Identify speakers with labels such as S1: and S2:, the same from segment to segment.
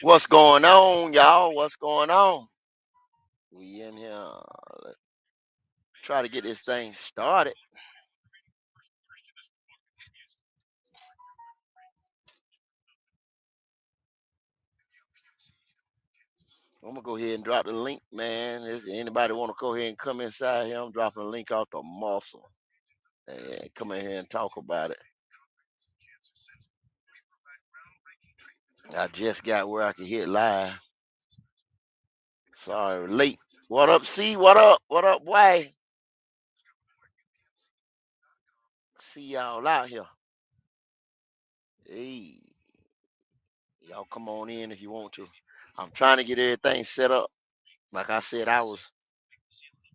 S1: What's going on, y'all? What's going on? We in here. Let's try to get this thing started. I'm gonna go ahead and drop the link, man. If anybody want to go ahead and come inside here, I'm dropping the link off the muscle and come in here and talk about it. I just got where I could hit live. Sorry, late. What up, C? What up? What up, boy? See y'all out here. Hey, y'all come on in if you want to. I'm trying to get everything set up. Like I said, I was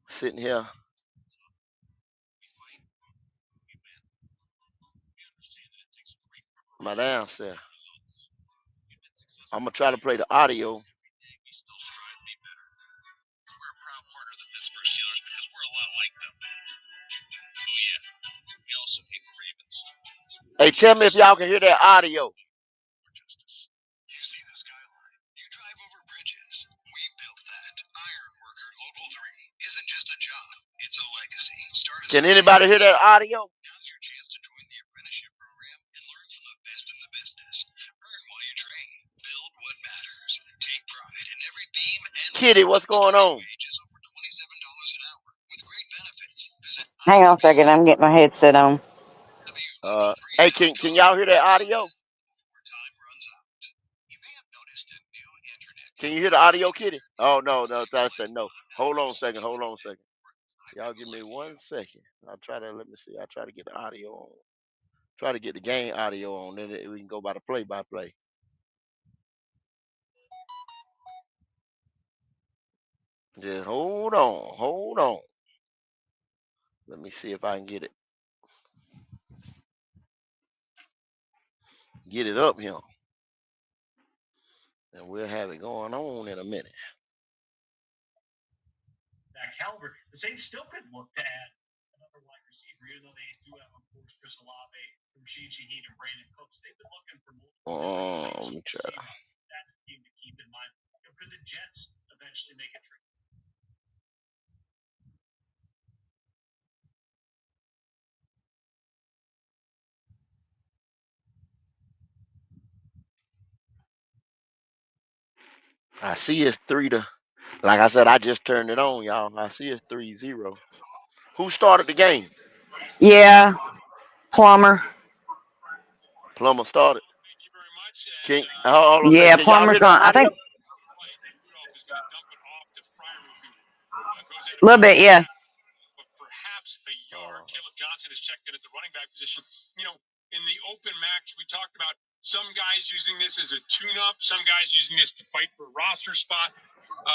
S1: sitting here. My damn self. I'm gonna try to play the audio. Hey, tell me if y'all can hear that audio. Can anybody hear that audio? Kitty, what's going on?
S2: Hang on a second. I'm getting my headset on.
S1: Hey, can y'all hear that audio? Can you hear the audio, Kitty? Oh no, I said no. Hold on a second. Y'all give me 1 second. I'll try to let me see. I'll try to get the audio on. Try to get the game audio on. Then we can go by the play-by-play. Just hold on. Let me see if I can get it up here, and we'll have it going on in a minute. That caliber, the Saints still could look to add another wide receiver, even though they do have, of course, Chris Olave, Rashid Shaheed, and Brandon Cooks. They've been looking for multiple. Let me try. That's the team to keep in mind. Could the Jets eventually make a trade? I see it's 3-0. Like I said, I just turned it on, y'all. I see it's 3-0. Who started the game?
S2: Yeah, Plumber.
S1: Plumber started. Hold on a second.
S2: Yeah,
S1: Can y'all
S2: Plumber's
S1: hear the
S2: going. I
S1: audio?
S2: think a little bit. Yeah.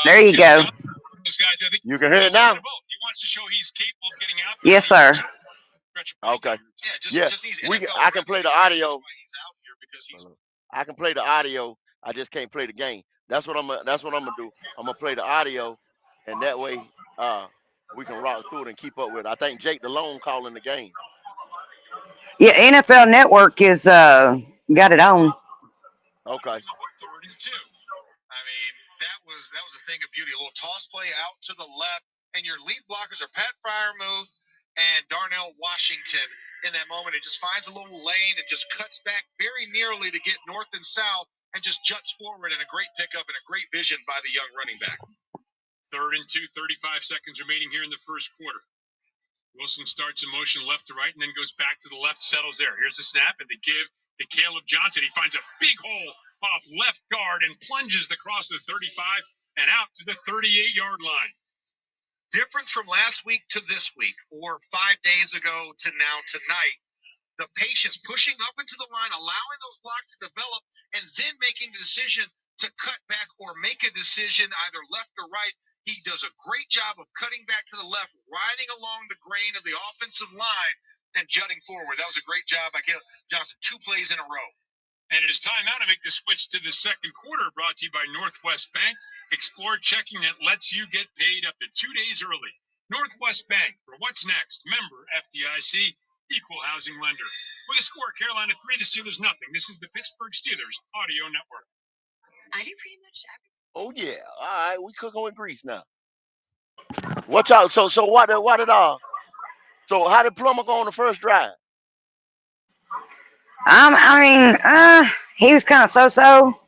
S2: There you go.
S1: You can hear it now?
S2: Yes, sir.
S1: Okay. Yeah, I can play the audio. I can play the audio. I just can't play the game. That's what I'm gonna do. I'm gonna play the audio, and that way, we can rock through it and keep up with it. I think Jake DeLone calling the game.
S2: Yeah, NFL Network is got it on.
S1: Okay.
S3: Equal housing lender. With a score, Carolina 3, the Steelers nothing. This is the Pittsburgh Steelers Audio Network.
S1: I do pretty much everything. Oh yeah. All right, we cooking with grease now. Watch out. So so how did Plummer go on the first drive?
S2: I mean, he was kind of so-so.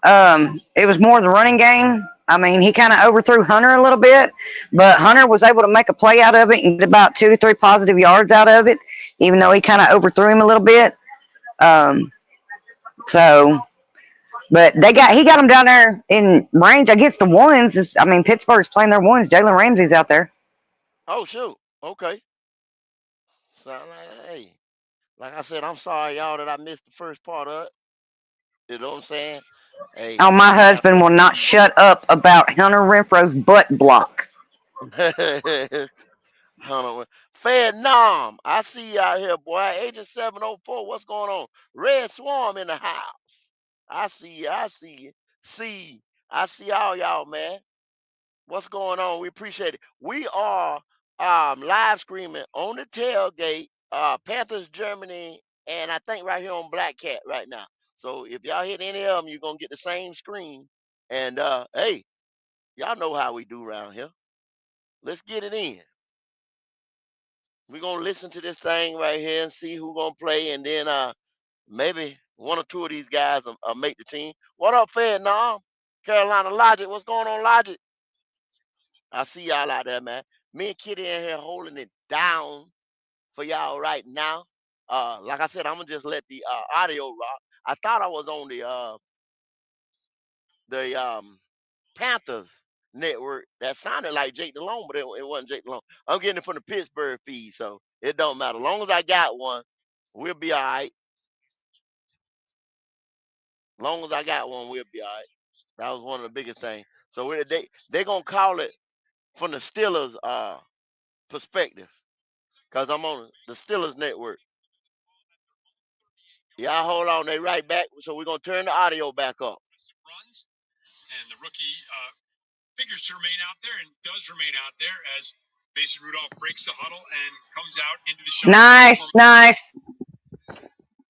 S2: It was more the running game. I mean, he kind of overthrew Hunter a little bit, but Hunter was able to make a play out of it and get about 2 to 3 positive yards out of it, even though he kind of overthrew him a little bit. Um, so, but he got him down there in range against the ones. I mean, Pittsburgh's playing their ones. Jalen Ramsey's out there.
S1: Oh shoot. Okay. So hey, like I said, I'm sorry y'all that I missed the first part of it. You know what I'm saying? Hey,
S2: Oh, my
S1: I got
S2: husband will not shut up about Hunter Renfro's butt block.
S1: hold on. Fed Nom, I see you out here, boy. Agent 704, what's going on? Red Swarm in the house. I see you. I see you. See, I see all y'all, man. What's going on? We appreciate it. We are live streaming on the tailgate, Panthers Germany, and I think right here on Black Cat right now. So if y'all hit any of them, you're gonna get the same screen. And hey, y'all know how we do around here. Let's get it in. We're gonna listen to this thing right here and see who gonna play, and then maybe one or two of these guys will make the team. What up, Fed? Nah, Carolina Logic. What's going on, Logic? I see y'all out there, man. Me and Kitty in here holding it down for y'all right now. Like I said, I'm gonna just let the audio rock. I thought I was on the Panthers network. That sounded like Jake DeLone, but it wasn't Jake DeLone. I'm getting it from the Pittsburgh feed, so it don't matter. As long as I got one, we'll be all right. As long as I got one, we'll be all right. That was one of the biggest things. So they gonna call it from the Steelers perspective, cause I'm on the Steelers network. Y'all hold on, they right back. So we're gonna turn the audio back up.
S3: Runs, and the rookie figures to remain out there and does remain out there as Mason Rudolph breaks the huddle and comes out into the shot.
S2: Nice, nice.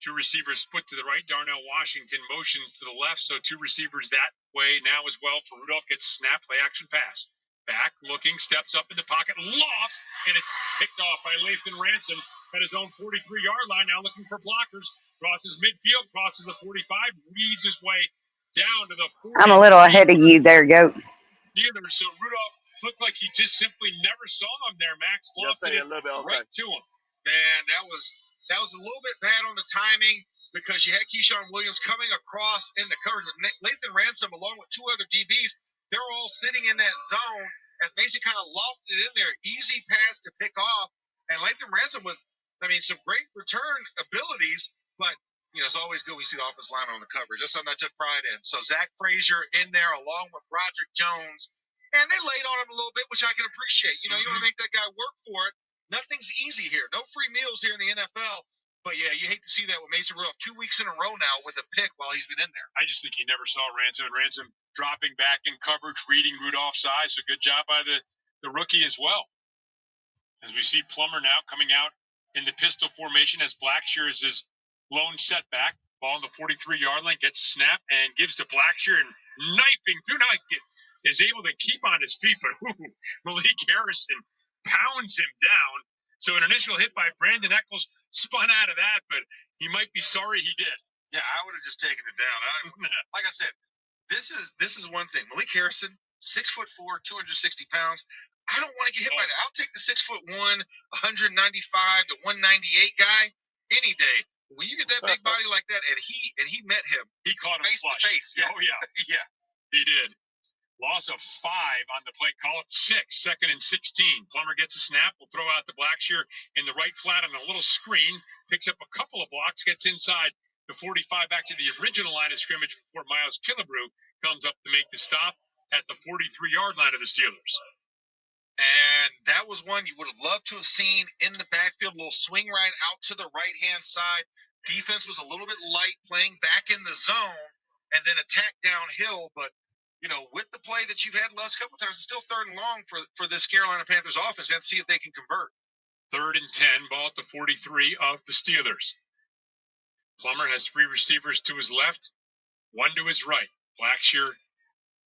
S3: Two receivers split to the right. Darnell Washington motions to the left, so two receivers that way now as well. For Rudolph gets snap, play action pass. Back looking, steps up in the pocket, lofts, and it's picked off by Lathan Ransom at his own 43-yard line. Now looking for blockers. Crosses midfield, crosses the 45, weaves his way down to the 40.
S2: I'm a little ahead of you there, Goat.
S3: So Rudolph looked like he just simply never saw him there, Max.
S1: Lofted it a little bit, okay.
S3: Right to him. Man, that was a little bit bad on the timing because you had Keyshawn Williams coming across in the coverage. Lathan Ransom, along with two other DBs, they're all sitting in that zone as Mason kind of lofted it in there. Easy pass to pick off. And Lathan Ransom with, some great return abilities, but it's always good when you see the offensive line on the coverage. That's something I took pride in. So Zach Frazier in there along with Roderick Jones, and they laid on him a little bit, which I can appreciate. You want to make that guy work for it. Nothing's easy here. No free meals here in the NFL. But yeah, you hate to see that with Mason Rudolph 2 weeks in a row now with a pick while he's been in there. I just think he never saw Ransom, and Ransom dropping back in coverage, reading Rudolph's eyes. So good job by the rookie as well. As we see Plummer now coming out in the pistol formation as Blackshear is his lone setback. Ball on the 43-yard line, gets a snap and gives to Blackshear, and knifing through. Now is able to keep on his feet, but Malik Harrison pounds him down. So an initial hit by Brandon Eccles spun out of that, but he might be sorry he did. Yeah, I would have just taken it down. Like I said, this is one thing. Malik Harrison, 6'4", 260 pounds. I don't want to get hit by that. I'll take the 6'1", 195 to 198 guy any day. When you get that big body like that, and he met him, he caught him face to face. Yeah. Oh yeah, yeah, he did. Loss of 5 on the play. Call it 6. 2nd and 16. Plummer gets a snap. Will throw out the Blackshear in the right flat on a little screen. Picks up a couple of blocks. Gets inside the 45 back to the original line of scrimmage before Miles Killebrew comes up to make the stop at the 43-yard line of the Steelers. And that was one you would have loved to have seen in the backfield. A little swing right out to the right-hand side. Defense was a little bit light, playing back in the zone, and then attack downhill. But, with the play that you've had the last couple of times, it's still 3rd and long for this Carolina Panthers offense. Let's see if they can convert. 3rd and 10, ball at the 43 of the Steelers. Plummer has 3 receivers to his left, 1 to his right. Blackshear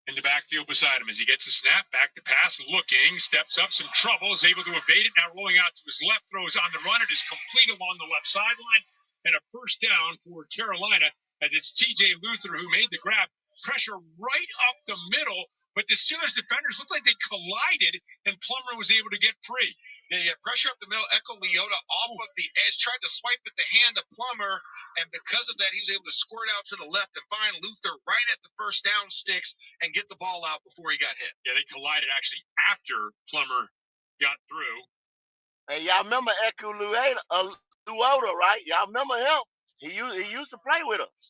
S3: in the backfield beside him as he gets a snap, back to pass, looking, steps up, some trouble, is able to evade it, now rolling out to his left, throws on the run, it is complete along the left sideline, and a first down for Carolina, as it's TJ Luther who made the grab, pressure right up the middle, but the Steelers defenders looked like they collided, and Plummer was able to get free. Yeah, pressure up the middle. Echo Leota off of the edge, tried to swipe at the hand of Plummer, and because of that, he was able to squirt out to the left and find Luther right at the first down sticks and get the ball out before he got hit. Yeah, they collided actually after Plummer got through.
S1: Hey, y'all remember Echo Leota, right? Y'all remember him? He used to play with us.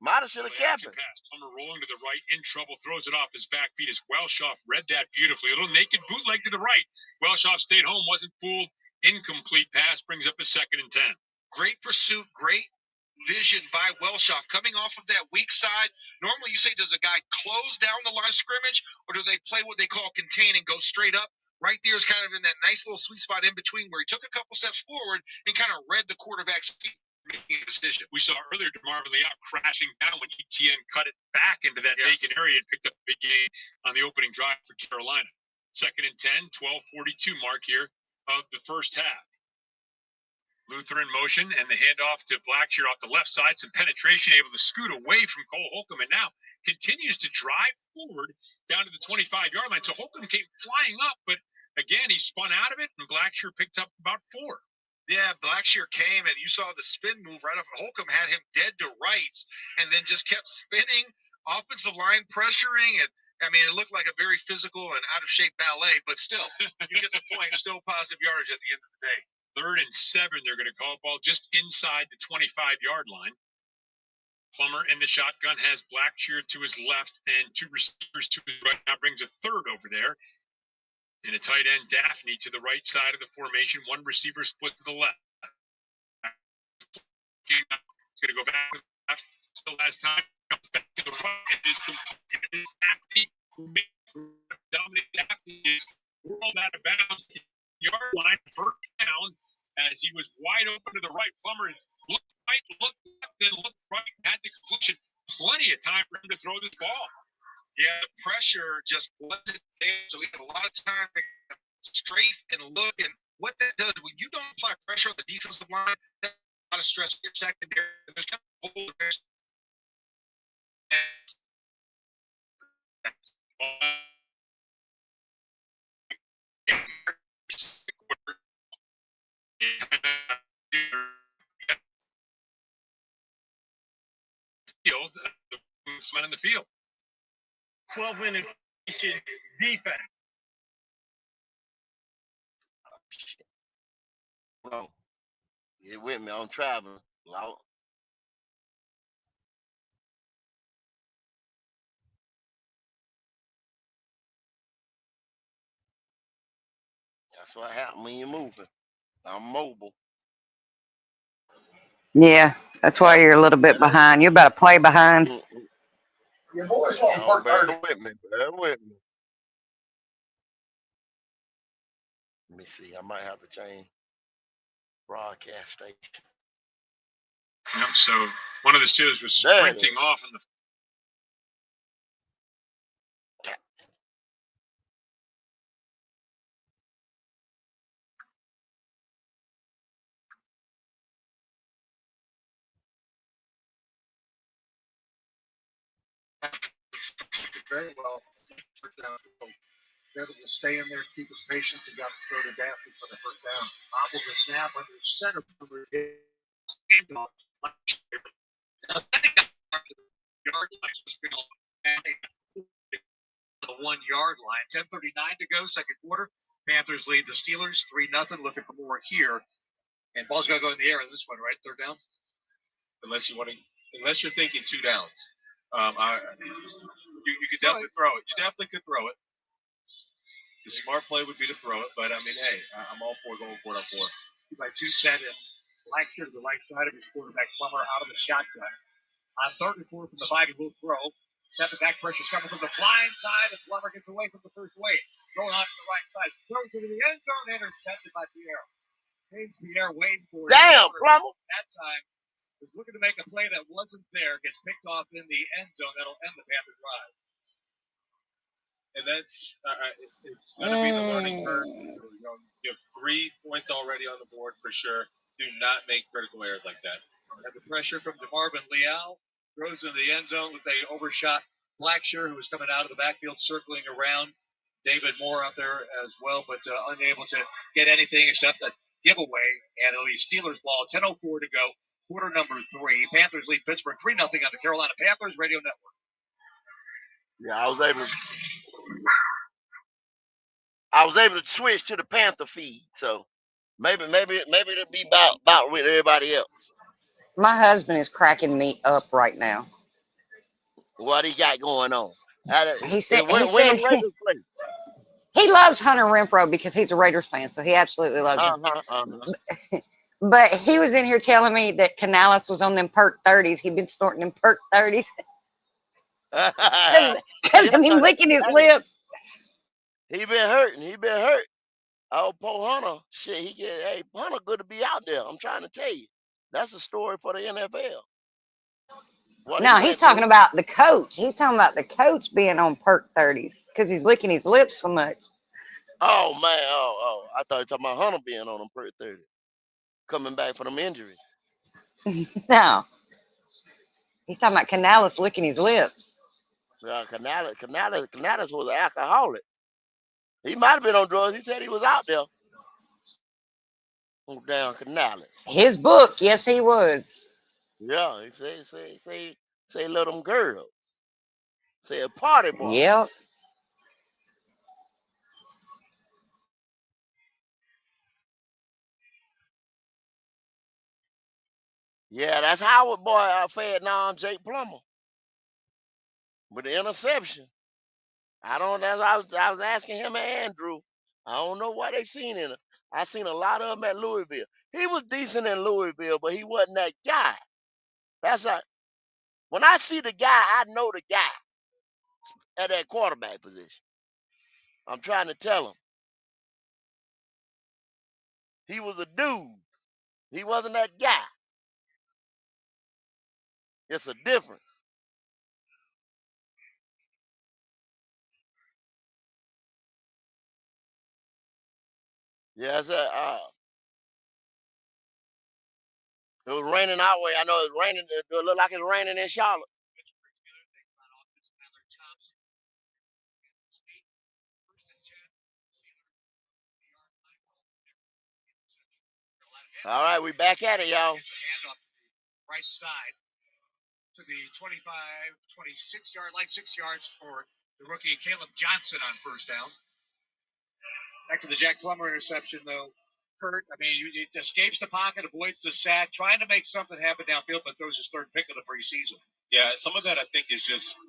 S1: Might have should have kept it.
S3: Plummer rolling to the right, in trouble, throws it off his back feet as Welshoff read that beautifully. A little naked bootleg to the right. Welshoff stayed home, wasn't fooled. Incomplete pass brings up a 2nd and 10. Great pursuit, great vision by Welshoff coming off of that weak side. Normally you say, does a guy close down the line of scrimmage, or do they play what they call contain and go straight up? Right there is kind of in that nice little sweet spot in between where he took a couple steps forward and kind of read the quarterback's feet. Making a decision. We saw earlier DeMarvin Leal crashing down when ETN cut it back into that vacant area and picked up a big gain on the opening drive for Carolina. 2nd and 10, 12:42 mark here of the first half. Luther in motion and the handoff to Blackshear off the left side. Some penetration, able to scoot away from Cole Holcomb, and now continues to drive forward down to the 25-yard line. So Holcomb came flying up, but again, he spun out of it, and Blackshear picked up about 4. Yeah, Blackshear came, and you saw the spin move right up. Holcomb had him dead to rights and then just kept spinning, offensive line pressuring. And, I mean, it looked like a very physical and out-of-shape ballet, but still, you get the point. Still positive yardage at the end of the day. 3rd and 7, they're going to call ball just inside the 25-yard line. Plummer in the shotgun has Blackshear to his left and 2 receivers to his right. Now brings a 3rd over there. And a tight end, Daphne, to the right side of the formation. 1 receiver split to the left. It's going to go back to the left. Still has time. Comes back to the right. It is Daphne who makes Dominic Daphne is rolled out of bounds. Yard line, 1st down, as he was wide open to the right. Plummer looked right, looked left, then looked right. Had the completion. Plenty of time for him to throw this ball. Yeah, the pressure just wasn't there, so we had a lot of time to strafe and look. And what that does, when you don't apply pressure on the defensive line, that's a lot of stress on your secondary. There's kind of holes there. In the field. 12-minute defense.
S1: Oh, shit. Bro, get with me. I'm traveling. That's what happens when you're moving. I'm mobile.
S2: Yeah, that's why you're a little bit behind. You're about to play behind.
S1: Your boys won't work. Bear with me. Bear with me. Let me see. I might have to change broadcast station.
S3: Yep, so one of the Steelers was sprinting off in the.
S4: Very well. Able to stay in there, keep his patience, and got to throw to Daphne for the first down. Bobble the snap under the center.
S3: The 1-yard line. 10:39 to go, second quarter. Panthers lead the Steelers 3-0. Looking for more here, and ball's gonna go in the air on this one, right? 3rd down.
S5: Unless you're thinking 2 downs. You could definitely throw it. You definitely could throw it. The smart play would be to throw it, but I mean, hey, I'm all for going for it on 4.
S4: By 2 set and Blackshear to the right side of his quarterback, Plummer out of the shotgun. On 3rd and 4 from the 5, he will throw. Step back pressure coming from the blind side, and Plummer gets away from the first wave. Going on to the right side, throws it to the end zone, intercepted by 3 there waiting for it.
S1: Damn, Plummer.
S4: That time, was looking to make a play that wasn't there, gets picked off in the end zone. That'll end the Panther drive.
S5: And that's it's going to be the learning curve. You have 3 points already on the board for sure. Do not make critical errors like that.
S4: Have the pressure from DeMarvin Leal. Throws into the end zone with a overshot Blackshear, who was coming out of the backfield, circling around. David Moore out there as well, but unable to get anything except a giveaway. And it'll be Steelers ball. 10:04 to go. Quarter number 3. Panthers lead Pittsburgh 3-0 on the Carolina Panthers Radio Network.
S1: Yeah, I was able to switch to the Panther feed, so maybe it'll be about with everybody else.
S2: My husband is cracking me up right now.
S1: What he got going on?
S2: He said
S1: when the Raiders play.
S2: He loves Hunter Renfrow because he's a Raiders fan, so he absolutely loves him. But he was in here telling me that Canales was on them perk 30s. He'd been snorting them perk 30s because of him licking his lips.
S1: He been hurt. Oh, poor Hunter. Shit, Hunter good to be out there. I'm trying to tell you. That's a story for the NFL.
S2: No, he's talking about the coach. He's talking about the coach being on perk 30s because he's licking his lips so much.
S1: Oh, man. Oh. I thought you were talking about Hunter being on them perk 30. Coming back from them injuries.
S2: No. He's talking about Canales licking his lips.
S1: Canales was an alcoholic. He might have been on drugs. He said he was out there. Oh, damn, Canales.
S2: His book, yes, he was.
S1: Yeah, he say let them girls. Say a party boy.
S2: Yep.
S1: Yeah, that's Howard boy fed now Jake Plummer. With the interception. I was asking him and Andrew. I don't know why they seen him. I seen a lot of him at Louisville. He was decent in Louisville, but he wasn't that guy. When I see the guy, I know the guy at that quarterback position. I'm trying to tell him. He was a dude. He wasn't that guy. It's a difference. Yeah, it was raining our way. I know it's raining. It look like it's raining in Charlotte. All right, we back at it, y'all.
S4: Right side to the 25, 26-yard line, 6 yards for the rookie Caleb Johnson on first down. Back to the Jack Plummer interception, though. Kurt, I mean, he escapes the pocket, avoids the sack, trying to make something happen downfield, but throws his 3rd pick of the preseason.
S5: Yeah, some of that I think is just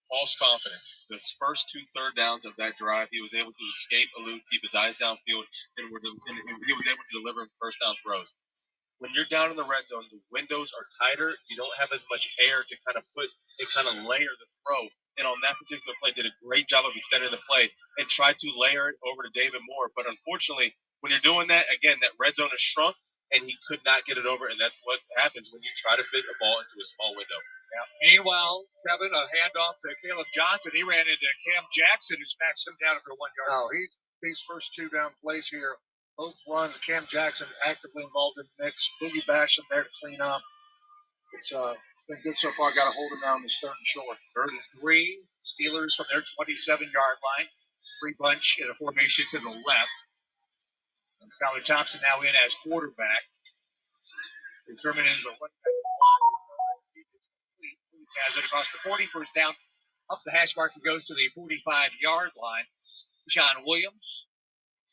S5: false confidence. Those first 2 third downs of that drive, he was able to escape, elude, keep his eyes downfield, and he was able to deliver first down throws. When you're down in the red zone, the windows are tighter. You don't have as much air to kind of layer the throw. And on that particular play, did a great job of extending the play and tried to layer it over to David Moore. But unfortunately, when you're doing that, again, that red zone is shrunk, and he could not get it over. And that's what happens when you try to fit the ball into a small window.
S4: Yeah. Meanwhile, Kevin, a handoff to Caleb Johnson. He ran into Cam Jackson, who smashed him down for 1 yard.
S3: No, these first 2 down plays here, both runs, Cam Jackson actively involved in the mix. Boogie Basham there to clean up. It's been good so far. Got to hold him down this 3rd and short.
S4: 3rd and 3. Steelers from their 27-yard line. 3 bunch in a formation to the left. And Skylar Thompson now in as quarterback. Determining the one-back block. He has it across the 40. First down. Up the hash mark and goes to the 45-yard line. John Williams,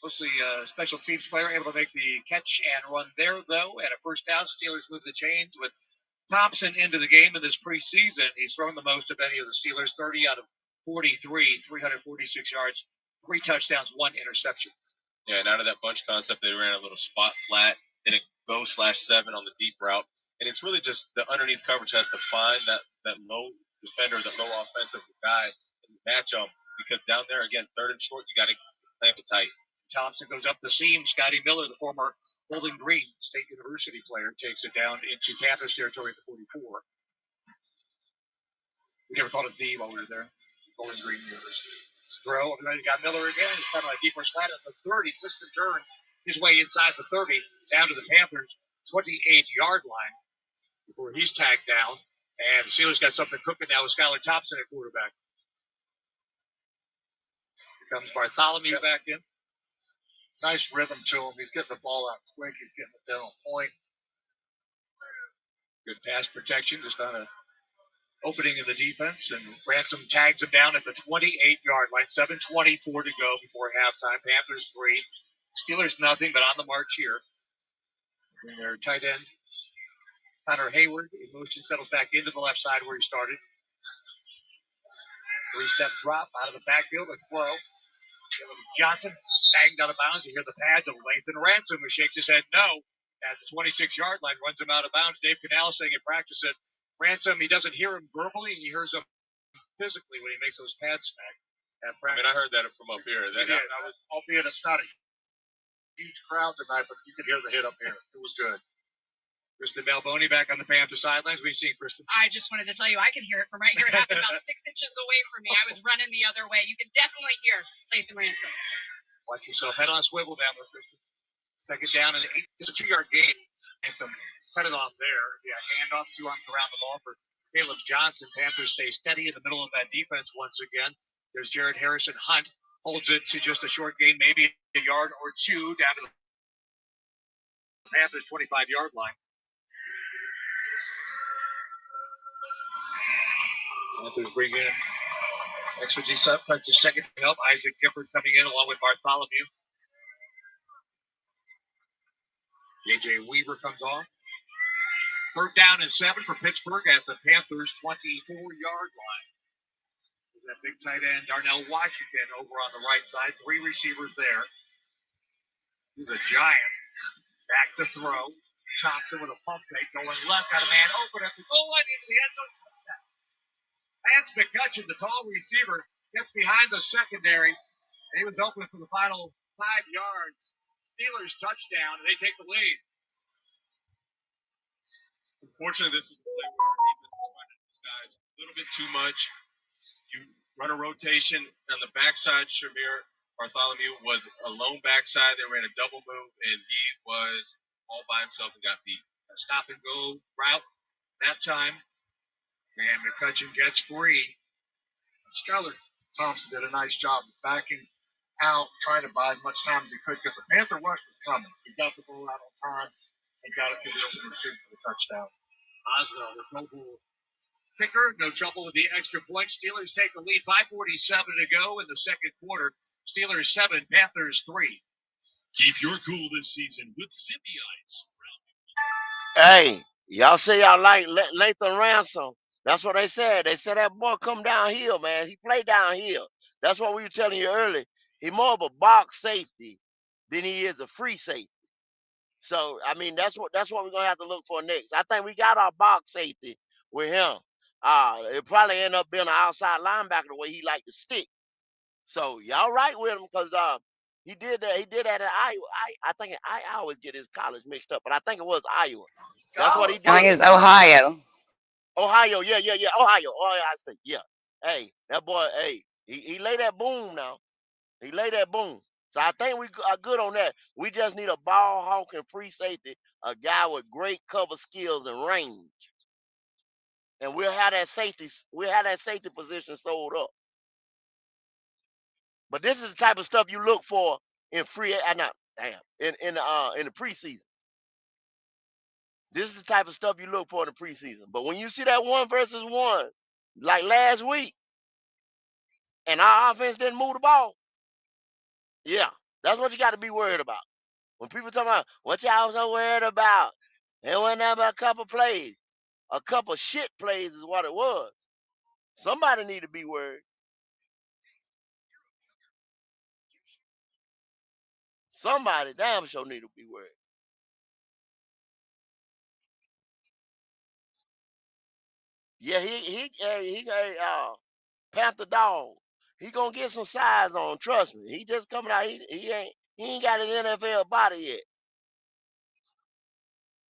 S4: mostly a special teams player, able to make the catch and run there, though. And a first down. Steelers move the chains with Thompson into the game in this preseason. He's thrown the most of any of the Steelers, 30 out of 43, 346 yards, 3 touchdowns, 1 interception.
S5: Yeah, and out of that bunch concept, they ran a little spot flat and a go/7 on the deep route. And it's really just the underneath coverage has to find that low defender, that low offensive guy, and match them. Because down there, again, 3rd and short, you got to clamp it tight.
S4: Thompson goes up the seam. Scotty Miller, the former Bowling Green, State University player, takes it down into Panthers territory at the 44. We never called it the while we were there. Bowling Green University. Throw, and then you got Miller again. He's kind of like deeper slant at the 30. Tristan turns his way inside the 30, down to the Panthers' 28-yard line before he's tagged down. And the Steelers got something cooking now with Skylar Thompson at quarterback. Here comes Bartholomew back in.
S3: Nice rhythm to him. He's getting the ball out quick. He's getting it down on point.
S4: Good pass protection, just on a opening in the defense, and Ransom tags him down at the 28-yard line. 7:24 to go before halftime. Panthers 3, Steelers nothing, but on the march here. And their tight end, Connor Hayward, in motion, settles back into the left side where he started. 3-step drop out of the backfield, a throw. Johnson banged out of bounds. You hear the pads of Lathan Ransom, who shakes his head no at the 26-yard line, runs him out of bounds. Dave Canal saying in practice that Ransom, he doesn't hear him verbally, he hears him physically when he makes those pads smack at practice.
S5: I mean, I heard that from up here. That was,
S3: albeit it's not a huge crowd tonight, but you could hear the hit up here. It was good.
S4: Kristen Balboni back on the Panther sidelines. What are you seeing, Kristen?
S6: I just wanted to tell you, I could hear it from right here. It happened about 6 inches away from me. I was running the other way. You could definitely hear Lathan Ransom.
S4: Watch yourself. Head on a swivel down there, Kristen. Second down and it's a 2-yard gain. Ransom cut it off there. Yeah, handoff, 2 arms around the ball for Caleb Johnson. Panthers stay steady in the middle of that defense once again. There's Jared Harrison Hunt. Holds it to just a short gain, maybe a yard or two down to the Panthers' 25-yard line. Panthers bring in extra defensive second help. Isaac Gifford coming in along with Bartholomew. J.J. Weaver comes off. 3rd down and 7 for Pittsburgh at the Panthers' 24-yard line. That big tight end, Darnell Washington, over on the right side. 3 receivers there. He's a giant. Back to throw. Thompson with a pump fake going left. Got a man open at the goal line into the end zone. Touchdown. Lance McCutcheon, the tall receiver, gets behind the secondary. And he was open for the final 5 yards. Steelers touchdown, and they take the lead.
S5: unfortunately, this was a play where our defense was trying to disguise a little bit too much. You run a rotation on the backside. Shamir Bartholomew was a lone backside. They ran a double move, and he was all by himself and got beat.
S4: A stop and go route that time. And McCutcheon gets free.
S3: Skylar Thompson did a nice job of backing out, trying to buy as much time as he could because the Panther rush was coming. He got the ball out on time and got it to the open receiver for the touchdown.
S4: Oswald, the Pro Bowl kicker, no trouble with the extra point. Steelers take the lead. 5:47 to go in the second quarter. Steelers 7, Panthers 3.
S7: Keep your cool this season with Zippy Ice.
S1: Hey, y'all say y'all like Lathan Ransom. That's what they said. They said that boy come downhill, man. He play downhill. That's what we were telling you earlier. He more of a box safety than he is a free safety. So I mean that's what we're gonna have to look for next. I think we got our box safety with him. It probably end up being an outside linebacker the way he like to stick. So y'all right with him because he did that. He did that at Iowa. I always get his college mixed up, but I think it was Iowa. That's what he did.
S2: I think it was Ohio.
S1: Ohio, yeah. Ohio State, yeah. Hey, that boy, hey, he lay that boom now. He lay that boom. So I think we are good on that. We just need a ball hawking free safety, a guy with great cover skills and range. And we'll have that safety position sold up. But this is the type of stuff you look for in in the preseason. This is the type of stuff you look for in the preseason. But when you see that 1-versus-1, like last week, and our offense didn't move the ball, yeah, that's what you got to be worried about. When people talk about what y'all so worried about, it wasn't but a couple plays. A couple shit plays is what it was. Somebody need to be worried. Somebody damn sure need to be worried. Yeah, he Panther dog. He gonna get some size on. Trust me. He just coming out. He ain't got his NFL body yet.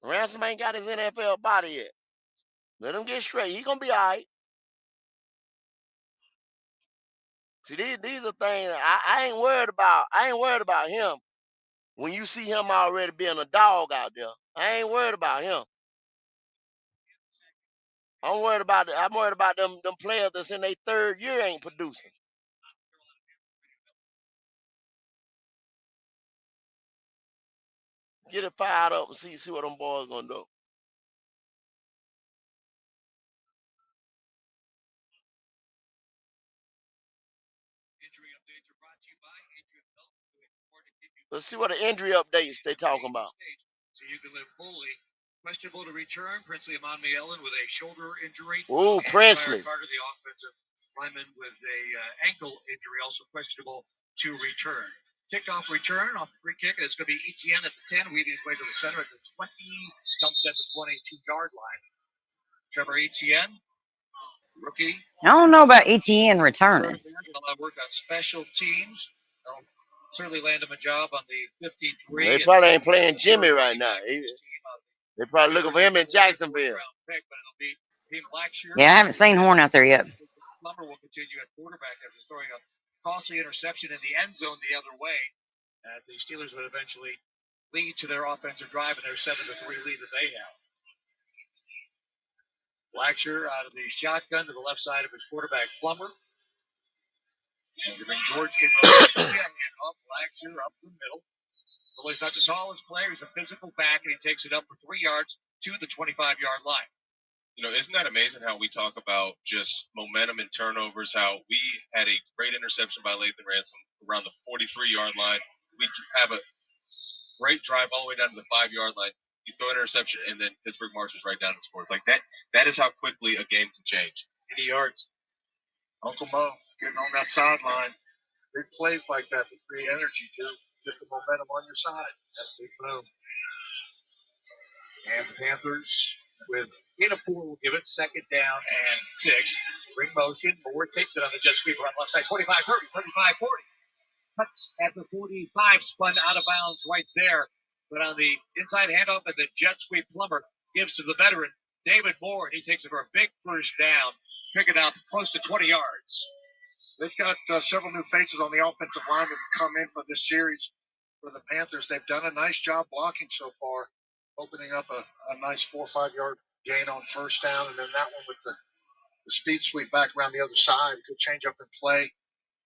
S1: Ransom ain't got his NFL body yet. Let him get straight. He gonna be all right. See, these are things I ain't worried about. I ain't worried about him. When you see him already being a dog out there, I ain't worried about him. I'm worried about them players that's in their third year ain't producing. Get it fired up and see what them boys gonna do. Let's see what the injury updates they talking about.
S4: So you can live fully. Questionable to return. Princely Amon Ellen with a shoulder injury.
S1: Ooh, Princely.
S4: Carter, the offensive lineman, with a ankle injury, also questionable to return. Kickoff return off the free kick. It's going to be Etienne at the 10, weaving his way to the center at the 20, dumped at the 22-yard line. Trevor Etienne, rookie.
S2: I don't know about Etienne returning.
S4: A lot of work on special teams. They'll certainly land him a job on the 53.
S1: They probably ain't playing Jimmy right now. They probably looking for him in Jacksonville.
S2: Yeah, I haven't seen Horn out there yet.
S4: Plummer will continue at quarterback after throwing a costly interception in the end zone the other way. The Steelers would eventually lead to their offensive drive and their 7-3 lead that they have. Blackshear out of the shotgun to the left side of his quarterback, Plummer. And giving George in motion. Off Blackshear up the middle. Well, he's not the tallest player. He's a physical back, and he takes it up for 3 yards to the 25-yard line.
S5: You know, isn't that amazing how we talk about just momentum and turnovers, how we had a great interception by Lathan Ransom around the 43-yard line. We have a great drive all the way down to the 5-yard line. You throw an interception, and then Pittsburgh marches right down and scores. Like that is how quickly a game can change.
S4: 80 yards.
S3: Uncle Mo getting on that sideline. Big plays like that to create energy, too. Get the momentum on your side.
S4: That's a big move. And the Panthers with in a 4 will give it 2nd down and 6. Ring motion. Moore takes it on the jet sweep around left side. 25-30, 35-40. Cuts at the 45, spun out of bounds right there. But on the inside handoff at the jet sweep, Plummer gives to the veteran, David Moore, and he takes it for a big first down. Pick it up close to 20 yards.
S3: They've got several new faces on the offensive line that have come in for this series for the Panthers. They've done a nice job blocking so far, opening up a nice 4 or 5 yard gain on first down, and then that one with the speed sweep back around the other side. Good change up and play.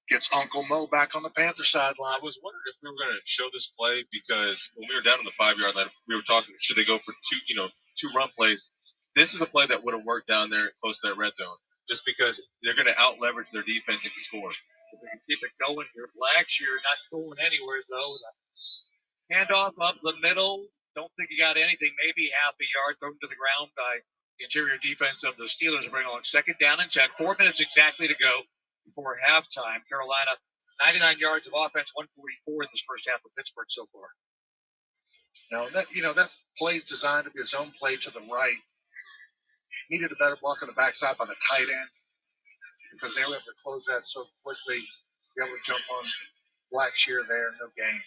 S3: Gets Uncle Mo back on the Panther sideline.
S5: I was wondering if we were going to show this play because when we were down on the 5-yard line, we were talking, should they go for two run plays? This is a play that would have worked down there close to that red zone just because they're going to out leverage their defense and score.
S4: If they can keep it going here. Blackshear not going anywhere, though. Handoff up the middle. Don't think he got anything. Maybe half a yard thrown to the ground by the interior defense of the Steelers. Bring on 2nd down and 10. 4 minutes exactly to go before halftime. Carolina, 99 yards of offense, 144 in this first half of Pittsburgh so far.
S3: Now that play's designed to be a zone play to the right. Needed a better block on the backside by the tight end because they were able to close that so quickly. Be able to jump on Blackshear there, no gain.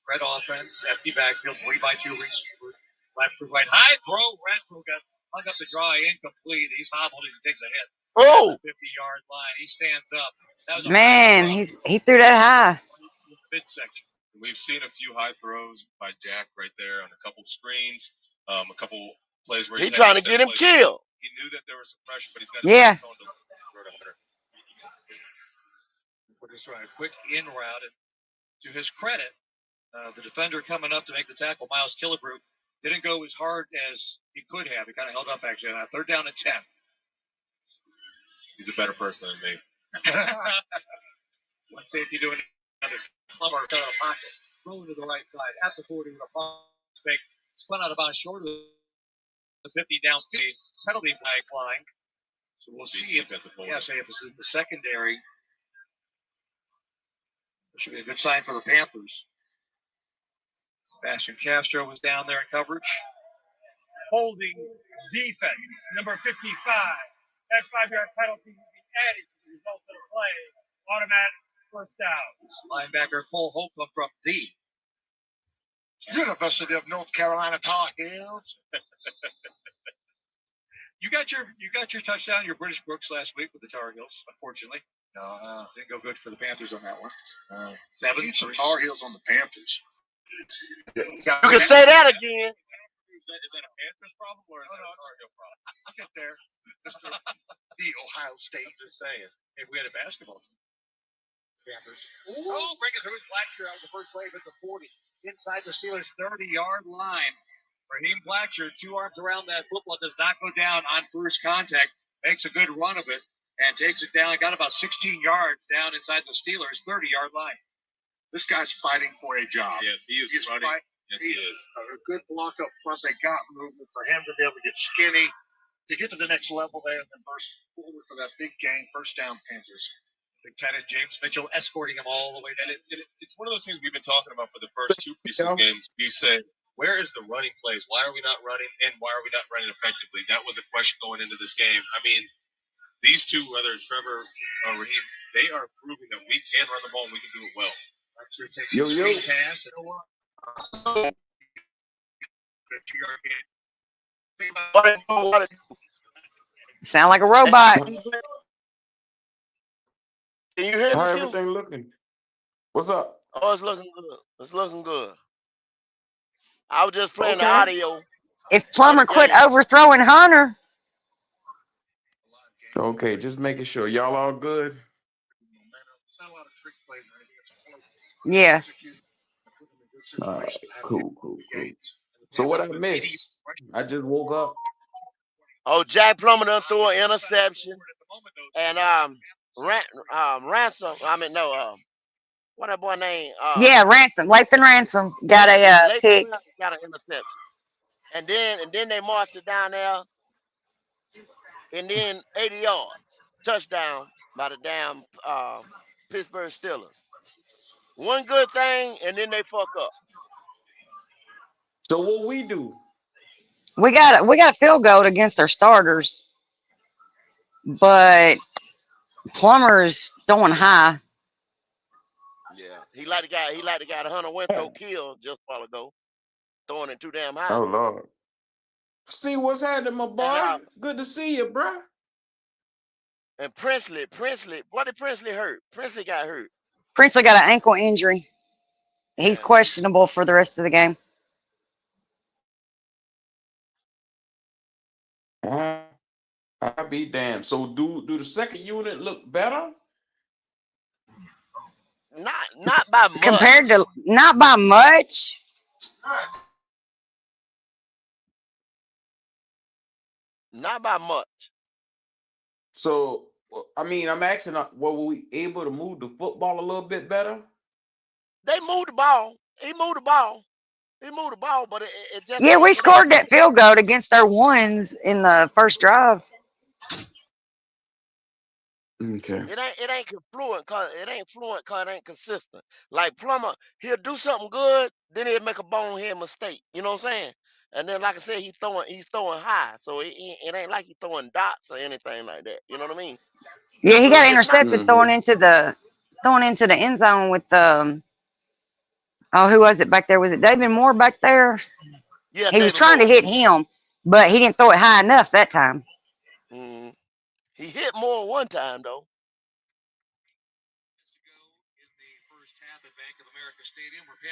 S4: Red offense, empty backfield, 3-by-2 receiver, left to right, high throw. Renfro got hung up the draw, incomplete. He's hobbled. He takes a hit.
S1: Oh,
S4: 50-yard line. He stands up. That was a
S2: Man, he threw that high.
S4: Midsection.
S5: We've seen a few high throws by Jack right there on a couple screens, a couple plays where
S1: he's trying to get him killed.
S5: He knew that there was some pressure, but he's got
S2: Yeah.
S4: We're just trying a quick in route, and to his credit, the defender coming up to make the tackle, Miles Killebrew, didn't go as hard as he could have. He kind of held up actually on 3rd down and 10.
S5: He's a better person than me.
S4: Let's see if you do another Plummer out of the pocket, rolling to the right side at the 40 with a fake, spun out of bounds short of the 50 down speed, penalty flag flying. So we'll see if this is the secondary. It should be a good sign for the Panthers. Sebastian Castro was down there in coverage.
S8: Holding defense, number 55. That 5-yard penalty will be added to the result of the play. Automatic first down.
S4: Linebacker Cole Holcomb from D.
S3: University of North Carolina Tar Heels.
S4: You got your touchdown, your British Brooks last week with the Tar Heels. Unfortunately, didn't go good for the Panthers on that one. 7.
S3: Need some Tar Heels on the Panthers.
S1: You can say that again.
S5: Is that a Panthers problem or is that a Tar Heel problem?
S3: I'll get there. The Ohio State.
S5: I'm just saying.
S4: If we had a basketball team. Panthers. Oh, breaking through his Blackshear out of the first wave at the 40. Inside the Steelers' 30-yard line. Raheem Blackshear, 2 arms around that football, does not go down on first contact. Makes a good run of it and takes it down. Got about 16 yards down inside the Steelers' 30-yard line.
S3: This guy's fighting for a job.
S5: Yes, he is running. Yes, he is.
S3: A good block up front. They got movement for him to be able to get skinny, to get to the next level there, and then burst forward for that big gain. First down, Panthers.
S4: Big tight end James Mitchell escorting him all the way down.
S5: And it's one of those things we've been talking about for the first 2 preseason games. You said, where is the running plays? Why are we not running? And why are we not running effectively? That was a question going into this game. I mean, these two, whether it's Trevor or Raheem, they are proving that we can run the ball and we can do it well.
S4: Yo. Pass.
S2: Sound like a robot.
S1: Can you hear me?
S9: How everything looking? What's up?
S1: Oh, it's looking good. It's looking good. I was just playing the audio.
S2: If Plummer quit overthrowing Hunter.
S9: Okay, just making sure. Y'all all good?
S2: Yeah.
S9: All right, cool. So what I missed? I just woke up.
S1: Oh, Jack Plummer done threw an interception. And Ransom. What that boy name?
S2: Yeah, Ransom. Lathan Ransom got a pick.
S1: Got an interception. And then they marched it down there. And then 80 yards. Touchdown by the damn Pittsburgh Steelers. One good thing, and then they fuck up.
S9: So what we do?
S2: We got a field goal against our starters, but Plummer's throwing high.
S1: Yeah, he like the guy that Hunter Winthrop killed just a while ago, throwing it too damn high.
S9: Oh Lord. See what's happening, my boy. Good to see you, bro.
S1: And Princely, what did Princely hurt? Princely got hurt.
S2: Princely got an ankle injury. He's questionable for the rest of the game.
S9: I'll be damned. So do the second unit look better?
S1: Not by much.
S2: Compared to not by much.
S1: Not by much.
S9: So I mean, I'm asking, were we able to move the football a little bit better?
S1: They moved the ball. He moved the ball, but it just.
S2: Yeah, we scored that field goal against our ones in the first drive.
S9: Okay.
S1: It ain't fluent cause it ain't consistent. Like Plummer, he'll do something good, then he'll make a bonehead mistake. You know what I'm saying? And then, like I said, he's throwing high, so it ain't like he's throwing dots or anything like that. You know what I mean?
S2: Yeah, he got intercepted throwing into the end zone with who was it back there? Was it David Moore back there?
S1: Yeah,
S2: he was trying to hit him, but he didn't throw it high enough that time.
S1: Mm. He hit Moore one time though.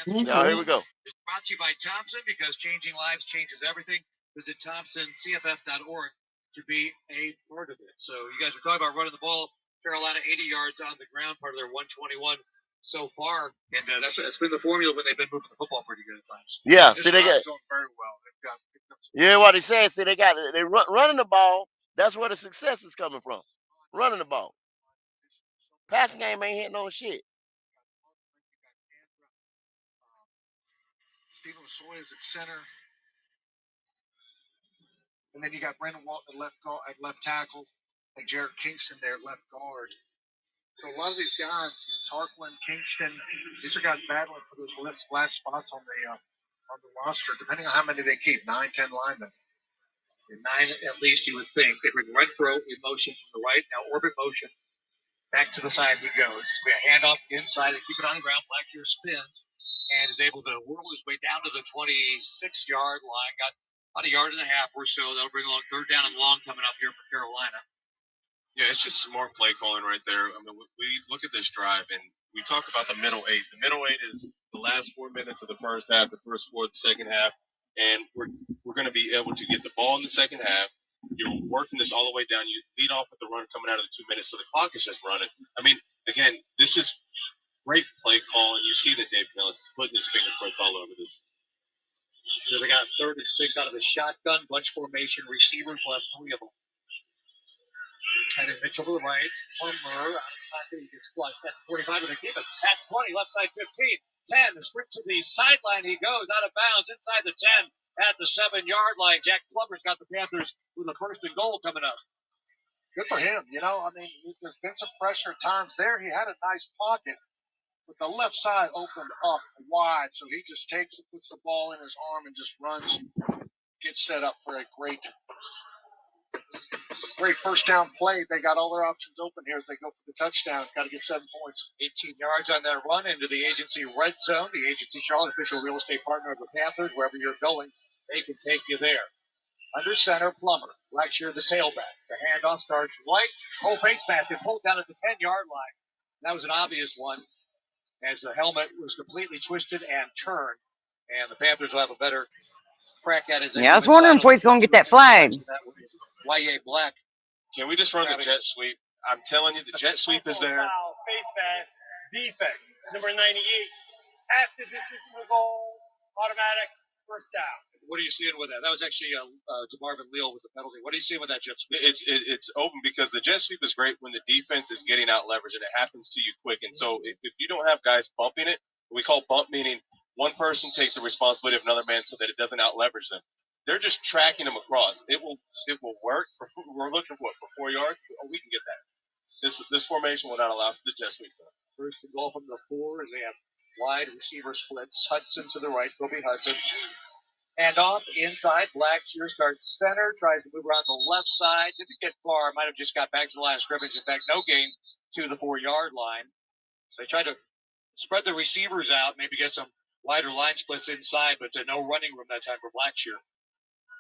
S1: Now here we go.
S4: It's brought to you by Thompson, because changing lives changes everything. Visit ThompsonCFF.org to be a part of it. So you guys were talking about running the ball. Carolina 80 yards on the ground, part of their 121 so far, and that's been the formula when they've been moving the football pretty good at times.
S1: Yeah, see they got
S3: going very well.
S1: Yeah, what he said. See, they running the ball. That's where the success is coming from. Running the ball. Passing game ain't hitting no shit.
S3: Stephen Soy is at center. And then you got Brandon Walton at left tackle, and Jared Kingston there at left guard. So a lot of these guys, Tarquin, Kingston, these are guys battling for those last spots on the roster, depending on how many they keep, 9, 10 linemen.
S4: 9 at least, you would think. They bring Renfro in motion from the right, now orbit motion. Back to the side he goes. We a handoff inside and keep it on the ground. Blackshear spins. and is able to whirl his way down to the 26-yard line. Got about a yard and a half or so. That'll bring along third down and long coming up here for Carolina.
S5: Yeah, it's just smart play calling right there. I mean, we look at this drive and we talk about the middle eight. The middle eight is the last 4 minutes of the first half, the first 4 of the second half, and we're going to be able to get the ball in the second half. You're working this all the way down. You lead off with the run coming out of the 2 minutes, so the clock is just running. I mean, again, this is great play calling. You see that Dave Millis putting his fingerprints all over this.
S4: So they got 3rd and 6 out of the shotgun, bunch formation, receivers left 3 of them. Tight end Mitchell to the right. Plummer out of the pocket. He gets flushed at 45, and they keep it at 20, left side 15, 10. The sprint to the sideline. He goes out of bounds inside the 10 at the 7-yard line. Jack Plummer's got the Panthers with a 1st and goal coming up.
S3: Good for him. You know, I mean, there's been some pressure at times there. He had a nice pocket, but the left side opened up wide, so he just takes it, puts the ball in his arm, and just runs, gets set up for a great first down play. They got all their options open here as they go for the touchdown. Got to get 7 points.
S4: 18 yards on that run into the agency red zone. The agency Charlotte, official real estate partner of the Panthers. Wherever you're going, they can take you there. Under center, Plummer. Blackshear the tailback. The handoff starts right. Whole face mask and pulled down at the 10-yard line. That was an obvious one as the helmet was completely twisted and turned. And the Panthers will have a better crack at it.
S2: Yeah, I was wondering if he's going to get that flag.
S4: Y.A. Black.
S5: Can we just run the jet sweep? I'm telling you, the jet sweep is there.
S8: Foul, face mask, defense, number 98. After this is the goal, automatic first down.
S4: What are you seeing with that? That was actually DeMarvin Leal with the penalty. What are you seeing with that jet sweep?
S5: It's open because the jet sweep is great when the defense is getting out leverage and it happens to you quick. And so if you don't have guys bumping it, we call bump meaning one person takes the responsibility of another man so that it doesn't out leverage them. They're just tracking them across. It will work. We're looking for 4 yards. Oh, we can get that. This formation will not allow for the jet sweep.
S4: First and goal from the 4 as they have wide receiver splits. Hudson to the right. Kobe Hudson. Handoff inside. Blackshear starts center. Tries to move around the left side. Didn't get far. Might have just got back to the line of scrimmage. In fact, no gain to the 4-yard line. So they tried to spread the receivers out. Maybe get some wider line splits inside. But no running room that time for Blackshear.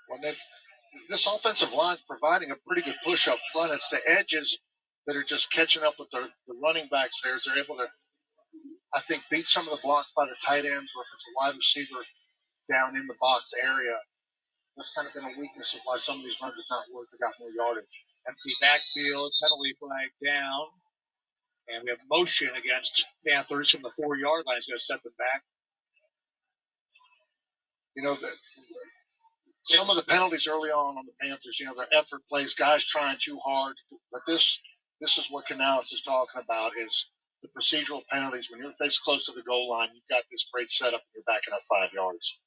S3: Well, this offensive line is providing a pretty good push up front. It's the edges that are just catching up with the running backs there as they're able to, I think, beat some of the blocks by the tight ends, or if it's a wide receiver down in the box area. That's kind of been a weakness of why some of these runs have not worked. They got more yardage.
S4: Empty backfield, penalty flag down. And we have motion against Panthers from the 4-yard line. It's going to set them back.
S3: You know, some of the penalties early on the Panthers, you know, their effort plays, guys trying too hard. But this is what Canales is talking about, is the procedural penalties. When you're faced close to the goal line, you've got this great setup and you're backing up 5 yards.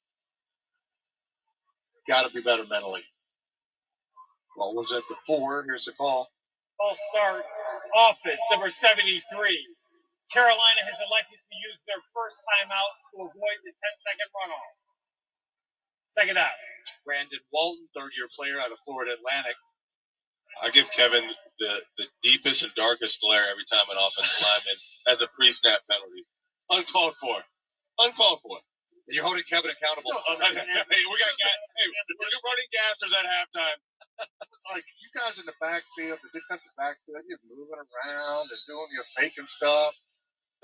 S3: Got to be better mentally.
S4: Ball was at the 4. Here's the call.
S8: False start offense, number 73. Carolina has elected to use their first timeout to avoid the 10-second runoff. Second out.
S4: Brandon Walton, 3rd-year player out of Florida Atlantic.
S5: I give Kevin the deepest and darkest glare every time an offensive lineman has a pre-snap penalty. Uncalled for. Uncalled for.
S4: And you're holding Kevin accountable.
S5: We're running gassers at halftime.
S3: Like, you guys in the backfield, the defensive backfield, you're moving around and doing your faking stuff,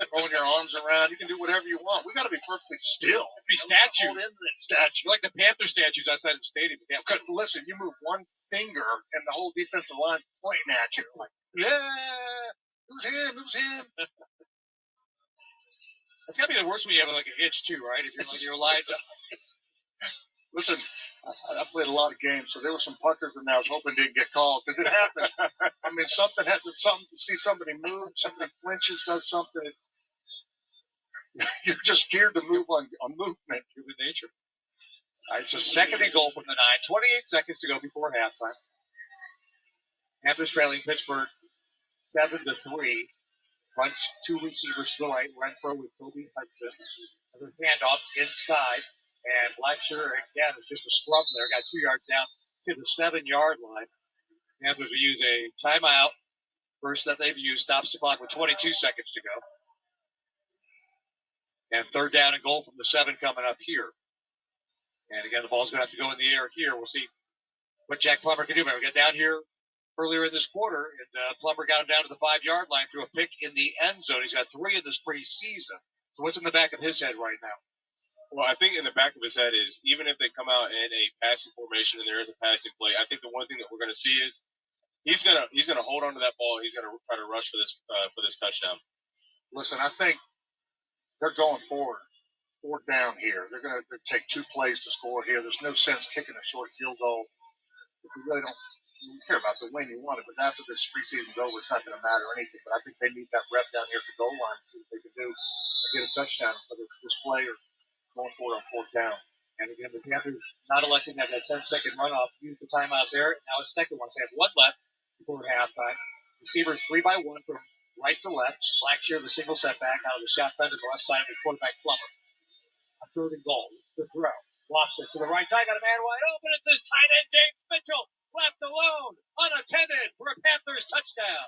S3: throwing your arms around. You can do whatever you want. We got to be perfectly still.
S4: Be statues.
S3: Hold in the statue.
S4: Like the Panther statues outside the stadium.
S3: Because listen, you move one finger and the whole defensive line pointing at you. Like, yeah, it was him. It was him.
S4: It's got to be the worst when you have like a hitch too, right? If you're alive.
S3: Listen, I played a lot of games, so there were some puckers in there. I was hoping didn't get called because it happened. I mean, something happened. See somebody move, somebody flinches, does something. You're just geared to move on movement.
S4: Human nature. All right, so 2nd and goal from the 9. 28 seconds to go before halftime. Panthers trailing Pittsburgh 7-3. Runs 2 receivers to the right. Renfro with Kobe Hudson. Another handoff inside. And Blackshear, again, it's just a scrum there. Got 2 yards down to the 7-yard line. Panthers will use a timeout. First that they've used. Stops the clock with 22 seconds to go. And 3rd down and goal from the 7 coming up here. And again, the ball's going to have to go in the air here. We'll see what Jack Plummer can do. But we got down here earlier in this quarter, and Plummer got him down to the 5-yard line through a pick in the end zone. He's got 3 in this preseason. So what's in the back of his head right now?
S5: Well, I think in the back of his head is, even if they come out in a passing formation and there is a passing play, I think the one thing that we're going to see is he's gonna hold on to that ball. He's gonna try to rush for this touchdown.
S3: Listen, I think they're going forward. 4th down here. They're going to take 2 plays to score here. There's no sense kicking a short field goal. If you really don't care about the win, you want it. But after this preseason's over, it's not going to matter or anything. But I think they need that rep down here at the goal line to see what they can do and get a touchdown, whether it's this play or going forward on 4th down.
S4: And again, the Panthers not electing to have that 10-second runoff. Use the timeout there. Now a second one. So they have 1 left before halftime. Receivers 3 by 1 from right to left. Blackshear the single setback out of the shotgun to the left side of his quarterback Plummer. A 3rd and goal. The throw. Lofts it to the right side. Got a man wide open. It's this tight end James Mitchell. Left alone. Unattended for a Panthers touchdown.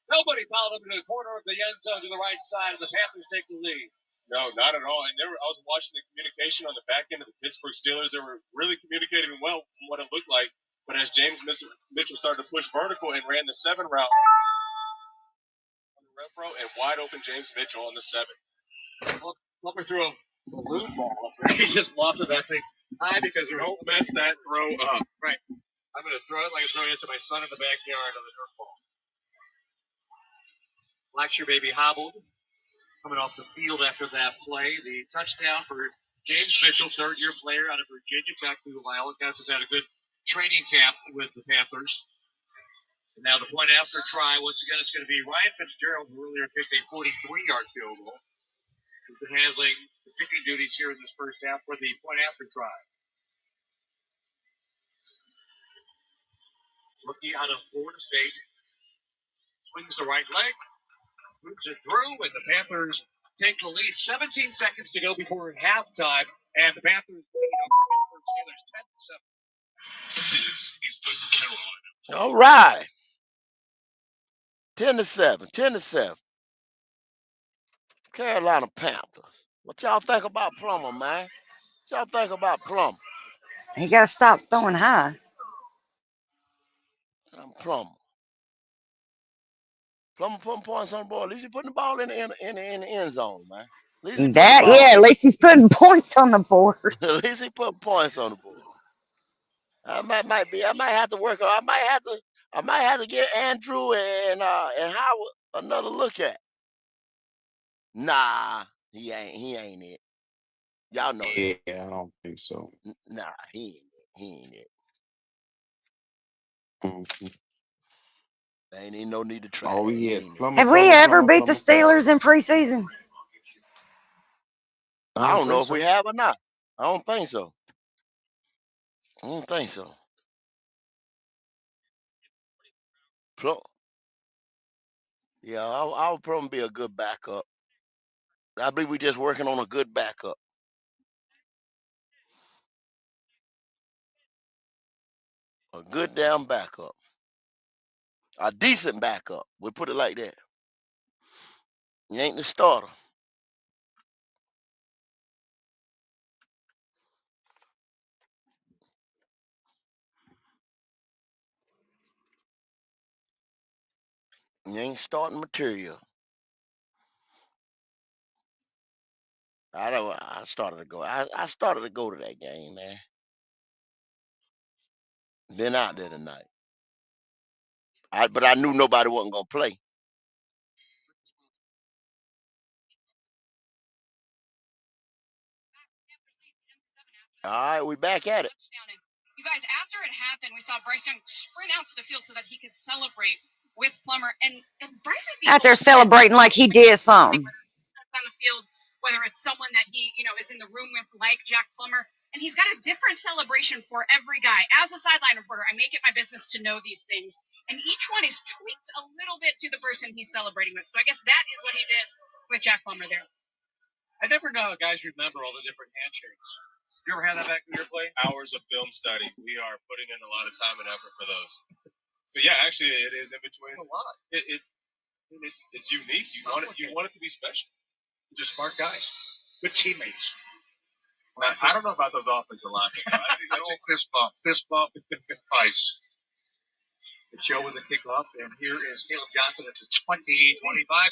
S4: Nobody followed him to the corner of the end zone to the right side. The Panthers take the lead.
S5: No, not at all. And I was watching the communication on the back end of the Pittsburgh Steelers. They were really communicating well from what it looked like. But as James Mitchell started to push vertical and ran the 7 route on the rep row, and wide open James Mitchell on the 7.
S4: Plummer threw a balloon ball up there. He just lofted that thing high because
S5: don't mess that throw up.
S4: Right. I'm going to throw it like I'm throwing it to my son in the backyard on the turf ball. Blackshear baby hobbled. Coming off the field after that play. The touchdown for James Mitchell, 3rd-year player out of Virginia Tech, who by all accounts has had a good training camp with the Panthers. And now the point after try, once again, it's going to be Ryan Fitzgerald, who earlier kicked a 43-yard field goal. He's been handling the kicking duties here in this first half for the point after try. Rookie out of Florida State. Swings the right leg. Moves it through, and the Panthers take the lead. 17 seconds to go before halftime, and the Panthers lead over the Pittsburgh Steelers 10-7.
S7: This is the Carolina.
S1: All right. 10-7. 10-7. Carolina Panthers. What y'all think about Plummer, man? What y'all think about Plummer?
S2: He got to stop throwing high.
S1: Plummer. Plummer putting points on the board. At least he putting the ball in the end zone, man.
S2: At least he's putting points on the board.
S1: At least he putting points on the board. I might have to work on. I might have to get Andrew and Howard another look at. Nah, he ain't it. Y'all know that.
S9: Yeah, I don't think so.
S1: Nah, he ain't it.
S9: Mm-hmm.
S1: There ain't even no need to try.
S9: Oh, yes.
S2: Have we ever beat the Steelers in preseason?
S1: I don't know if we have or not. I don't think so. Yeah, I would probably be a good backup. I believe we're just working on a good backup. A good damn backup. A decent backup. We put it like that. You ain't the starter. You ain't starting material. I started to go. I started to go to that game, man. Been out there tonight. But I knew nobody wasn't gonna play. All right, we back at it.
S6: You guys, after it happened, we saw Bryce Young sprint out to the field so that he could celebrate with Plummer. And Bryce is
S2: out there celebrating like he did something.
S6: On the field, whether it's someone that he, is in the room with, like Jack Plummer, and he's got a different celebration for every guy. As a sideline reporter, I make it my business to know these things, and each one is tweaked a little bit to the person he's celebrating with. So I guess that is what he did with Jack Plummer there.
S4: I never know how guys remember all the different handshakes. You ever had that back in your play?
S5: Hours of film study. We are putting in a lot of time and effort for those. But yeah, actually, it is in between.
S4: It's a lot.
S5: It's unique. You want it to be special.
S4: Just smart guys, good teammates.
S5: I don't know about those offensive linemen. I think
S3: An old fist bump, ice.
S4: The show with the kickoff, and here is Caleb Johnson at the 20-25.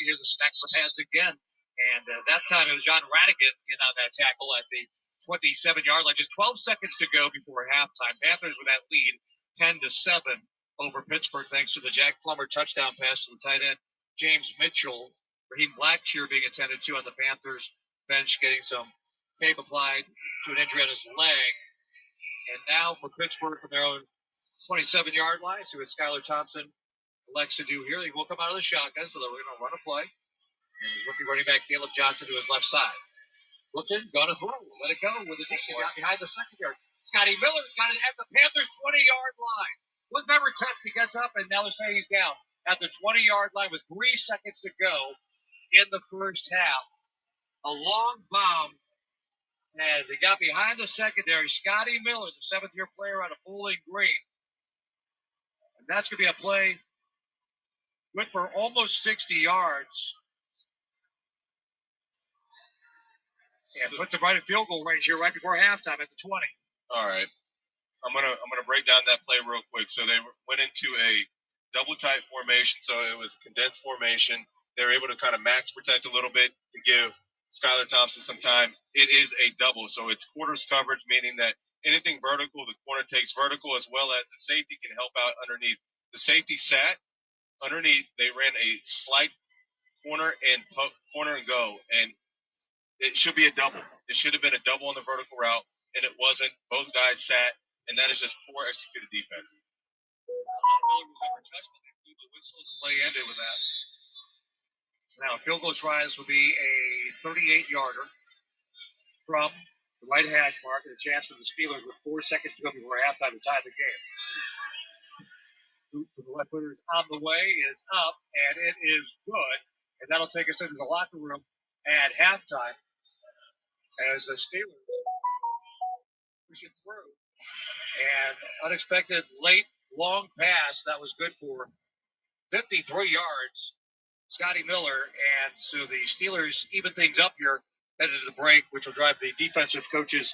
S4: Here's the snack for pass again. And that time it was John Radigan in on that tackle at the 27-yard line. Just 12 seconds to go before halftime. Panthers with that lead, 10-7 over Pittsburgh, thanks to the Jack Plummer touchdown pass to the tight end James Mitchell. Raheem Blackshear being attended to on the Panthers bench, getting some tape applied to an injury on his leg. And now for Pittsburgh from their own 27-yard line. See what Skylar Thompson elects to do here. He will come out of the shotgun, so they're going to run a play. And he's rookie running back Caleb Johnson to his left side. Looking, gonna throw. Let it go with the deep out behind the secondary. Scotty Miller's got it at the Panthers' 20-yard line. Was never touched. He gets up, and now they're saying he's down at the 20-yard line with 3 seconds to go in the first half. A long bomb. And they got behind the secondary. Scotty Miller, the 7th-year player out of Bowling Green. And that's going to be a play good for almost 60 yards. And puts it right in field goal range here right before halftime at the 20.
S5: All right. I'm gonna break down that play real quick. So they went into a double tight formation, so it was condensed formation. They were able to kind of max protect a little bit to give Skylar Thompson some time. It is a double, so it's quarters coverage, meaning that anything vertical, the corner takes vertical, as well as the safety can help out underneath. The safety sat underneath. They ran a slight corner and go, and it should be a double. It should have been a double on the vertical route, and it wasn't. Both guys sat, and that is just poor executed defense.
S4: Miller was never touched, but they blew the whistle. The play ended with that. Now, field goal tries will be a 38-yarder from the right hash mark, and a chance for the Steelers with 4 seconds to go before halftime to tie the game. For the left footer on the way is up, and it is good. And that'll take us into the locker room at halftime as the Steelers push it through. And unexpected late long pass that was good for 53 yards. Scotty Miller, and so the Steelers even things up here headed to the break, which will drive the defensive coaches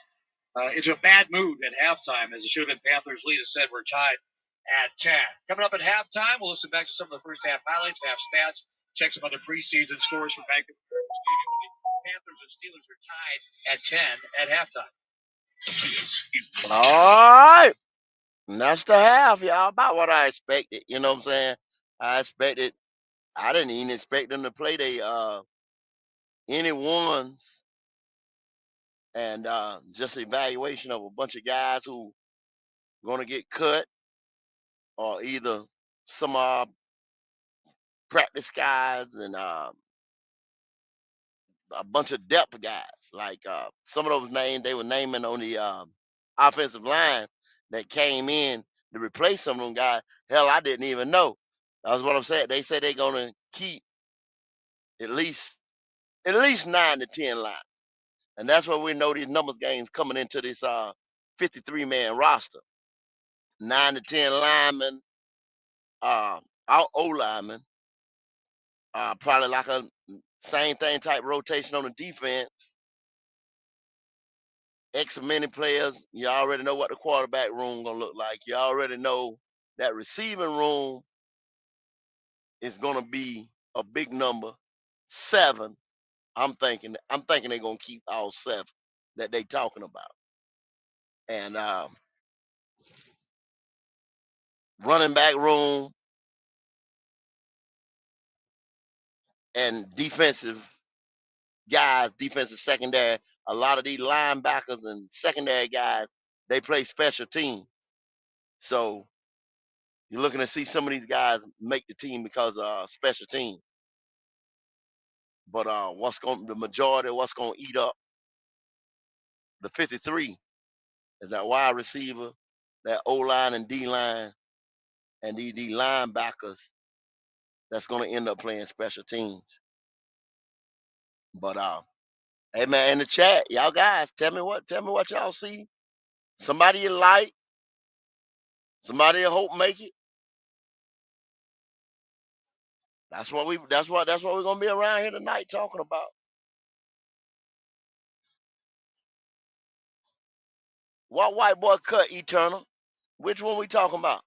S4: into a bad mood at halftime, as it should have been Panthers lead. Instead, we're tied at 10. Coming up at halftime, we'll listen back to some of the first half highlights, half stats, check some other preseason scores from Bank of America Stadium. The Panthers and Steelers are tied at 10 at halftime.
S1: All right. And that's the half, y'all. About what I expected. You know what I'm saying? I didn't even expect them to play any ones, and just evaluation of a bunch of guys who gonna get cut, or either some practice guys and a bunch of depth guys. Like some of those names they were naming on the offensive line that came in to replace some of them guys. Hell, I didn't even know. That's what I'm saying. They say they're gonna keep at least 9 to 10 line. And that's where we know these numbers games coming into this 53-man roster. 9 to 10 linemen, our O linemen, probably like a same thing type rotation on the defense. X many players. You already know what the quarterback room gonna look like. You already know that receiving room is gonna be a big number. 7. I'm thinking they're gonna keep all 7 that they talking about. And running back room and defensive guys, defensive secondary. A lot of these linebackers and secondary guys, they play special teams. So you're looking to see some of these guys make the team because of special teams. But the majority of what's gonna eat up the 53 is that wide receiver, that O line and D line, and these linebackers that's gonna end up playing special teams. But hey man, in the chat, y'all guys, tell me what y'all see. Somebody you like, somebody you hope make it. That's what we're gonna be around here tonight talking about. What white boy cut Eternal? Which one we talking about?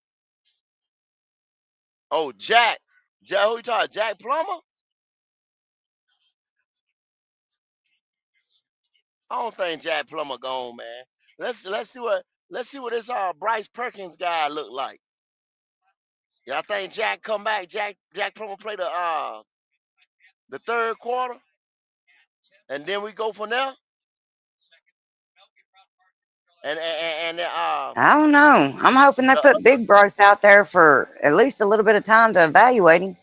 S1: Oh, Jack. Jack, who you talking? Jack Plummer? I don't think Jack Plummer gone, man. Let's see what this Bryce Perkins guy look like. Y'all think Jack come back? Jack Plummer play the third quarter, and then we go from there. And
S2: I don't know. I'm hoping they
S1: the
S2: put Big Bryce out there for at least a little bit of time to evaluate him.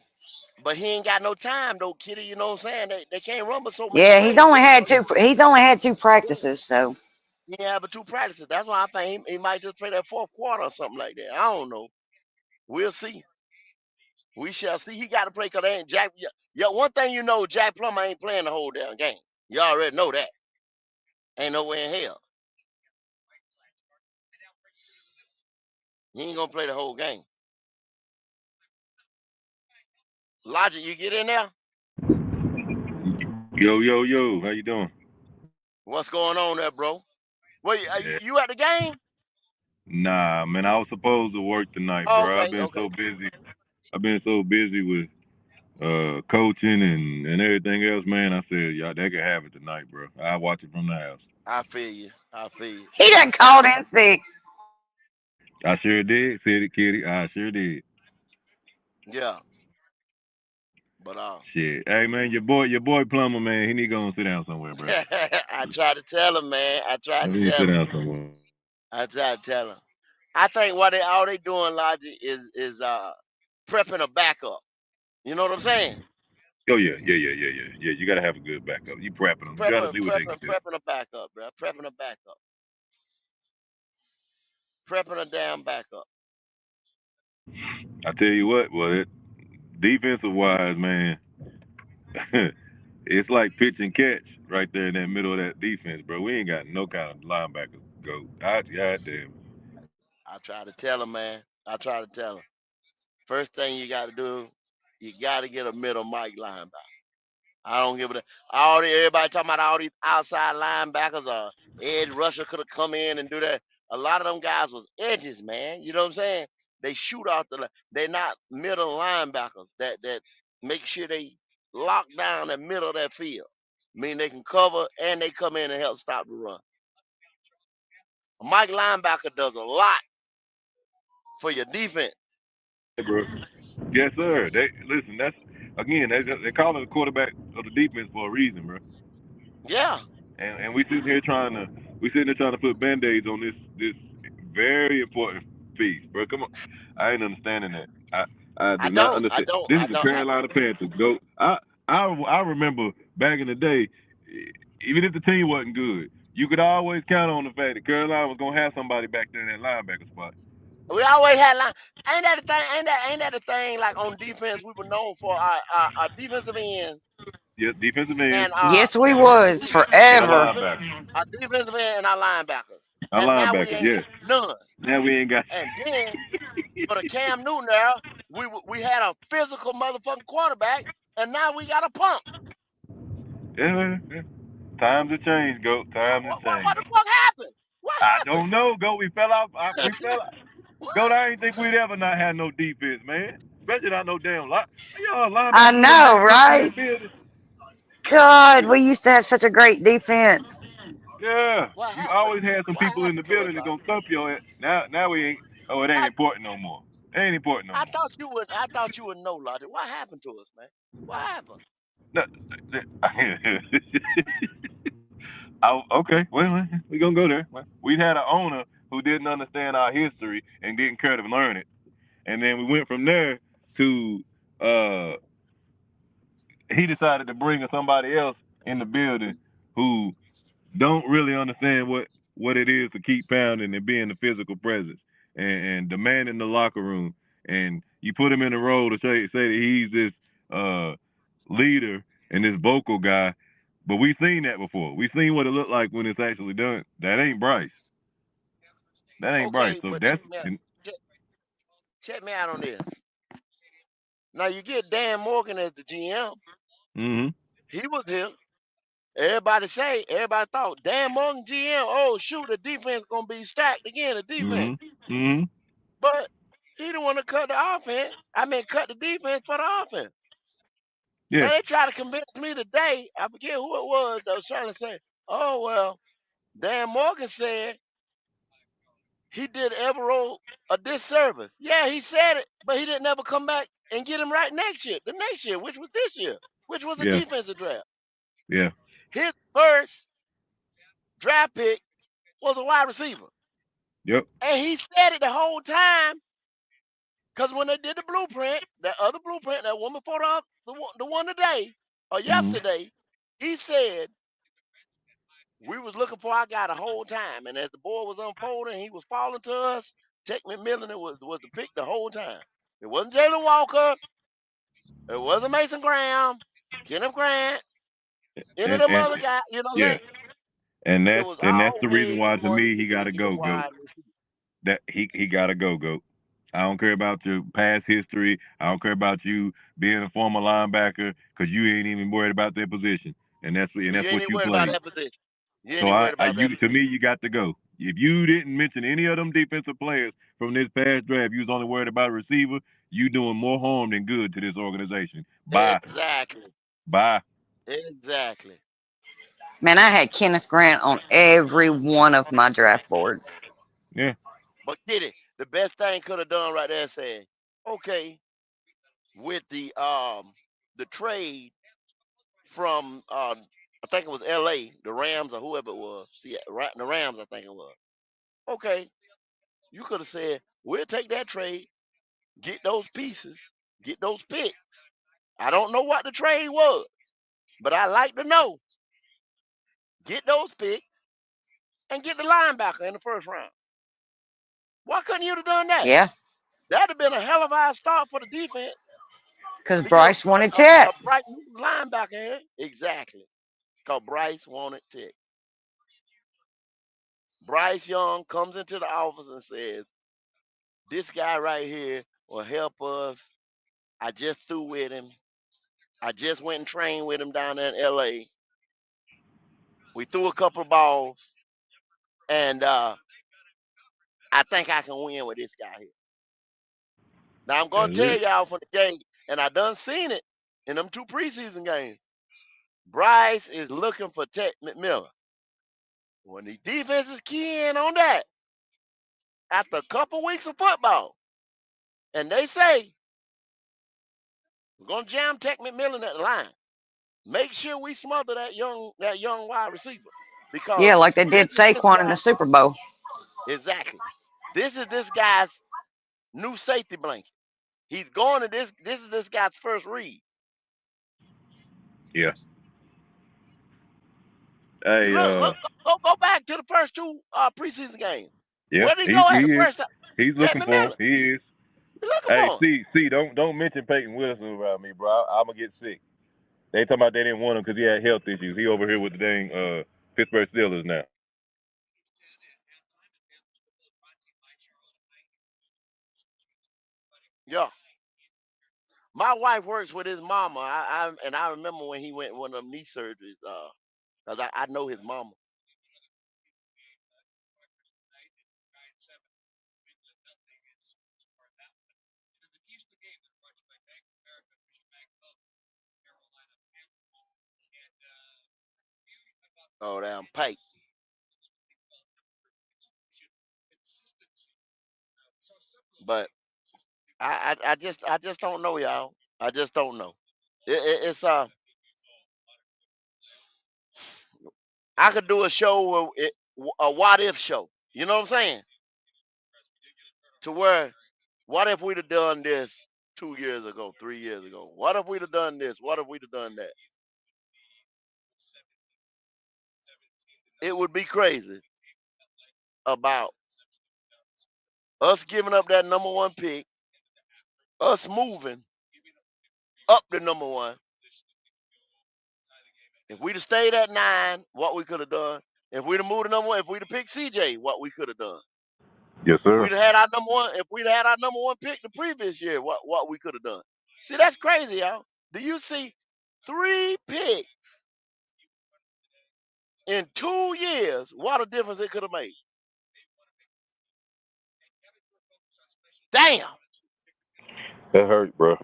S1: but he ain't got no time though, Kitty. You know what I'm saying? They can't run but so many
S2: Yeah, he's
S1: plays.
S2: only had two. He's only had two practices, so
S1: He ain't have but two practices. That's why I think he might just play that fourth quarter or something like that. I don't know. We'll see. We shall see. He got to play because they ain't Jack. Yeah, one thing you know, Jack Plummer ain't playing the whole damn game. You already know that. Ain't no way in hell. He ain't gonna play the whole game. Logic, you get in there.
S10: Yo, yo, yo, how you doing?
S1: What's going on there, bro? Wait,
S10: Yeah.
S1: you at the game?
S10: Nah, man, I was supposed to work tonight,
S1: Oh,
S10: bro. I've
S1: okay,
S10: been
S1: okay.
S10: so busy. I've been so busy with coaching and everything else, man. I said, y'all, they can have it tonight, bro. I'll watch it from the house.
S1: I feel you. I feel you.
S2: he done called in sick.
S10: I sure did, said it, Kitty. I sure did.
S1: Yeah, but
S10: Shit. Hey, man, your boy Plumber, man, he need to go and sit down somewhere, bro.
S1: I tried to tell him, man. I tried
S10: He
S1: to
S10: need to
S1: tell
S10: sit
S1: him.
S10: down somewhere.
S1: I tried to tell him. I think what they all they doing, Logic, is prepping a backup. You know what I'm saying?
S10: Oh, yeah, yeah, yeah, yeah, yeah. Yeah, you got to have a good backup. You prepping them. You got to
S1: Prepping,
S10: see what they can
S1: prepping,
S10: do.
S1: prepping a backup, bro. Prepping a backup. Prepping a damn backup.
S10: I tell you what, well, defensive wise, man, it's like pitch and catch right there in that middle of that defense, bro. We ain't got no kind of linebackers go. Goddamn.
S1: I try to tell him, man. I try to tell him. First thing you got to do, you got to get a middle Mike linebacker. I don't give a. Everybody talking about all these outside linebackers or edge rusher could have come in and do that. A lot of them guys was edges, man. You know what I'm saying? They shoot out the. They're not middle linebackers that make sure they lock down the middle of that field. Mean they can cover and they come in and help stop the run. A Mike linebacker does a lot for your defense.
S10: Hey, bro. Yes, sir. They listen. That's again. They call it the quarterback of the defense for a reason, bro.
S1: Yeah,
S10: And we sitting here trying to put band-aids on this very important piece, bro. Come on, I ain't understanding that. I
S1: I
S10: do not
S1: don't. I
S10: understand.
S1: don't.
S10: This
S1: I
S10: is the
S1: don't.
S10: Carolina Panthers. Go. I remember back in the day, even if the team wasn't good, you could always count on the fact that Carolina was gonna have somebody back there in that linebacker spot.
S1: We always had line. Ain't that the thing? Ain't that the thing? Like on defense, we were known for our defensive end
S10: Yeah, defensive ends
S1: and
S2: Yes, we was
S10: and a
S1: our
S2: forever.
S1: defense,
S10: linebacker.
S1: our defensive end and our linebackers.
S10: A
S1: And now we
S10: linebacker,
S1: ain't got
S10: yes.
S1: none.
S10: Now we ain't got.
S1: And then for the Cam Newton era, we had a physical motherfucking quarterback, and now we got a pump.
S10: Yeah. Times have changed, go. Times have
S1: What
S10: changed.
S1: the fuck happened? What
S10: I
S1: happened?
S10: don't know, go. We fell off. We fell. Go. I ain't think we'd ever not have no defense, man. Especially not no damn line. Y'all
S2: I
S10: linebackers getting
S2: know,
S10: knocked up in the
S2: right?
S10: building.
S2: God, we used to have such a great defense.
S10: Yeah.
S1: What
S10: You
S1: happened?
S10: always had some
S1: What
S10: people in the
S1: happened to us,
S10: building that
S1: Lottie?
S10: gonna thump your ass. Now we ain't. Oh, it ain't
S1: I
S10: important no more. It ain't important no
S1: I
S10: more.
S1: thought you would. I thought you would know, Lottie. What happened to us, man? What happened?
S10: No, okay, well, we gonna go there. Well, we had an owner who didn't understand our history and didn't care to learn it, and then we went from there to he decided to bring somebody else in the building who don't really understand what it is to keep pounding and being the physical presence and demanding the locker room, and you put him in a role to say that he's this leader and this vocal guy. But we've seen that before. We've seen what it looked like when it's actually done. That ain't Bryce. That ain't Bryce.
S1: Okay,
S10: So
S1: but
S10: that's
S1: check, check me out on this. Now you get Dan Morgan as the GM.
S10: mm-hmm.
S1: He was here, everybody thought, Dan Morgan GM, oh shoot, the defense gonna be stacked again, the defense.
S10: Mm-hmm.
S1: But he didn't want to cut the offense. I mean, cut the defense for the offense.
S10: Yeah.
S1: Now they try to convince me today. I forget who it was that was trying to say, oh well, Dan Morgan said he did Evero a disservice. Yeah, he said it, but he didn't ever come back and get him right the next year, which was this year, which was a
S10: Yeah.
S1: defensive draft.
S10: Yeah.
S1: His first draft pick was a wide receiver.
S10: Yep.
S1: And he said it the whole time because when they did the blueprint, that other blueprint, that one before the one today or
S10: Mm-hmm.
S1: yesterday, he said, we was looking for our guy the whole time. And as the board was unfolding, he was falling to us. Tech McMillan was the pick the whole time. It wasn't Jalen Walker. It wasn't Mason Graham, Kenneth Grant, any of them
S10: And
S1: other guys. You know what I'm
S10: yeah.
S1: saying?
S10: And
S1: It
S10: that's
S1: was
S10: the reason
S1: always
S10: why to
S1: going
S10: me
S1: to
S10: he gotta
S1: be the
S10: go, GOAT.
S1: wide receiver.
S10: That he gotta go, GOAT. I don't care about your past history. I don't care about you being a former linebacker because you ain't even worried about their position, and that's
S1: You ain't
S10: what
S1: even
S10: you
S1: worried about
S10: played.
S1: that position. You ain't
S10: So
S1: even worried about that
S10: to
S1: position.
S10: me, you got to go. If you didn't mention any of them defensive players from this past draft, you was only worried about a receiver. You doing more harm than good to this organization. Bye,
S1: Exactly.
S10: bye.
S1: Exactly.
S2: Man, I had Kenneth Grant on every one of my draft boards.
S10: Yeah,
S1: But get it. The best thing could have done right there is saying, okay, with the trade from I think it was LA, the Rams or whoever it was. See, right, the Rams, I think it was. Okay, you could have said, we'll take that trade, get those pieces, get those picks. I don't know what the trade was, but I like to know. Get those picks and get the linebacker in the first round. Why couldn't you have done that?
S2: Yeah,
S1: That'd have been a hell of a start for the defense
S2: because
S1: to get
S2: Bryce wanted
S1: a
S2: Tech.
S1: bright new linebacker in. Exactly. Because Bryce wanted Tech. Bryce Young comes into the office and says, this guy right here will help us. I just threw with him. I just went and trained with him down there in LA. We threw a couple of balls. And I think I can win with this guy here. Now I'm gonna
S10: that's
S1: tell
S10: it.
S1: y'all from the game, and I done seen it in them 2 preseason games. Bryce is looking for Tech McMillan. When the defense is keying on that, after a couple weeks of football, and they say we're gonna jam Tech McMillan at the line. Make sure we smother that young wide receiver
S2: Yeah,
S1: because
S2: like they
S1: this
S2: did
S1: is this
S2: Saquon in
S1: guy
S2: the Super Bowl.
S1: exactly. This is this guy's new safety blanket. He's going to this. This is this guy's first read.
S10: Yeah.
S1: You
S10: Hey,
S1: go back to the first 2 preseason games.
S10: yeah,
S1: Where did he go at the
S10: he is.
S1: first time?
S10: He's
S1: Tech
S10: looking for him.
S1: McMillan.
S10: He is.
S1: He's looking
S10: Hey,
S1: for him.
S10: don't mention Peyton Wilson around me, bro. I'm gonna get sick. They talking about they didn't want him because he had health issues. He over here with the dang Pittsburgh Steelers now.
S1: Yeah. My wife works with his mama. I remember when he went one of them knee surgeries. Cause I know his mama. Oh damn Pike. But I just don't know, y'all. I just don't know. It's I could do a show a what if show. You know what I'm saying? To where what if we'd have done this 2 years ago, 3 years ago? What if we'd have done this? What if we'd have done that? It would be crazy about us giving up that number 1 pick, us moving up the number 1. If we'd have stayed at 9, what we could have done. If we'd have moved to number 1, if we'd have picked CJ, what we could have done.
S10: Yes,
S1: If
S10: sir.
S1: we'd had our number 1, if we'd had our number 1 pick the previous year, what we could have done. See, that's crazy, y'all. Do you see 3 picks In 2 years, what a difference it could have made. Damn,
S10: That hurt, bro.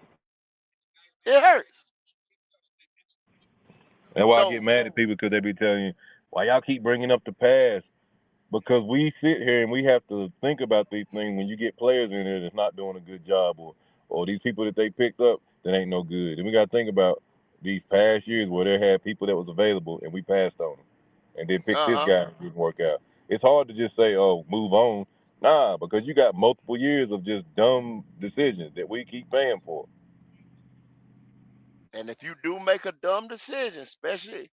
S1: it hurts.
S10: That's why I get
S1: So,
S10: mad at people because they be telling you, why y'all keep bringing up the past? Because we sit here and we have to think about these things when you get players in there that's not doing a good job, or these people that they picked up that ain't no good. And we got to think about these past years where they had people that was available and we passed on them, and then picked this
S1: uh-huh.
S10: guy and it didn't work out. It's hard to just say, oh, move on. Nah, because you got multiple years of just dumb decisions that we keep paying for.
S1: And if you do make a dumb decision, especially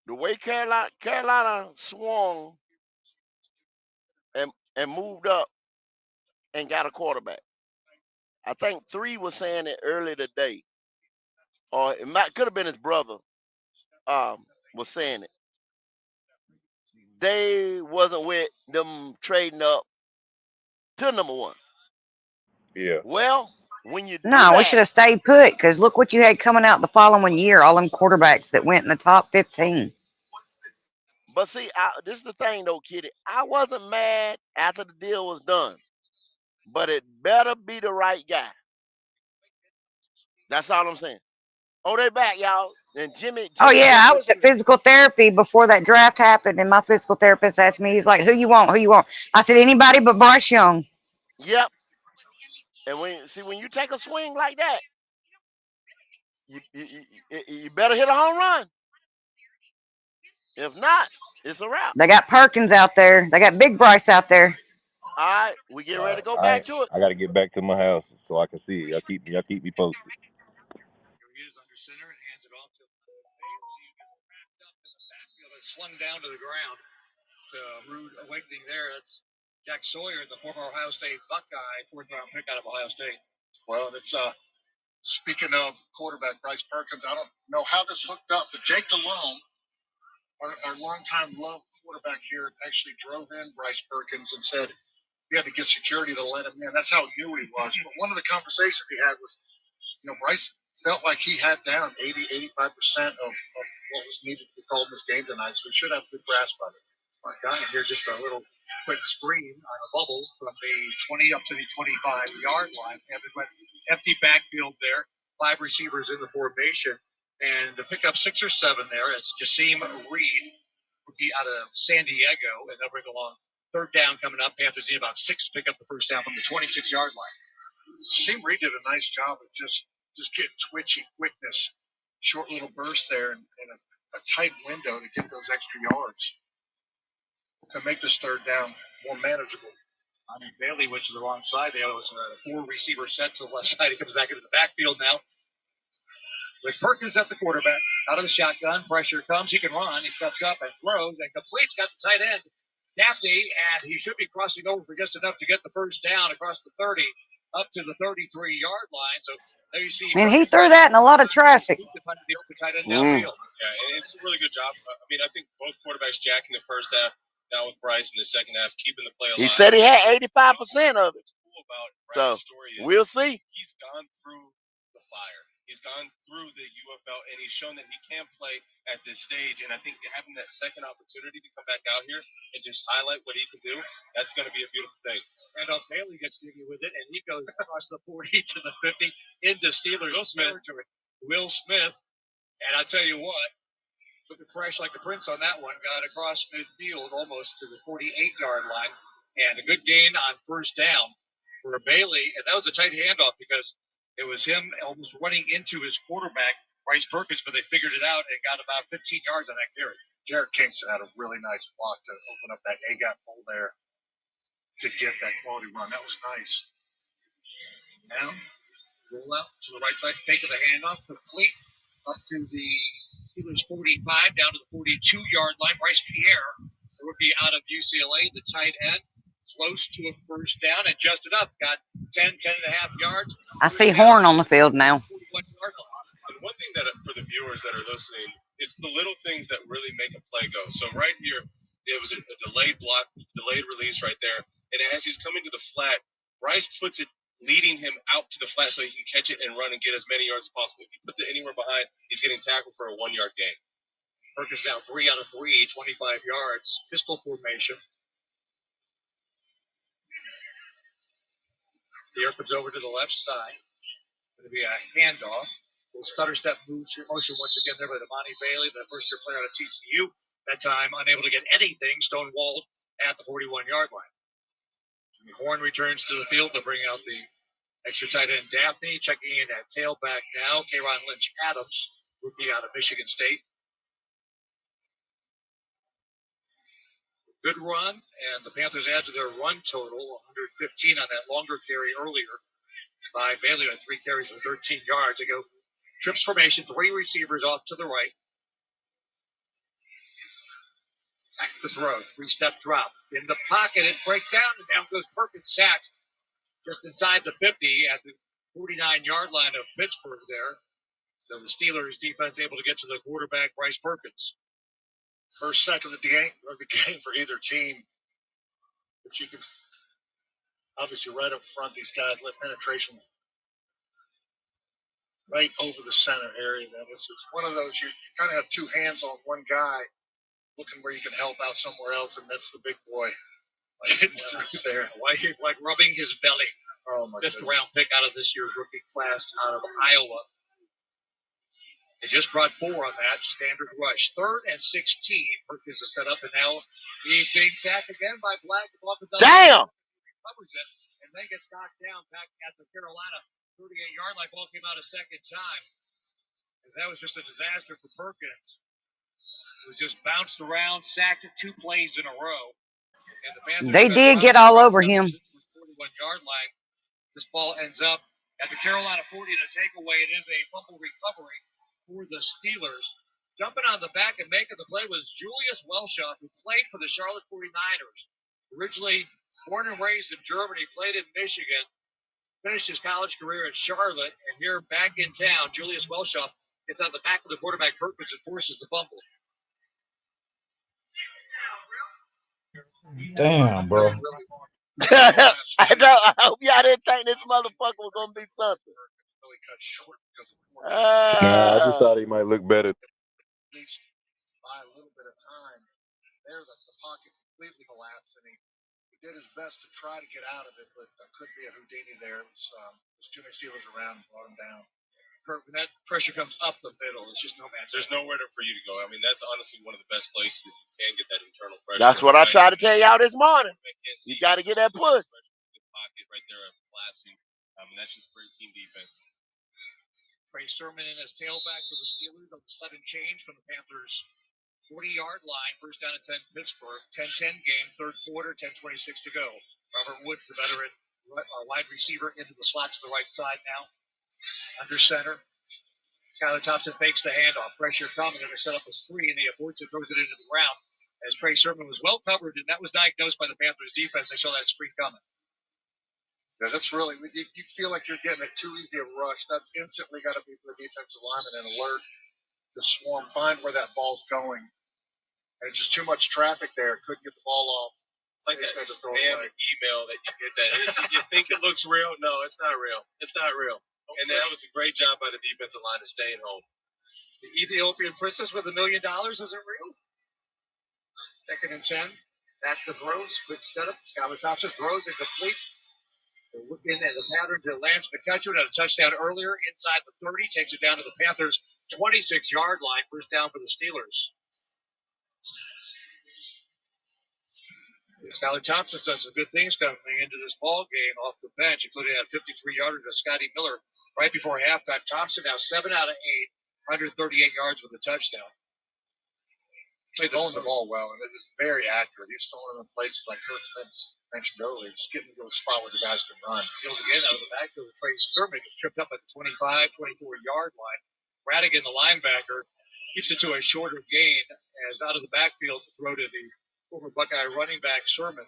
S1: the way Carolina swung and moved up and got a quarterback. I think 3 was saying it earlier today, or it might could have been his brother. Was saying it. They wasn't with them trading up to number 1.
S10: Yeah.
S1: Well, when you do
S2: No, we
S1: that,
S2: should have stayed put because look what you had coming out the following year. All them quarterbacks that went in the top 15.
S1: but see, this is the thing though, Kitty. I wasn't mad after the deal was done, but it better be the right guy. That's all I'm saying. Oh, they back, y'all. And Jimmy
S2: Oh yeah,
S1: just
S2: I
S1: went
S2: was at
S1: through.
S2: physical therapy before that draft happened, and my physical therapist asked me, he's like, "Who you want? Who you want?" I said, "Anybody but Bryce Young."
S1: Yep. And when you take a swing like that, you better hit a home run. If not, it's a wrap.
S2: They got Perkins out there. They got Big Bryce out there.
S1: All right, we getting
S10: All
S1: ready to
S10: right.
S1: go back to it.
S10: I got to get back to my house so I can see it. Y'all keep me posted.
S4: Here he is under center and hands it off to Bailey, who gets wrapped up in the backfield and slung down to the ground. It's a rude awakening there. That's Jack Sawyer, the former Ohio State Buckeye, 4th-round pick out of Ohio State.
S3: Well, it's speaking of quarterback Bryce Perkins, I don't know how this hooked up, but Jake Delhomme, our longtime love quarterback here, actually drove in Bryce Perkins and said he had to get security to let him in. That's how new he was. But one of the conversations he had was, Bryce felt like he had down 85% of what was needed to be called in this game tonight, so he should have a good grasp of it.
S4: My God, and here's just a little quick screen on a bubble from the 20 up to the 25-yard line. Panthers went empty backfield there, 5 receivers in the formation, and to pick up 6 or 7 there, it's Jaseem Reed, rookie out of San Diego, and they'll bring along 3rd down coming up. Panthers need about 6 to pick up the first down from the 26-yard line.
S3: Jaseem Reed did a nice job of just getting twitchy quickness, short little burst there, and a tight window to get those extra yards to make this 3rd down more manageable.
S4: I mean, Bailey went to the wrong side. There was 4 receiver set to the left side. He comes back into the backfield now. With Perkins at the quarterback, out of the shotgun, pressure comes. He can run. He steps up and throws and completes. Got the tight end, Gaffney, and he should be crossing over for just enough to get the first down across the 30 up to the 33-yard line. So there you see.
S2: And he threw that in a lot of traffic.
S4: The tight end
S1: Mm.
S4: downfield.
S5: Yeah, and it's a really good job. I mean, I think both quarterbacks, Jack in the first half, now with Bryce in the second half, keeping the play alive.
S1: He said he had 85% of it.
S5: What's cool about
S1: So
S5: Bryce's story is
S1: we'll see.
S5: he's gone through the fire. He's gone through the UFL, and he's shown that he can play at this stage. And I think having that second opportunity to come back out here and just highlight what he can do, that's going to be a beautiful thing.
S4: Randolph Bailey gets jiggy with it, and he goes across the 40 to the 50 into Steelers territory. Will Smith, and I tell you what, looking fresh like the Prince on that one, got across midfield almost to the 48-yard line, and a good gain on first down for Bailey, and that was a tight handoff because it was him almost running into his quarterback, Bryce Perkins, but they figured it out and got about 15 yards on that carry.
S3: Jared Kingston had a really nice block to open up that A-gap hole there to get that quality run. That was nice.
S4: Now, roll out to the right side, fake of the handoff, complete up to the Steelers 45, down to the 42-yard line. Bryce Pierre, the rookie out of UCLA, the tight end, close to a first down and just enough. Got 10 and a half yards.
S2: I see Horn on the field now.
S4: 41-yard line.
S5: And one thing that for the viewers that are listening, it's the little things that really make a play go. So right here, it was a delayed block, delayed release right there. And as he's coming to the flat, Bryce puts it leading him out to the flat so he can catch it and run and get as many yards as possible. If he puts it anywhere behind, he's getting tackled for a 1-yard gain.
S4: Perkins now 3 out of 3, 25 yards. Pistol formation. The comes over to the left side. Going to be a handoff. Little stutter step motion once again there by Amani Bailey, the first year player out of TCU. That time unable to get anything, stonewalled at the 41-yard line. Jimmy Horn returns to the field to bring out the extra tight end Daphne. Checking in at tailback now, K'Ron Lynch Adams, rookie out of Michigan State. Good run, and the Panthers add to their run total, 115 on that longer carry earlier by Bailey on 3 carries for 13 yards. They go trips formation, 3 receivers off to the right. Back to throw, 3-step drop. In the pocket, it breaks down, and down goes Perkins, sacked just inside the 50 at the 49-yard line of Pittsburgh there. So the Steelers defense able to get to the quarterback, Bryce Perkins.
S3: First sack of the game for either team. But you can obviously right up front, these guys let penetration right over the center area. It's one of those, you kind of have 2 hands on one guy looking where you can help out somewhere else, and that's the big boy getting through there.
S4: Like rubbing his belly.
S3: Oh, my goodness.
S4: 5th round pick out of this year's rookie class out of Iowa. They just brought 4 on that standard rush. 3rd and 16. Perkins is set up, and now he's being sacked again by Black.
S1: Damn!
S4: Recovers it, and then gets knocked down back at the Carolina 38-yard line. Ball came out a second time. And that was just a disaster for Perkins. It was just bounced around, sacked it 2 plays in a row. And the Panthers
S2: They did get all over him.
S4: 41-yard line. This ball ends up at the Carolina 40 and a takeaway. It is a fumble recovery for the Steelers. Jumping on the back and making the play was Julius Welschoff, who played for the Charlotte 49ers. Originally born and raised in Germany, played in Michigan, finished his college career at Charlotte, and here back in town, Julius Welschoff gets on the back of the quarterback Perkins and forces the fumble.
S11: Damn, bro.
S1: I hope y'all didn't think this motherfucker was gonna be something.
S10: Nah, I just thought he might look better.
S3: At least by a little bit of time, there the pocket completely collapsed, and he did his best to try to get out of it, but couldn't be a Houdini there. It was too many Steelers around and brought him down.
S4: When that pressure comes up the middle, it's just no man's.
S5: There's nowhere for you to go. I mean, that's honestly one of the best places that you can get that internal pressure.
S1: That's what I tried to tell y'all this morning. You got to get that push.
S5: Pocket right there, collapsing. I mean, that's just great team defense.
S4: Trey Sermon in his tailback for the Steelers on the sudden change from the Panthers' 40-yard line. First down at 10 Pittsburgh. 10-10 game, 3rd quarter, 10:26 to go. Robert Woods, the veteran wide receiver, into the slot to the right side now. Under center. Skylar Thompson fakes the handoff. Pressure coming, and they set up a screen, and he avoids it, throws it into the ground. As Trey Sermon was well covered, and that was diagnosed by the Panthers defense. They saw that screen coming.
S3: Yeah, that's really, you feel like you're getting it too easy a rush. That's instantly got to be for the defensive lineman and alert the swarm, find where that ball's going. And just too much traffic there. Couldn't get the ball off.
S5: It's like that spam email that you get that. You think it looks real? No, it's not real. It's not real. And that was a great job by the defensive line of staying home.
S4: The Ethiopian princess with $1 million isn't real. 2nd and 10. Back to throws. Quick setup. Skylar Thompson throws and completes. They're looking at the pattern to Lance McCutcheon at a touchdown earlier inside the 30. Takes it down to the Panthers' 26-yard line. First down for the Steelers. Skylar Thompson done some good things coming into this ball game off the bench, including that 53-yarder to Scotty Miller right before halftime. Thompson now 7 out of 8, 138 yards with a touchdown.
S3: He's throwing the ball well, and it's very accurate. He's throwing them in places like Kurt Spence mentioned earlier, just getting to a spot where the guys can run.
S4: Fields again out of the backfield. Trey Sermon gets tripped up at the 25, 24-yard line. Radigan, the linebacker, keeps it to a shorter gain as out of the backfield to throw to the former Buckeye running back Sermon.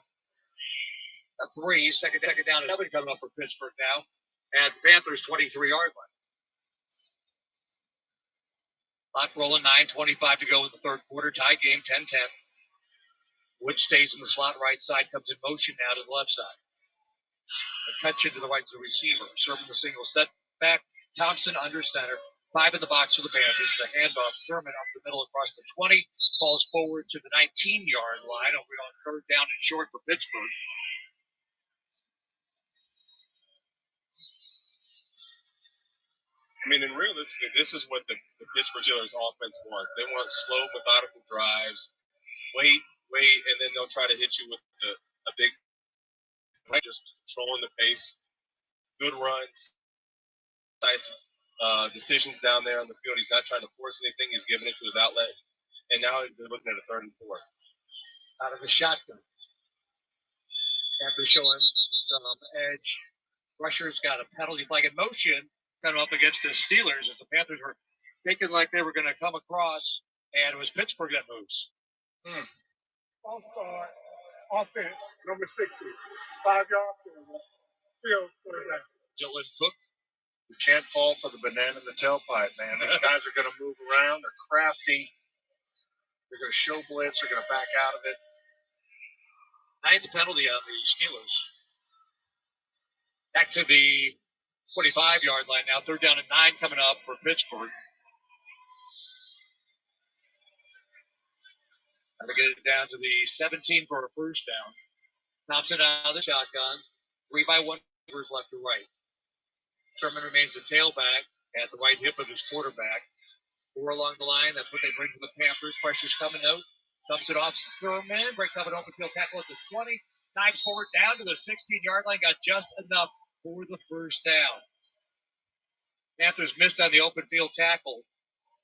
S4: A 3, second down, another coming up for Pittsburgh now at the Panthers' 23-yard line. Clock rolling, 9:25 to go in the 3rd quarter. Tie game, 10-10. Woods stays in the slot right side, comes in motion now to the left side. A touch into the right to the receiver. Sermon the single set back. Thompson under center. 5 in the box for the Panthers. The handoff, Sermon up the middle across the 20, falls forward to the 19-yard line. Over on 3rd down and short for Pittsburgh.
S5: I mean, and realistically, this is what the Pittsburgh Steelers offense wants. They want slow, methodical drives, wait, and then they'll try to hit you with a big, just controlling the pace, good runs, decisive decisions down there on the field. He's not trying to force anything. He's giving it to his outlet. And now they're looking at a 3rd and 4.
S4: Out of the shotgun. Panthers showing some edge. Rushers got a penalty flag in motion coming up against the Steelers as the Panthers were thinking like they were going to come across, and it was Pittsburgh that moves.
S8: All-star offense, number 60, 5-yard field goal.
S4: Dylan Cook.
S3: You can't fall for the banana in the tailpipe, man. These guys are going to move around. They're crafty. They're going to show blitz. They're going to back out of it.
S4: 9th penalty on the Steelers. Back to the 25-yard line now. 3rd down and 9 coming up for Pittsburgh. Got to get it down to the 17 for a 1st down. Thompson out of the shotgun. 3 by 1 left to right. Sermon remains the tailback at the right hip of his quarterback. 4 along the line. That's what they bring to the Panthers. Pressure's coming out. Dumps it off Sermon. Breaks up an open field tackle at the 20. Dives forward down to the 16-yard line. Got just enough for the 1st down. Panthers missed on the open field tackle.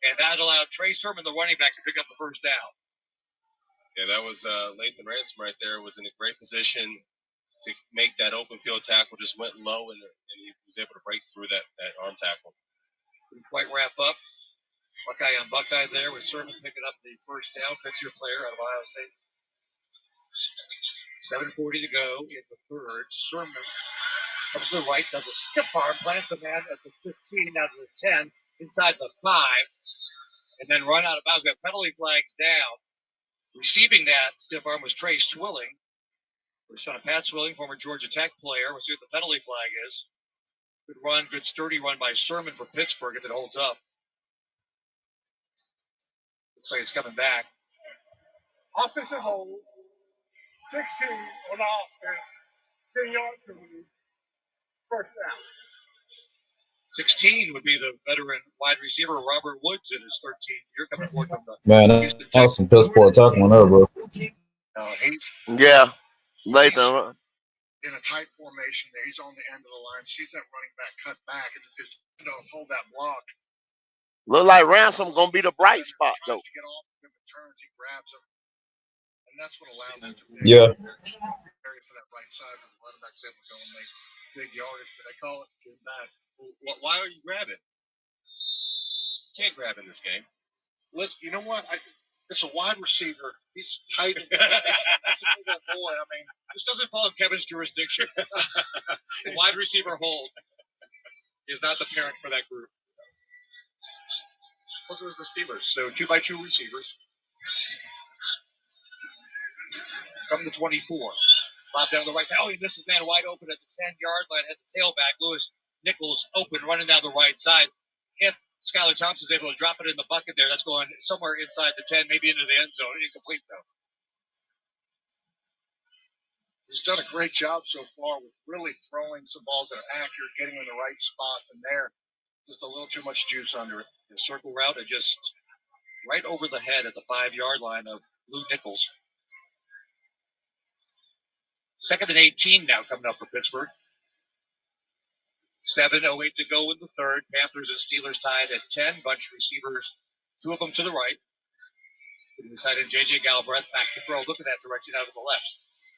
S4: And that allowed Trey Sermon, the running back, to pick up the 1st down.
S5: Yeah, that was Lathan Ransom right there. Was in a great position to make that open field tackle. Just went low, and he was able to break through that arm tackle.
S4: Couldn't quite wrap up. Buckeye on Buckeye there with Sermon picking up the 1st down. Pittsburgh player out of Ohio State. 7:40 to go in the 3rd. Sermon comes to the right, does a stiff arm, plants the man at the 15, down to the 10, inside the 5, and then run out of bounds. We have penalty flags down. Receiving that stiff arm was Trey Swilling. We're son of Pat Swilling, former Georgia Tech player. We'll see what the penalty flag is. Good run, good sturdy run by Sermon for Pittsburgh if it holds up. Looks like it's coming back.
S8: Offensive hold, 16 on offense, 10-yard penalty, 1st down.
S4: 16 would be the veteran wide receiver Robert Woods in his 13th year, coming forward from the
S11: Man, that was some piss poor talking on there, bro.
S1: Yeah, Lathan.
S3: In a tight formation there. He's on the end of the line. Sees that running back cut back and just hold that block.
S1: Look like Ransom gonna be the bright spot though.
S3: To get off him and turns, he grabs him, and that's what allows him to
S11: Yeah.
S3: area for that right side. The running back's able to go and make big yardage. But they call it get back.
S5: Why are you grabbing? You can't grab in this game.
S3: You know what? It's a wide receiver. He's tight. That boy. I mean,
S4: this doesn't fall in Kevin's jurisdiction. The wide receiver hold is not the parent for that group. Those are the Steelers. So 2x2 receivers. From the 24. Bob down the right side. Oh, he missed his man wide open at the 10-yard line. Had the tailback. Lewis Nichols open, running down the right side. If Skylar Thompson's able to drop it in the bucket there, that's going somewhere inside the 10, maybe into the end zone. Incomplete, though.
S3: He's done a great job so far with really throwing some balls that are accurate, getting in the right spots, and there, just a little too much juice under it.
S4: The circle route and just right over the head at the 5-yard line of Lou Nichols. 2nd and 18 now coming up for Pittsburgh. 7:08 to go in the 3rd. Panthers and Steelers tied at 10. Bunch receivers, 2 of them to the right. Tight end J.J. Galbraith back to throw. Look at that direction out of the left.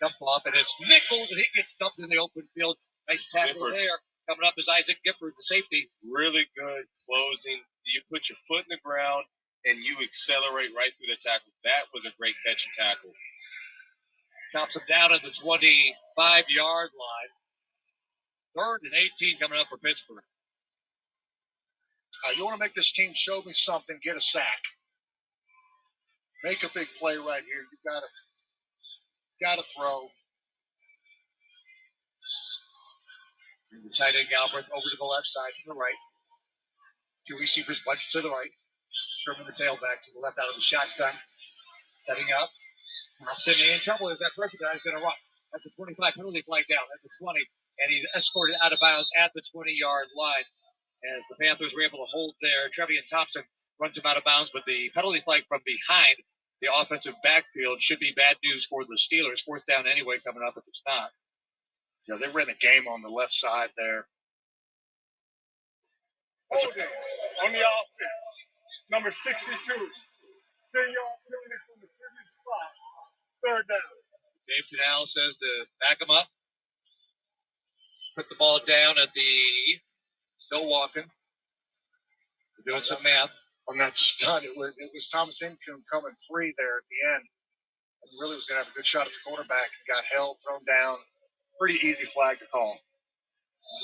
S4: Dump off, and it's Nichols, and he gets dumped in the open field. Nice tackle Gifford there. Coming up is Isaac Gifford, the safety.
S5: Really good closing. You put your foot in the ground, and you accelerate right through the tackle. That was a great catch and tackle.
S4: Chops him down at the 25-yard line. 3rd and 18 coming up for Pittsburgh.
S3: You want to make this team show me something, get a sack. Make a big play right here. You gotta throw.
S4: And the tight end Galbraith over to the left side to the right. Two receivers bunch to the right. Sherman the tailback to the left out of the shotgun. Setting up. Thompson in trouble as that pressure guy is going to run. At the 25, penalty flag down at the 20, and he's escorted out of bounds at the 20-yard line. As the Panthers were able to hold there, Trevian Thompson runs him out of bounds, but the penalty flag from behind the offensive backfield should be bad news for the Steelers. Fourth down anyway coming up if it's not.
S3: Yeah, they ran a game on the left side there.
S8: Holding on the offense. Number 62. 10-yard penalty from the previous spot. Third down.
S4: Dave Canal says to back him up. Put the ball down at the still walking. We're doing some math.
S3: On that stud, it was Thomas Income coming free there at the end. And really was going to have a good shot at the quarterback. Got held, thrown down. Pretty easy flag to call.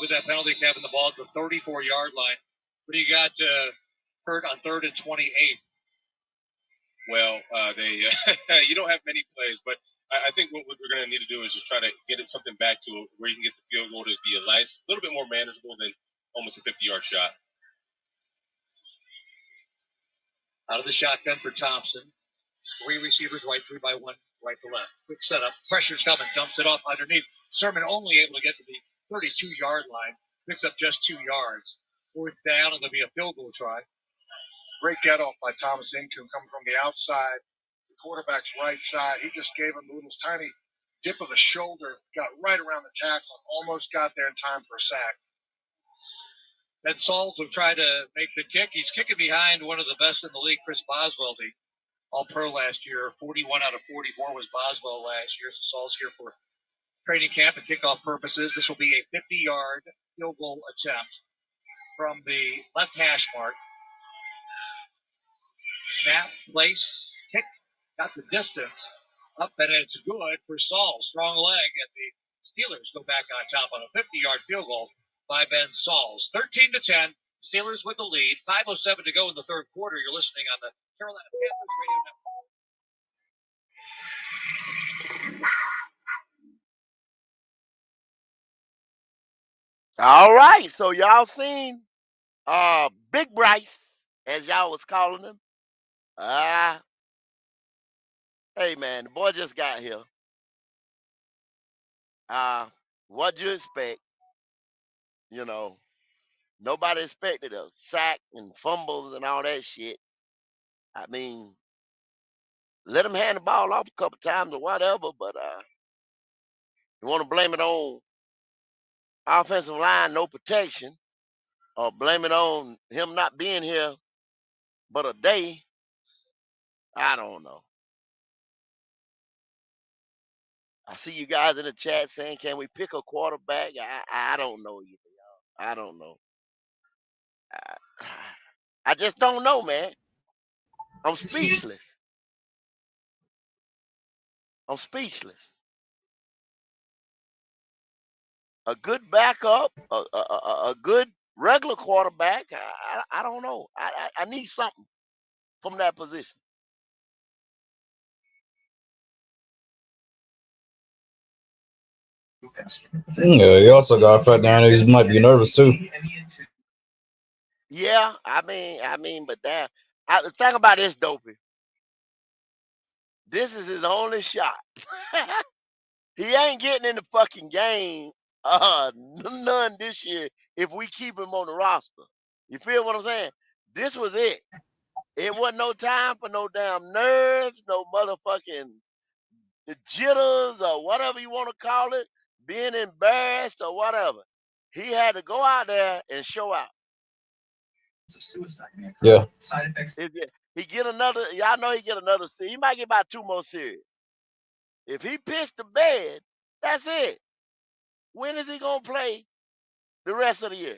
S4: With that penalty, Kevin, the ball at the 34-yard line. What do you got, Kurt, on 3rd and 28?
S5: Well, you don't have many plays, but I think what we're going to need to do is just try to get it something back to where you can get the field goal to be a little bit more manageable than almost a 50-yard shot.
S4: Out of the shotgun for Thompson. 3 receivers right, 3 by 1 right to left. Quick setup. Pressure's coming. Dumps it off underneath. Sermon only able to get to the 32-yard line. Picks up just 2 yards. 4th down, and there'll be a field goal try.
S3: Great get off by Thomas Income coming from the outside. The quarterback's right side. He just gave him a little tiny dip of the shoulder. Got right around the tackle. Almost got there in time for a sack.
S4: Ben Sauls will try to make the kick. He's kicking behind one of the best in the league, Chris Boswell, the All-Pro last year. 41 out of 44 was Boswell last year. So Sauls here for training camp and kickoff purposes. This will be a 50-yard field goal attempt from the left hash mark. Snap, place, kick, got the distance up, and it's good for Saul. Strong leg, and the Steelers go back on top on a 50-yard field goal by Ben Sauls. 13-10, Steelers with the lead. 5:07 to go in the third quarter. You're listening on the Carolina Panthers Radio Network.
S1: All right, so y'all seen Big Bryce, as y'all was calling him. Hey man, the boy just got here. What'd you expect? You know, nobody expected a sack and fumbles and all that shit. I mean, let him hand the ball off a couple times or whatever, but you want to blame it on offensive line, no protection, or blame it on him not being here but a day. I don't know. I see you guys in the chat saying, can we pick a quarterback? I don't know either, y'all. I don't know. I just don't know, man. I'm speechless. I'm speechless. A good backup, a good regular quarterback. I don't know. I need something from that position.
S11: Yeah, he also got a fact down there. He might be nervous too.
S1: Yeah, I mean, but the thing about this, Dopey, this is his only shot. He ain't getting in the fucking game none this year if we keep him on the roster. You feel what I'm saying? This was it. It wasn't no time for no damn nerves, no motherfucking the jitters or whatever you want to call it, being embarrassed or whatever. He had to go out there and show out.
S11: Yeah.
S1: He get another, y'all know he get another series. He might get about 2 more series. If he pissed the bed, that's it. When is he gonna play the rest of the year?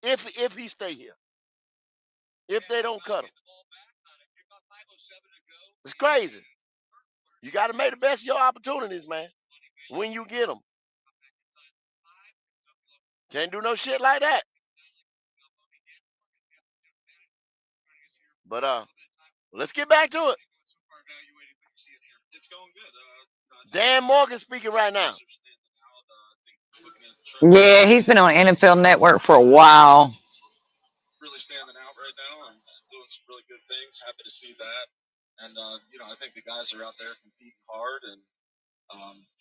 S1: If he stay here. If they don't cut him. It's crazy. You got to make the best of your opportunities, man, when you get them. Can't do no shit like that. But let's get back to it.
S5: It's going good.
S1: Dan Morgan speaking right now.
S2: Yeah, he's been on NFL Network for a while.
S3: really standing out right now and doing some really good things. Happy to see that. And, I think the guys are out there competing hard and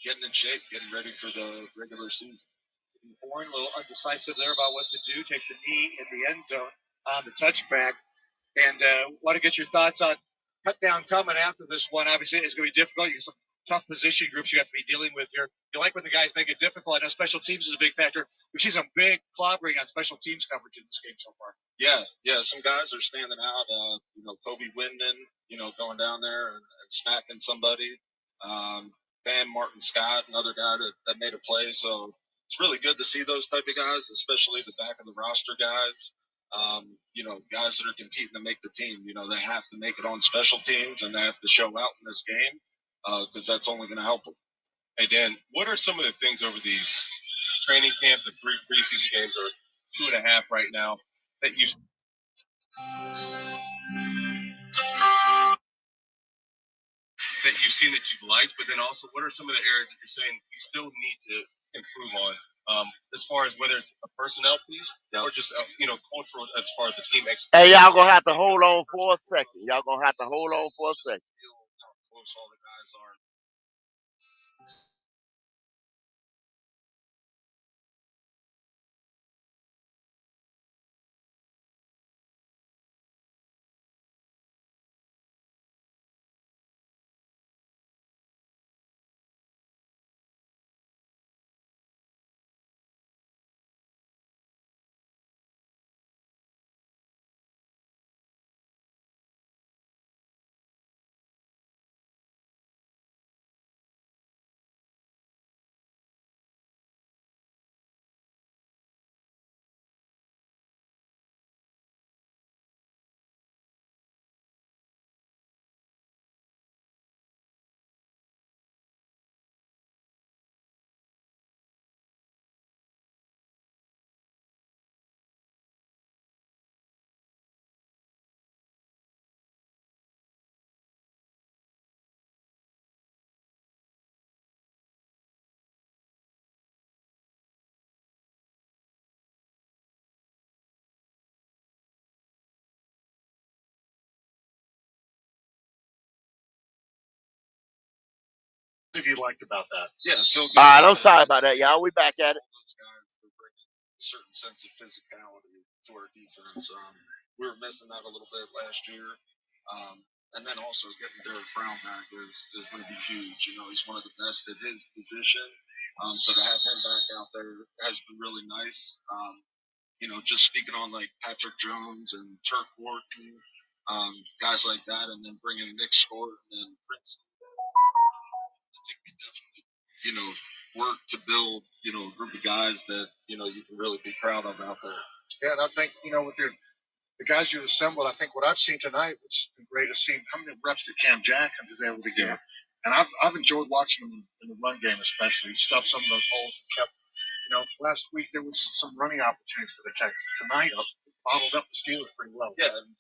S3: getting in shape, getting ready for the regular season.
S4: Horn, a little undecisive there about what to do. Takes a knee in the end zone on the touchback. And want to get your thoughts on cut down coming after this one. Obviously, it's going to be difficult. You have some tough position groups you have to be dealing with here. You like when the guys make it difficult. I know special teams is a big factor. We've seen some big clobbering on special teams coverage in this game so far.
S3: Yeah. Some guys are standing out. Kobe Windman, going down there and smacking somebody. Van Martin Scott, another guy that made a play. So it's really good to see those type of guys, especially the back of the roster guys. Guys that are competing to make the team. They have to make it on special teams and they have to show out in this game because that's only going to help them.
S5: Hey, Dan, what are some of the things over these training camp, the 3 preseason games, or 2.5 right now, that you've seen that you've liked, but then also what are some of the areas that you're saying you still need to improve on, as far as whether it's a personnel piece or just cultural as far as the team execution?
S1: Hey, y'all gonna have to hold on for a second. Y'all gonna have to hold on for a second.
S3: How close all the guys are. What have you liked about that? Yeah, feel good.
S1: All right, I'm sorry about that, y'all. We back at it.
S3: Those guys that bring a certain sense of physicality to our defense. We were missing that a little bit last year. And then also getting Derek Brown back is going to be huge. He's one of the best at his position. So to have him back out there has been really nice. Just speaking on like Patrick Jones and Turk Wharton, guys like that, and then bringing Nick Scott and Prince. I think we definitely, work to build, a group of guys that, you can really be proud of out there.
S12: Yeah, and I think, with the guys you assembled, I think what I've seen tonight, which has been great, is seeing how many reps that Cam Jackson is able to get. And I've enjoyed watching him in the run game, especially. He stuffed some of those holes and kept, last week there was some running opportunities for the Texans. Tonight, bottled up the Steelers pretty well.
S3: Yeah, and,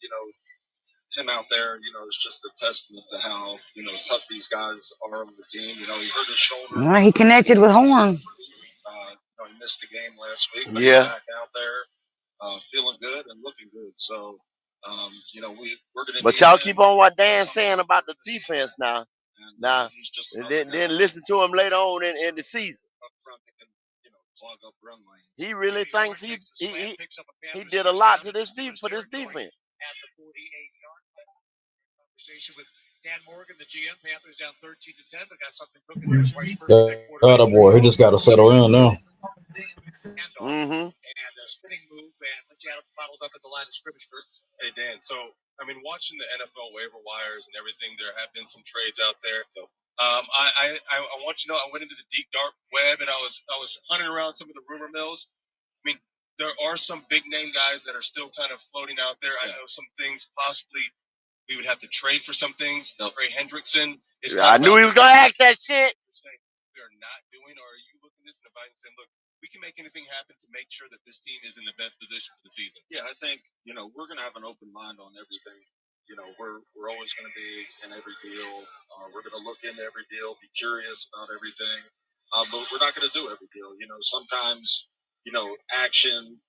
S3: him out there, is just a testament to how, tough these guys are on the team. He hurt his shoulder.
S2: Well, he connected with Horn.
S3: He missed the game last week, but
S1: Yeah.
S3: he's back out there, feeling good and looking good. So, we're going to.
S1: But y'all keep on what Dan's saying about the defense now. And then listen to him later on in the season.
S3: Up front that can, clog up run lanes.
S1: He really thinks he did a lot to this for this defense.
S4: At the 48-yard line. Conversation with Dan Morgan, the GM. Panthers down 13-10, but got something cooking there.
S11: That boy, he just got to settle in now.
S4: And a spinning move, and once you had him bottled up at the line of scrimmage.
S5: Hey, Dan, so, watching the NFL waiver wires and everything, there have been some trades out there. So, I want you to know I went into the deep dark web and I was hunting around some of the rumor mills. There are some big name guys that are still kind of floating out there. Yeah. I know some things possibly we would have to trade for some things. Trey Hendrickson is.
S1: I knew he was gonna ask that shit.
S5: We are not doing, or are you looking at this and inviting saying, look, we can make anything happen to make sure that this team is in the best position for the season?
S3: Yeah, I think we're gonna have an open mind on everything. We're always going to be in every deal. We're going to look into every deal, be curious about everything. But we're not going to do every deal. Sometimes, action.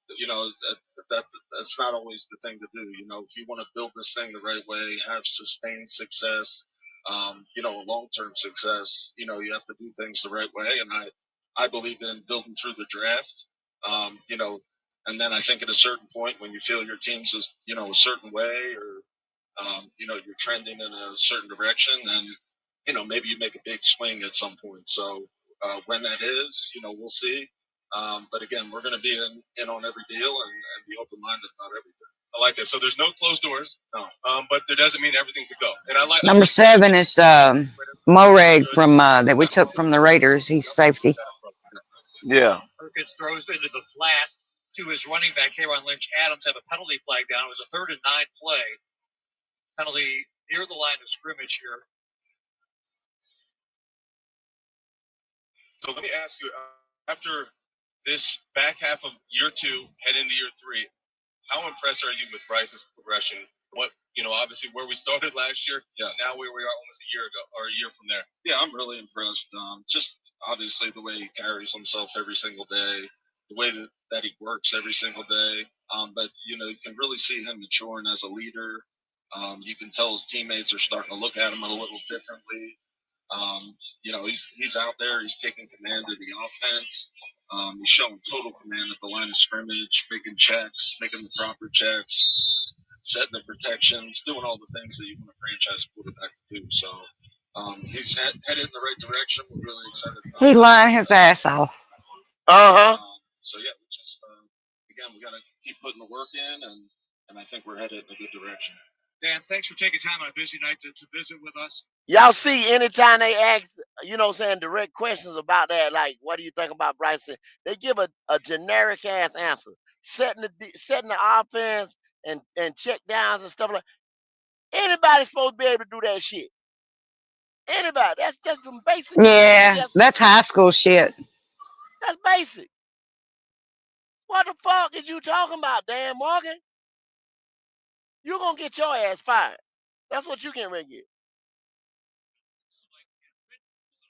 S3: That's not always the thing to do. If you want to build this thing the right way, have sustained success, a long-term success, you have to do things the right way. And I believe in building through the draft. And then I think at a certain point when you feel your team's a certain way, or you're trending in a certain direction, then maybe you make a big swing at some point. So when that is, we'll see. But again, we're going to be in on every deal and be open-minded about everything.
S5: I like that. So there's no closed doors,
S3: No.
S5: But there doesn't mean everything's a go. And
S2: Number 7 is Moreg from that we took from the Raiders. He's safety.
S1: Yeah.
S4: Perkins throws into the flat to his running back, Kayron Lynch. Adams have a penalty flag down. It was a 3rd and 9 play. Penalty near the line of scrimmage here.
S5: So let me ask you, after this back half of year 2, head into year 3, how impressed are you with Bryce's progression? What, obviously where we started last year, now where we are almost a year ago, or a year from there.
S3: Yeah, I'm really impressed. Just obviously the way he carries himself every single day, the way that he works every single day. But you can really see him maturing as a leader. You can tell his teammates are starting to look at him a little differently. He's out there. He's taking command of the offense. He's showing total command at the line of scrimmage, making checks, making the proper checks, setting the protections, doing all the things that you want a franchise quarterback to do. So he's headed in the right direction. We're really excited about
S2: He
S3: that.
S2: lying his ass off.
S3: So yeah, we just again we got to keep putting the work in, and I think we're headed in a good direction.
S4: Dan, thanks for taking time on a busy night to visit with us.
S1: Y'all see, anytime they ask, direct questions about that, like, what do you think about Bryson? They give a generic ass answer, setting the offense and check downs and stuff like. Anybody's supposed to be able to do that shit. Anybody. That's some basic.
S2: Yeah, that's high school shit.
S1: That's basic. What the fuck is you talking about, Dan Morgan? You're gonna get your ass fired. That's what you getting ready to get.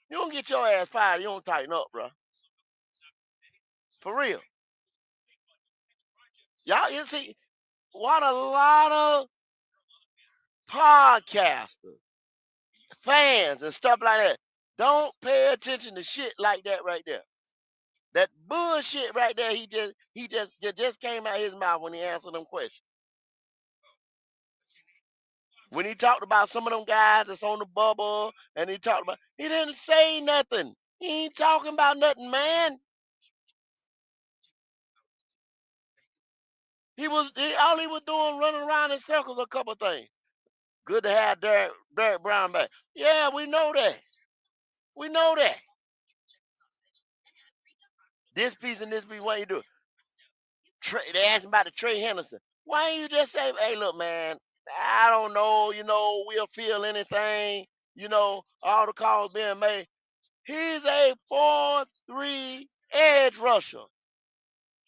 S1: You gonna get your ass fired. You don't tighten up, bro. For real. Y'all, you see, what a lot of podcasters, fans, and stuff like that don't pay attention to shit like that right there. That bullshit right there. He just came out of his mouth when he answered them questions. When he talked about some of them guys that's on the bubble, and he didn't say nothing. He ain't talking about nothing, man. All he was doing running around in circles a couple things. Good to have Derek Brown back. Yeah, we know that. We know that. This piece and this piece, what you do? They asked him about the Trey Henderson. Why don't you just say, hey, look, man, I don't know, we'll feel anything, all the calls being made. He's a 4-3 edge rusher.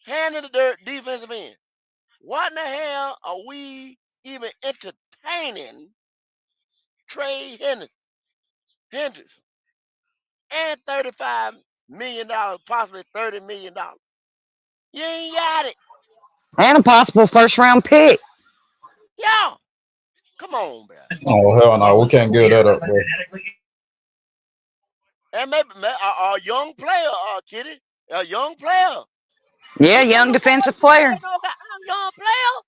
S1: Handing the dirt defensive end. What in the hell are we even entertaining Trey Hendrickson and $35 million, possibly $30 million? You ain't got it.
S2: And a possible first round pick.
S1: Yo, come on, bro.
S11: Oh hell no, we can't give that up, bro.
S1: And maybe a young player, Kitty, a young player.
S2: Yeah, young defensive player.
S1: Young player.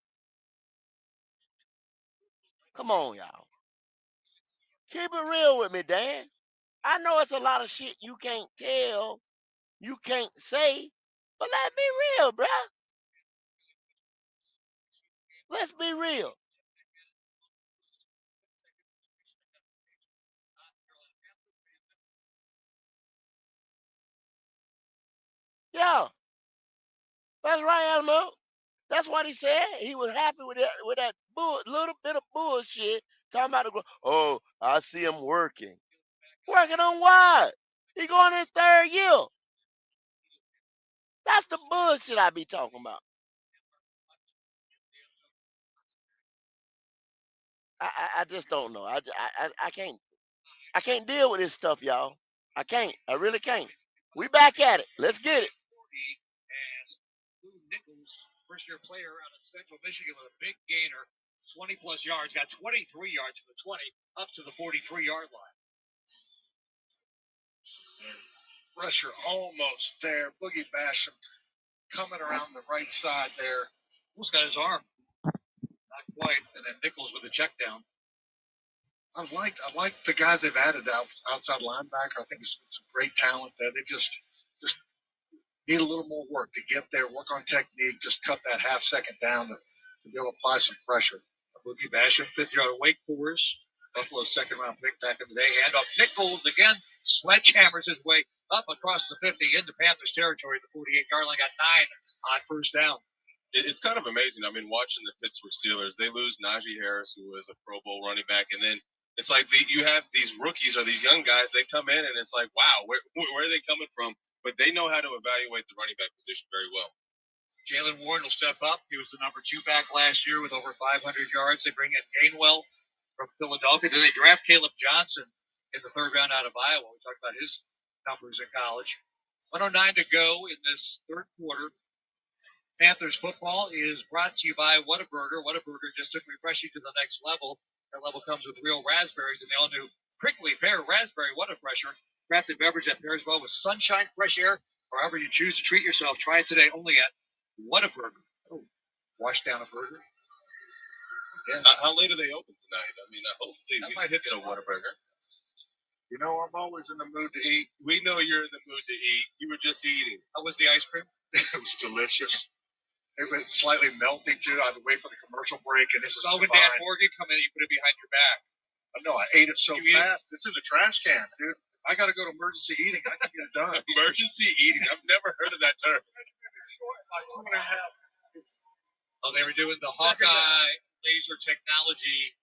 S1: Come on, y'all. Keep it real with me, Dan. I know it's a lot of shit you can't tell, you can't say, but let's be real, bruh. Let's be real. Yeah, that's right, Elmo. That's what he said. He was happy with that little bit of bullshit. Talking about oh, I see him working. Working on what? He going in his 3rd year. That's the bullshit I be talking about. I just don't know. I can't deal with this stuff, y'all. I can't. I really can't. We back at it. Let's get it.
S4: First-year player out of Central Michigan with a big gainer, 20-plus yards, got 23 yards from the 20 up to the 43-yard line.
S12: Pressure almost there. Boogie Basham coming around the right side there.
S4: Almost got his arm. Not quite. And then Nichols with the check down.
S12: I like the guys they've added outside linebacker. I think it's a great talent there. They just need a little more work to get there, work on technique, just cut that half second down to be able to apply some pressure.
S4: Boogie Basham, fifth year out of Wake Forest. Buffalo's second round pick back in the day. Handoff Nichols again. Sledgehammers his way up across the 50 into Panthers territory at the 48-yard line. Got 9 on first down.
S5: It's kind of amazing. I mean, watching the Pittsburgh Steelers, they lose Najee Harris, who was a Pro Bowl running back, and then it's like you have these rookies or these young guys. They come in, and it's like, wow, where are they coming from? But they know how to evaluate the running back position very well.
S4: Jalen Warren will step up. He was the number 2 back last year with over 500 yards. They bring in Gainwell from Philadelphia. Then they draft Caleb Johnson in the third round out of Iowa. We talked about his numbers in college. 109 to go in this third quarter. Panthers football is brought to you by Whataburger. Whataburger just took refreshing to the next level. That level comes with real raspberries and the all-new prickly pear raspberry Whatafresher. Crafted beverage that pairs well with sunshine, fresh air, or however you choose to treat yourself. Try it today only at Whataburger. Oh, wash down a burger.
S5: Yeah. How late are they open tonight? I mean, hopefully we might hit a Whataburger.
S12: You know, I'm always in the mood to eat.
S5: We know you're in the mood to eat. You were just eating.
S4: How was the ice cream?
S12: It was delicious. It was slightly melting too. I had to wait for the commercial break, and this is
S4: when Dan Morgan come in, you put it behind your back.
S12: No, I ate it so fast. It's in the trash can, dude. I got to go to emergency eating. I can get it done.
S5: Emergency eating. I've never heard of that term.
S4: Oh, they were doing the Hawkeye laser technology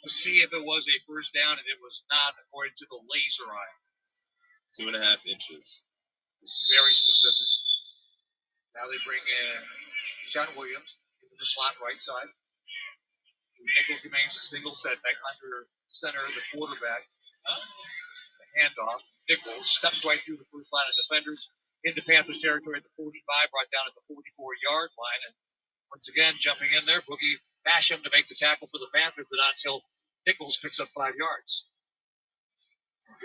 S4: to see if it was a first down, and it was not, according to the laser eye.
S5: 2.5 inches.
S4: It's very specific. Now they bring in Sean Williams into the slot right side. Nichols remains a single setback under center, the quarterback. The handoff. Nichols steps right through the first line of defenders into Panthers territory at the 45, brought down at the 44-yard line. And once again, jumping in there, Boogie Basham to make the tackle for the Panthers, but not until Nichols picks up 5 yards.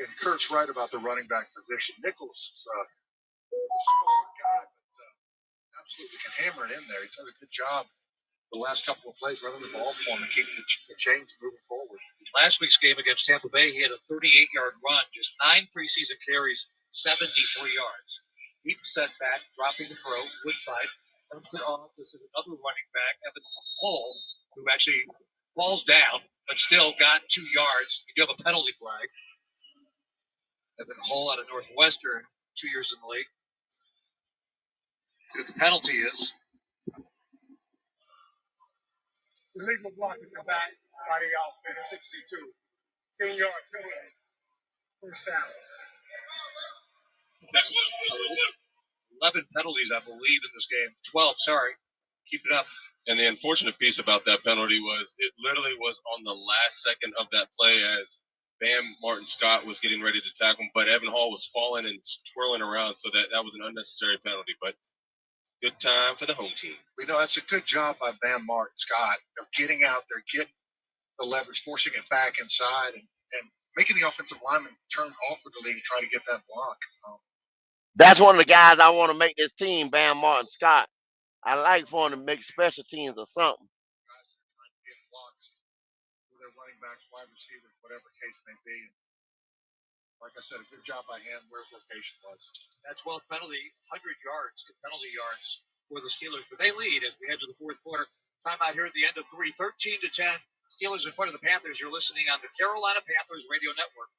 S12: And Kurt's right about the running back position. Nichols is a smaller guy, but absolutely can hammer it in there. He does a good job the last couple of plays running the ball for him and keeping the chains moving forward.
S4: Last week's game against Tampa Bay, he had a 38-yard run, just 9 preseason carries, 73 yards. Deep setback, dropping the throw, Woodside comes it off. This is another running back, Evan Hull, who actually falls down, but still got 2 yards. You do have a penalty flag. Evan Hull out of Northwestern, 2 years in the league. See what the penalty is.
S8: Illegal blocking the back by the offense, 62. 10-yard penalty. First down.
S4: That's 11 penalties, I believe, in this game. 12, sorry. Keep it up.
S5: And the unfortunate piece about that penalty was it literally was on the last second of that play as Bam Martin Scott was getting ready to tackle him, but Evan Hall was falling and twirling around, so that was an unnecessary penalty. But good time for the home team.
S12: We know that's a good job by Bam Martin Scott of getting out there, getting the leverage, forcing it back inside, and making the offensive lineman turn awkwardly to try to get that block.
S1: That's one of the guys I want to make this team, Bam Martin Scott. I like for him to make special teams or something.
S12: Guys are trying to get blocks for their running backs, wide receivers, whatever case may be. And like I said, a good job by him where his location was.
S4: That's 12 penalty, 100 yards, penalty yards for the Steelers. But they lead as we head to the fourth quarter. Timeout here at the end of 3, 13-10. Steelers in front of the Panthers. You're listening on the Carolina Panthers Radio Network.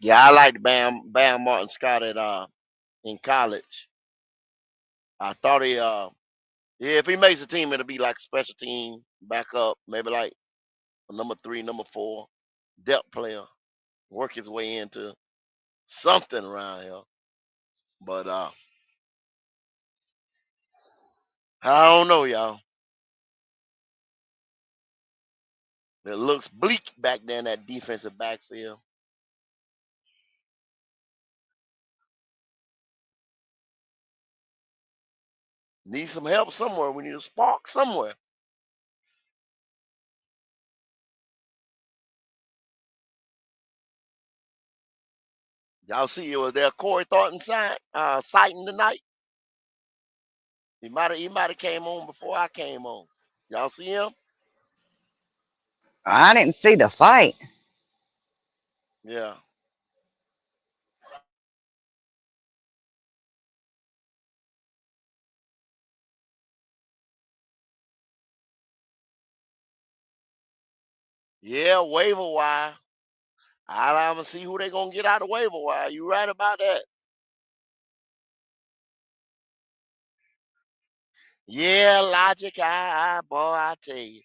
S1: Yeah, I like Bam Martin Scott at in college. I thought yeah, if he makes the team, it'll be like special team backup, maybe like a number 3, number 4 depth player, work his way into something around here. But I don't know, y'all. It looks bleak back there in that defensive backfield. Need some help somewhere. We need a spark somewhere. Y'all see it was there Corey Thornton sighting tonight. He might have came on before I came on. Y'all see him?
S2: I didn't see the fight.
S1: Yeah. Yeah, waiver wire. I'm gonna see who they gonna get out of waiver wire. You right about that? Yeah, logic. Boy, I tell you,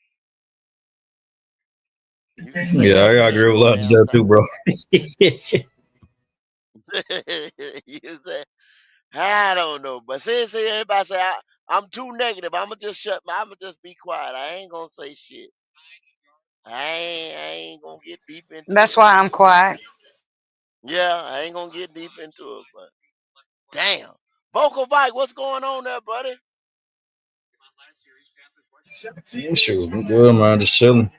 S1: you can say
S11: Yeah,
S1: that
S11: I
S1: and
S11: gotta
S1: change
S11: agree with
S1: your
S11: Lance
S1: damn
S11: Jeff too, bro.
S1: thing. You say, I don't know, but see, everybody say I'm too negative. I'ma just I'ma just be quiet. I ain't gonna say shit. I ain't gonna get deep into
S2: That's
S1: it.
S2: why I'm quiet.
S1: Yeah, I ain't gonna get deep into it, but damn. Vocal Mike, what's going on there, buddy?
S11: Shoot, I'm good, man. Just chilling.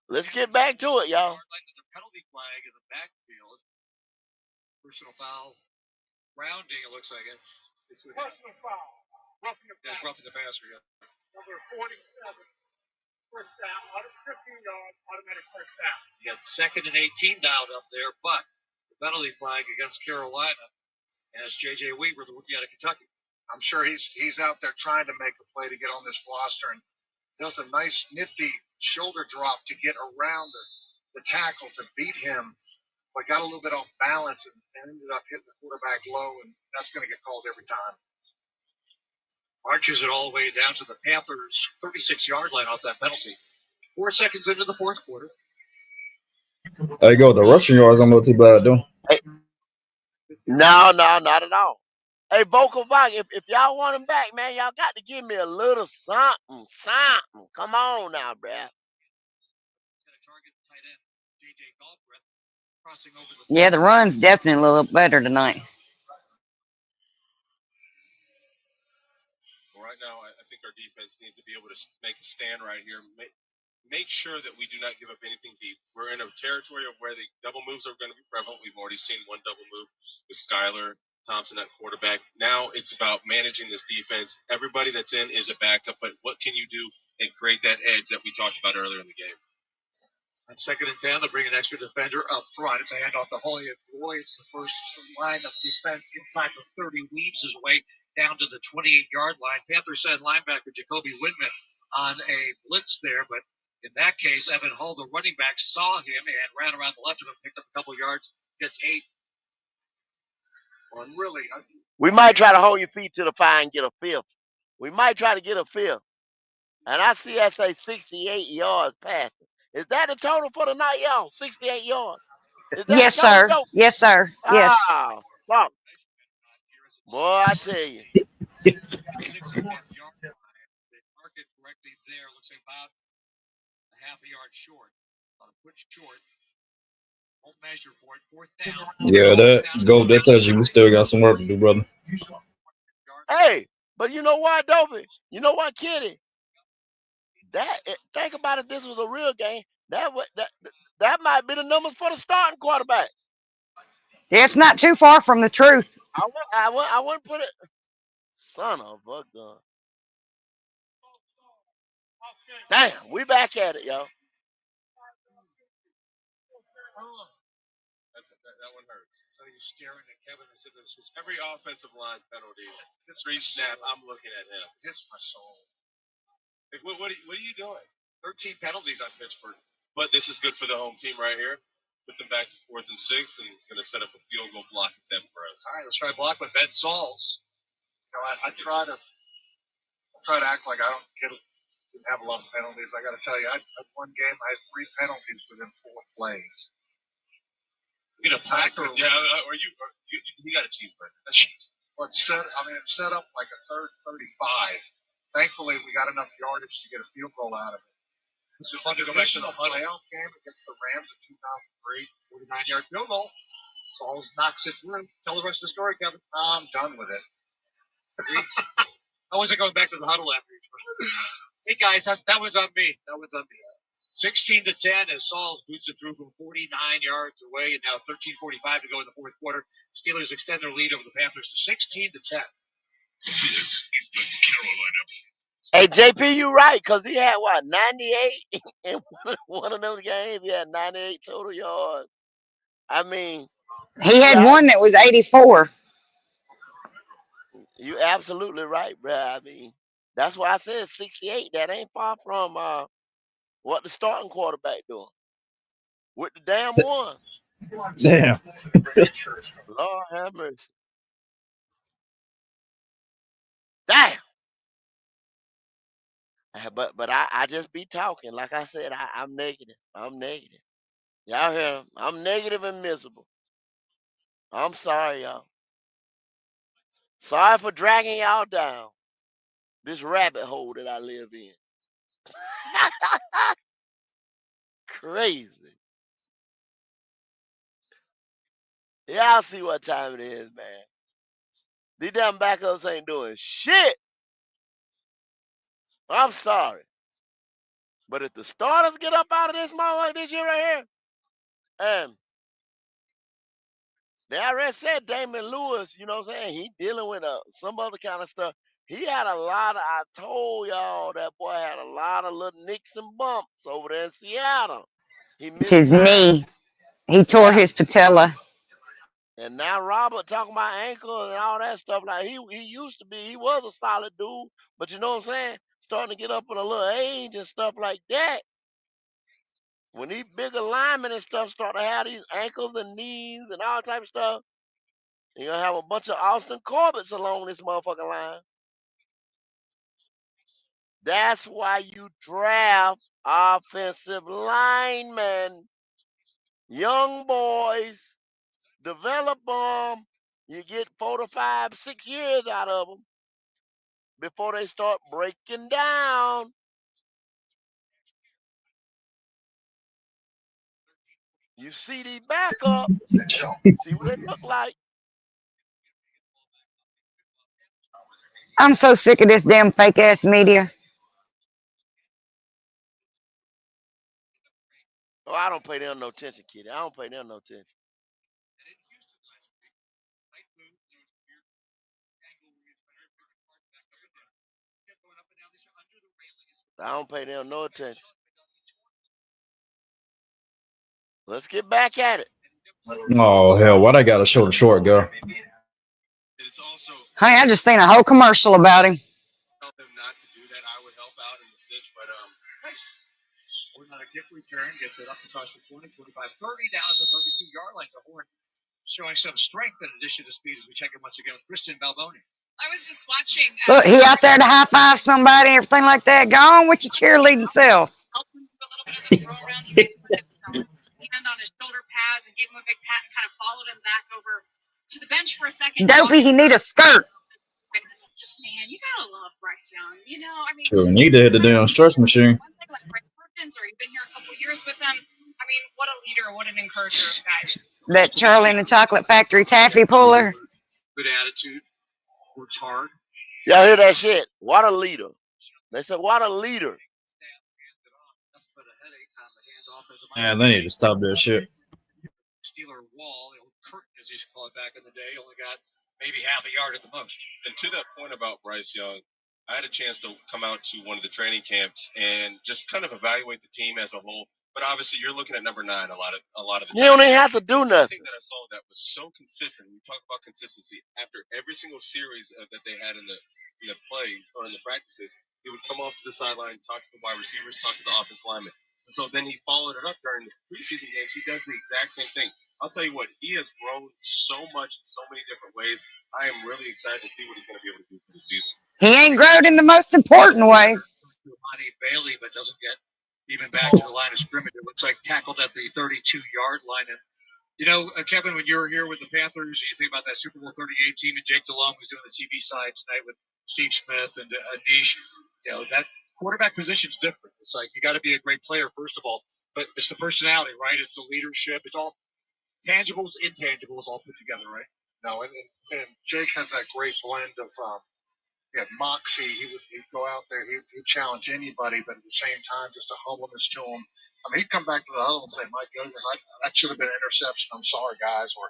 S1: Let's get back to it, y'all.
S4: Personal foul, rounding, it looks like it. Personal foul. Roughing the passer, yeah. Number 47. First down, 15 yards, automatic first down. You got second and 18 down up there, but the penalty flag against Carolina as J.J. Weaver, the rookie out of Kentucky.
S12: I'm sure he's out there trying to make a play to get on this roster and does a nice nifty shoulder drop to get around the tackle to beat him, but got a little bit off balance and ended up hitting the quarterback low, and that's going to get called every time.
S4: Marches it all the way down to the Panthers' 36-yard line off that penalty. 4 seconds into the fourth quarter.
S11: There you go. The rushing yards I'm not too bad though.
S1: Hey, no, not at all. Hey, Vocal Mike, if y'all want him back, man, y'all got to give me a little something. Come on now, bruh.
S2: Yeah, the run's definitely a little better tonight.
S5: Well, right now, I think our defense needs to be able to make a stand right here. Make sure that we do not give up anything deep. We're in a territory of where the double moves are going to be prevalent. We've already seen one double move with Skylar Thompson at quarterback. Now it's about managing this defense. Everybody that's in is a backup, but what can you do and create that edge that we talked about earlier in the game?
S4: On second and 10, they'll bring an extra defender up front. It's a handoff to Holly Roy. It's the first line of defense inside the 30, weaves his way down to the 28-yard line. Panthers send linebacker Jacoby Windman on a blitz there, but in that case, Evan Hull, the running back, saw him and ran around the left of him, picked up a couple yards, gets 8.
S12: Well, really,
S1: We might try to hold your feet to the fire and get a fifth. We might try to get a fifth. And I see that say 68 yards passing. Is that the total for the night, y'all? 68 yards. Is that the
S2: Yes,
S1: total,
S2: sir.
S1: Dope?
S2: Yes, sir. Yes.
S1: Ah, fuck. Boy, I tell you.
S4: 6.5 yards. They mark it correctly there. Looks like about a half a yard short. About a foot short. Won't measure for it. Fourth down.
S11: Yeah, that tells you we still got some work to do, brother.
S1: Hey, but you know what, Dopey? You know what, Kitty? Think about if this was a real game. That might be the numbers for the starting quarterback.
S2: It's not too far from the truth.
S1: I wouldn't put it. Son of a gun. Damn, we back at it, y'all.
S5: That one hurts.
S4: So you're staring at Kevin as if this was
S5: Every offensive line penalty, three snap, I'm looking at him.
S12: hits my soul.
S5: Like, what are you doing?
S4: 13 penalties on Pittsburgh.
S5: But this is good for the home team right here. Put them back to 4th and 6, and it's going to set up a field goal block attempt for us.
S4: All right, let's try block with Ben Sauls.
S12: I try to act like I didn't have a lot of penalties. I got to tell you, I had one game, I had 3 penalties within 4 plays.
S4: You get a pack or
S5: he got a cheeseburger.
S12: Well, it set up like a third 35. Thankfully, we got enough yardage to get a field goal out of it.
S4: It's fun to go back to the
S12: playoff game against the Rams in 2003.
S4: 49-yard field goal. Sauls knocks it through. Tell the rest of the story, Kevin.
S12: I'm done with it.
S4: I wasn't going back to the huddle after each one. Hey, guys, that was on me. 16-10 as Sauls boots it through from 49 yards away, and now 13:45 to go in the fourth quarter. Steelers extend their lead over the Panthers to 16-10.
S7: This is the Carolina.
S1: Hey, JP, you right, because he had, 98 in one of those games? He had 98 total yards. I mean,
S2: He had
S1: yeah,
S2: one that was 84.
S1: you absolutely right, bro. I mean, that's why I said 68. That ain't far from what the starting quarterback doing with the damn one.
S11: Damn.
S1: Lord have mercy. Damn. But I just be talking. Like I said, I'm negative. I'm negative. Y'all hear? I'm negative and miserable. I'm sorry, y'all. Sorry for dragging y'all down this rabbit hole that I live in. Crazy. Y'all see what time it is, man. These damn backups ain't doing shit. I'm sorry. But if the starters get up out of this motherfucker this year right here, and they already said Damon Lewis, you know what I'm saying? He dealing with some other kind of stuff. He had a lot of, I told y'all that boy had a lot of little nicks and bumps over there in Seattle. He
S2: It's
S1: missed
S2: his
S1: time.
S2: knee. He tore
S1: Yeah.
S2: his patella.
S1: And now Robert talking about ankle and all that stuff. Like he used to be, he was a solid dude, but you know what I'm saying? Starting to get up in a little age and stuff like that. When these bigger linemen and stuff start to have these ankles and knees and all type of stuff, you're gonna have a bunch of Austin Corbett's along this motherfucking line. That's why you draft offensive linemen, young boys, develop them. You get 4 to 5, 6 years out of them before they start breaking down. You see these backups, see what they look like.
S2: I'm so sick of this damn fake ass media.
S1: Oh, I don't pay them no attention, kid. I don't pay them no attention. I don't pay them no attention. Let's get back at it.
S11: Oh hell, why they gotta show the short guy?
S5: It's also
S2: Honey, I just seen a whole commercial about him.
S5: tell them not to do that. I would help out and assist, but
S4: Horn on a kick return, gets it up across the 20, 25, 30 down at the 32-yard line. So Horn showing some strength in addition to speed as we check it once again with Kristen Balboni.
S6: I was just watching.
S2: Look, he out there to high five somebody and everything like that. Go on with your cheerleading self.
S6: Helped him do a little bit of the throw around. He put his hand on his shoulder pads and gave him a big pat and kind of followed him back over to the bench for a second.
S2: Dopey, he need a skirt.
S6: Just, man, you gotta love Bryce Young. You know, I mean,
S11: Sure, need to hit the damn stretch machine.
S6: one thing like Bryce Perkins, or you've been here a couple years with them. I mean, what a leader, what an encourager of guys.
S2: That Charlie and the Chocolate Factory taffy puller.
S4: Good attitude, works hard.
S1: Y'all hear that shit? What a leader. They said, what a leader.
S11: Man, they need to stop that shit.
S4: Steeler wall, the old curtain as you call it back in the day, only got maybe half a yard at the most.
S5: And to that point about Bryce Young, I had a chance to come out to one of the training camps and just kind of evaluate the team as a whole. But obviously, you're looking at number 9 a lot of the
S1: You
S5: time.
S1: don't even have to do
S5: One thing
S1: nothing.
S5: that I saw that was so consistent. We talk about consistency after every single series that they had in the plays or in the practices. He would come off to the sideline, talk to the wide receivers, talk to the offense linemen. So then he followed it up during the preseason games. He does the exact same thing. I'll tell you what, he has grown so much in so many different ways. I am really excited to see what he's going to be able to do for the season.
S2: He ain't grown in the most important way.
S4: Monty Bailey, but doesn't get even back to the line of scrimmage. It looks like tackled at the 32-yard line. And Kevin, when you were here with the Panthers, you think about that Super Bowl 38 team, and Jake Delhomme was doing the TV side tonight with Steve Smith and Anish. That quarterback position's different. It's like you got to be a great player first of all, but it's the personality, right? It's the leadership. It's all tangibles, intangibles, all put together, right?
S12: No, and Jake has that great blend of moxie. He'd go out there, he'd challenge anybody, but at the same time, just a humbleness to him. I mean, he'd come back to the huddle and say, "My goodness, that should have been an interception. I'm sorry, guys," or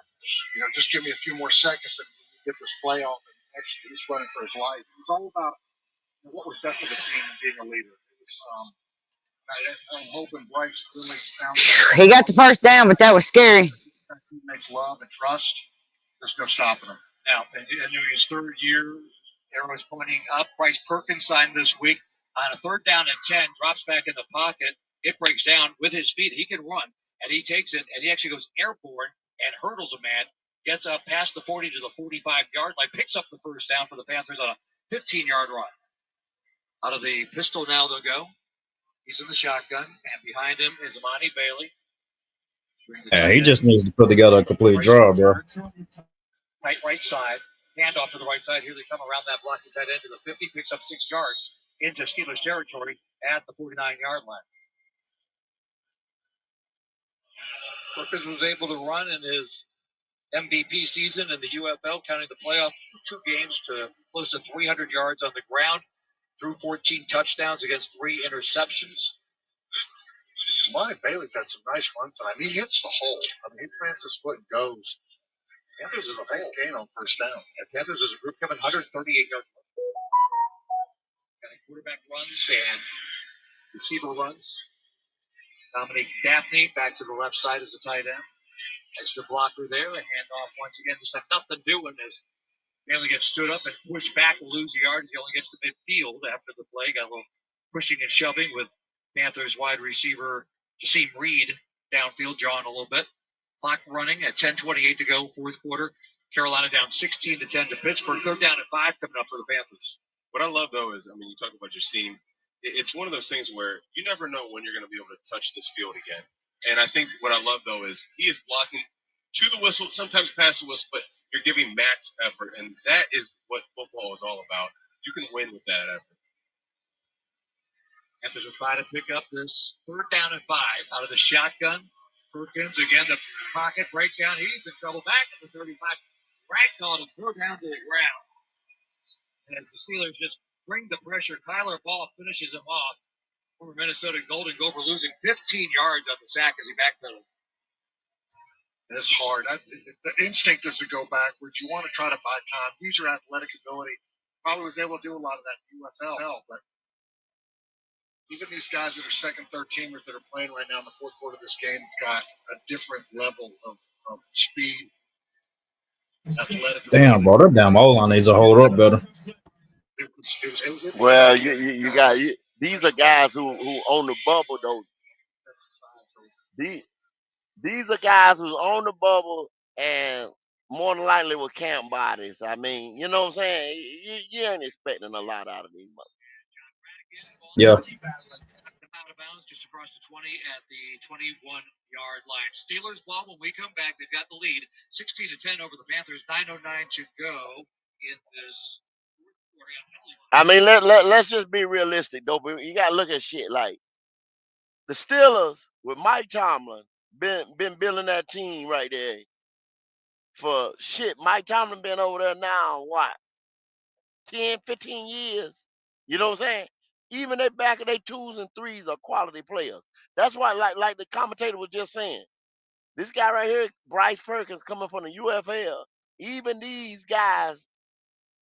S12: just give me a few more seconds and get this play off. And actually, he's running for his life. It's all about what was best of the team and being a leader. It was, I'm hoping Bryce really sounds like
S2: He got the first down, but that was scary.
S12: teammates love and trust. There's no stopping him.
S4: Now, in his third year, arrows pointing up. Bryce Perkins signed this week on a 3rd down and 10, drops back in the pocket. It breaks down with his feet. He can run, and he takes it, and he actually goes airborne and hurdles a man, gets up past the 40 to the 45-yard line, picks up the first down for the Panthers on a 15-yard run. Out of the pistol now they'll go. He's in the shotgun, and behind him is Amani Bailey.
S11: Yeah, he just needs to put together a complete drive, bro.
S4: Right side. Handoff to the right side. Here they come around that block. Tight end to the 50. Picks up 6 yards into Steelers territory at the 49-yard line. Perkins was able to run in his MVP season in the UFL, counting the playoff 2 games to close to 300 yards on the ground, threw 14 touchdowns against 3 interceptions.
S12: Monty Bailey's had some nice runs tonight. He hits the hole. I mean, he plants his foot and goes. Panthers is a nice gain on first down.
S4: And Panthers is a group coming 138 yards. Quarterback runs and receiver runs. Dominic Daphne back to the left side as a tight end. Extra blocker there. A handoff once again. Just have nothing doing as Bailey gets stood up and pushed back, will lose yards. He only gets to midfield after the play. Got a little pushing and shoving with Panthers wide receiver Jaseem Reed downfield, drawing a little bit. Clock running at 10:28 to go, 4th quarter. Carolina down 16-10 to Pittsburgh. 3rd down and 5 coming up for the Panthers.
S5: What I love, though, is, I mean, you talk about Jaseem. It's one of those things where you never know when you're going to be able to touch this field again. And I think what I love, though, is he is blocking to the whistle, sometimes past the whistle, but you're giving max effort. And that is what football is all about. You can win with that effort.
S4: Panthers will try to pick up this 3rd down and 5 out of the shotgun. Perkins, again, the pocket breaks down. He's in trouble back at the 35. Ragdoll to throw down to the ground. And as the Steelers just bring the pressure, Tyler Ball finishes him off. Former Minnesota Golden Gopher losing 15 yards on the sack as he backpedaled.
S12: It's hard. The instinct is to go backwards. You want to try to buy time, use your athletic ability. Probably was able to do a lot of that in UFL, but even these guys that are second, third teamers that are playing right now in the 4th quarter of this game got a different level of speed, athletic
S11: Damn,
S12: ability.
S11: bro, that damn O-line needs to hold up better.
S1: Well, you got these are guys who on the bubble though. These are guys who's on the bubble and more than likely with camp bodies. I mean, you know what I'm saying? You ain't expecting a lot out of these motherfuckers.
S11: Yeah.
S4: Out of bounds just across the 20 at the 21-yard line. Steelers ball when we come back. They've got the lead 16-10 over the Panthers. 9:09 to go in this.
S1: I mean, let's just be realistic, though. You got to look at shit like the Steelers with Mike Tomlin been building that team right there for shit. Mike Tomlin been over there now, what, 10, 15 years? You know what I'm saying? Even they back of their 2s and 3s are quality players. That's why, like the commentator was just saying, this guy right here, Bryce Perkins, coming from the UFL, even these guys,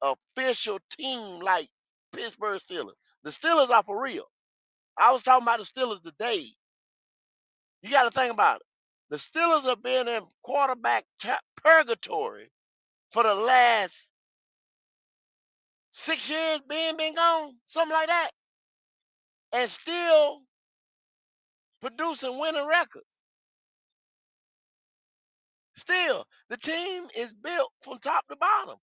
S1: official team like Pittsburgh Steelers. The Steelers are for real. I was talking about the Steelers today. You got to think about it. The Steelers have been in quarterback purgatory for the last 6 years, been gone, something like that, and still producing winning records. Still, the team is built from top to bottom.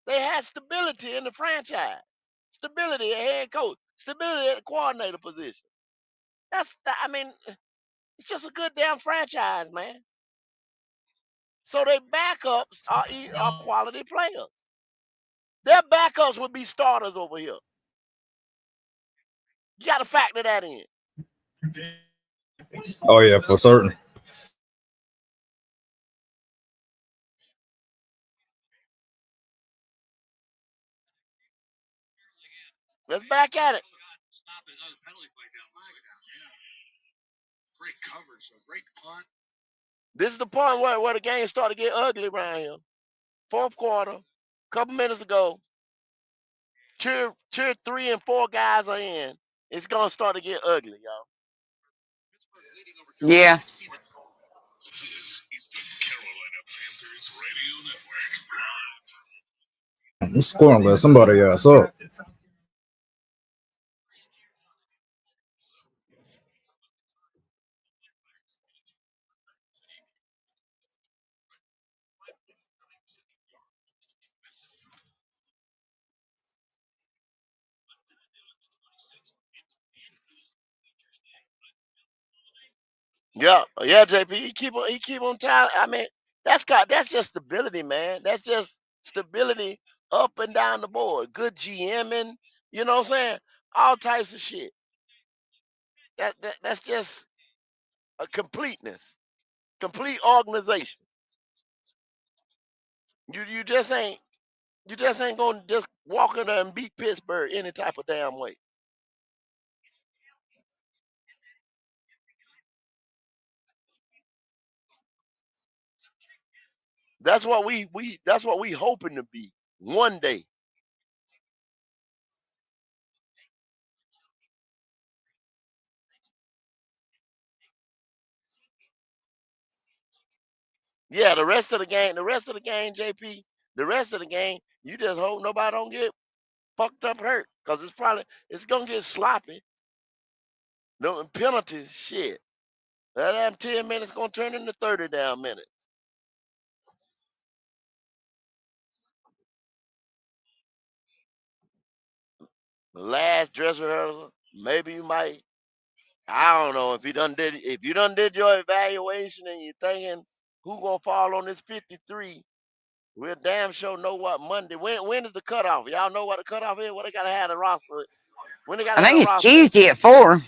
S1: They had stability in the franchise, stability at head coach, stability at the coordinator position. I mean, it's just a good damn franchise, man. So their backups are quality players. Their backups would be starters over here. You got to factor that in.
S11: Oh yeah, for certain.
S1: Let's back at it.
S12: Great coverage, a great punt.
S1: This is the point where the game started to get ugly around here. Fourth quarter, couple minutes ago, tier 3 and 4 guys are in. It's gonna start to get ugly, y'all.
S2: Yeah.
S7: This is the Carolina Panthers Radio Network.
S11: I'm scoring less. Somebody else up.
S1: Yeah, JP. He keep on telling. I mean, that's just stability, man. That's just stability up and down the board. Good GMing, you know what I'm saying? All types of shit. That's just a completeness, complete organization. You just ain't gonna just walk in there and beat Pittsburgh any type of damn way. That's what we hoping to be one day. Yeah, the rest of the game, JP, the rest of the game, you just hope nobody don't get fucked up hurt. Cause it's gonna get sloppy. No penalties, shit. That damn 10 minutes gonna turn into 30 damn minutes. The last dress rehearsal, maybe you might. I don't know if you done did your evaluation and you're thinking who gonna fall on this 53. We'll damn sure know what Monday. When is the cutoff? Y'all know what the cutoff is? What they gotta have the roster? When they gotta
S2: I
S1: have
S2: think
S1: the
S2: it's
S1: roster in?
S2: Tuesday at 4.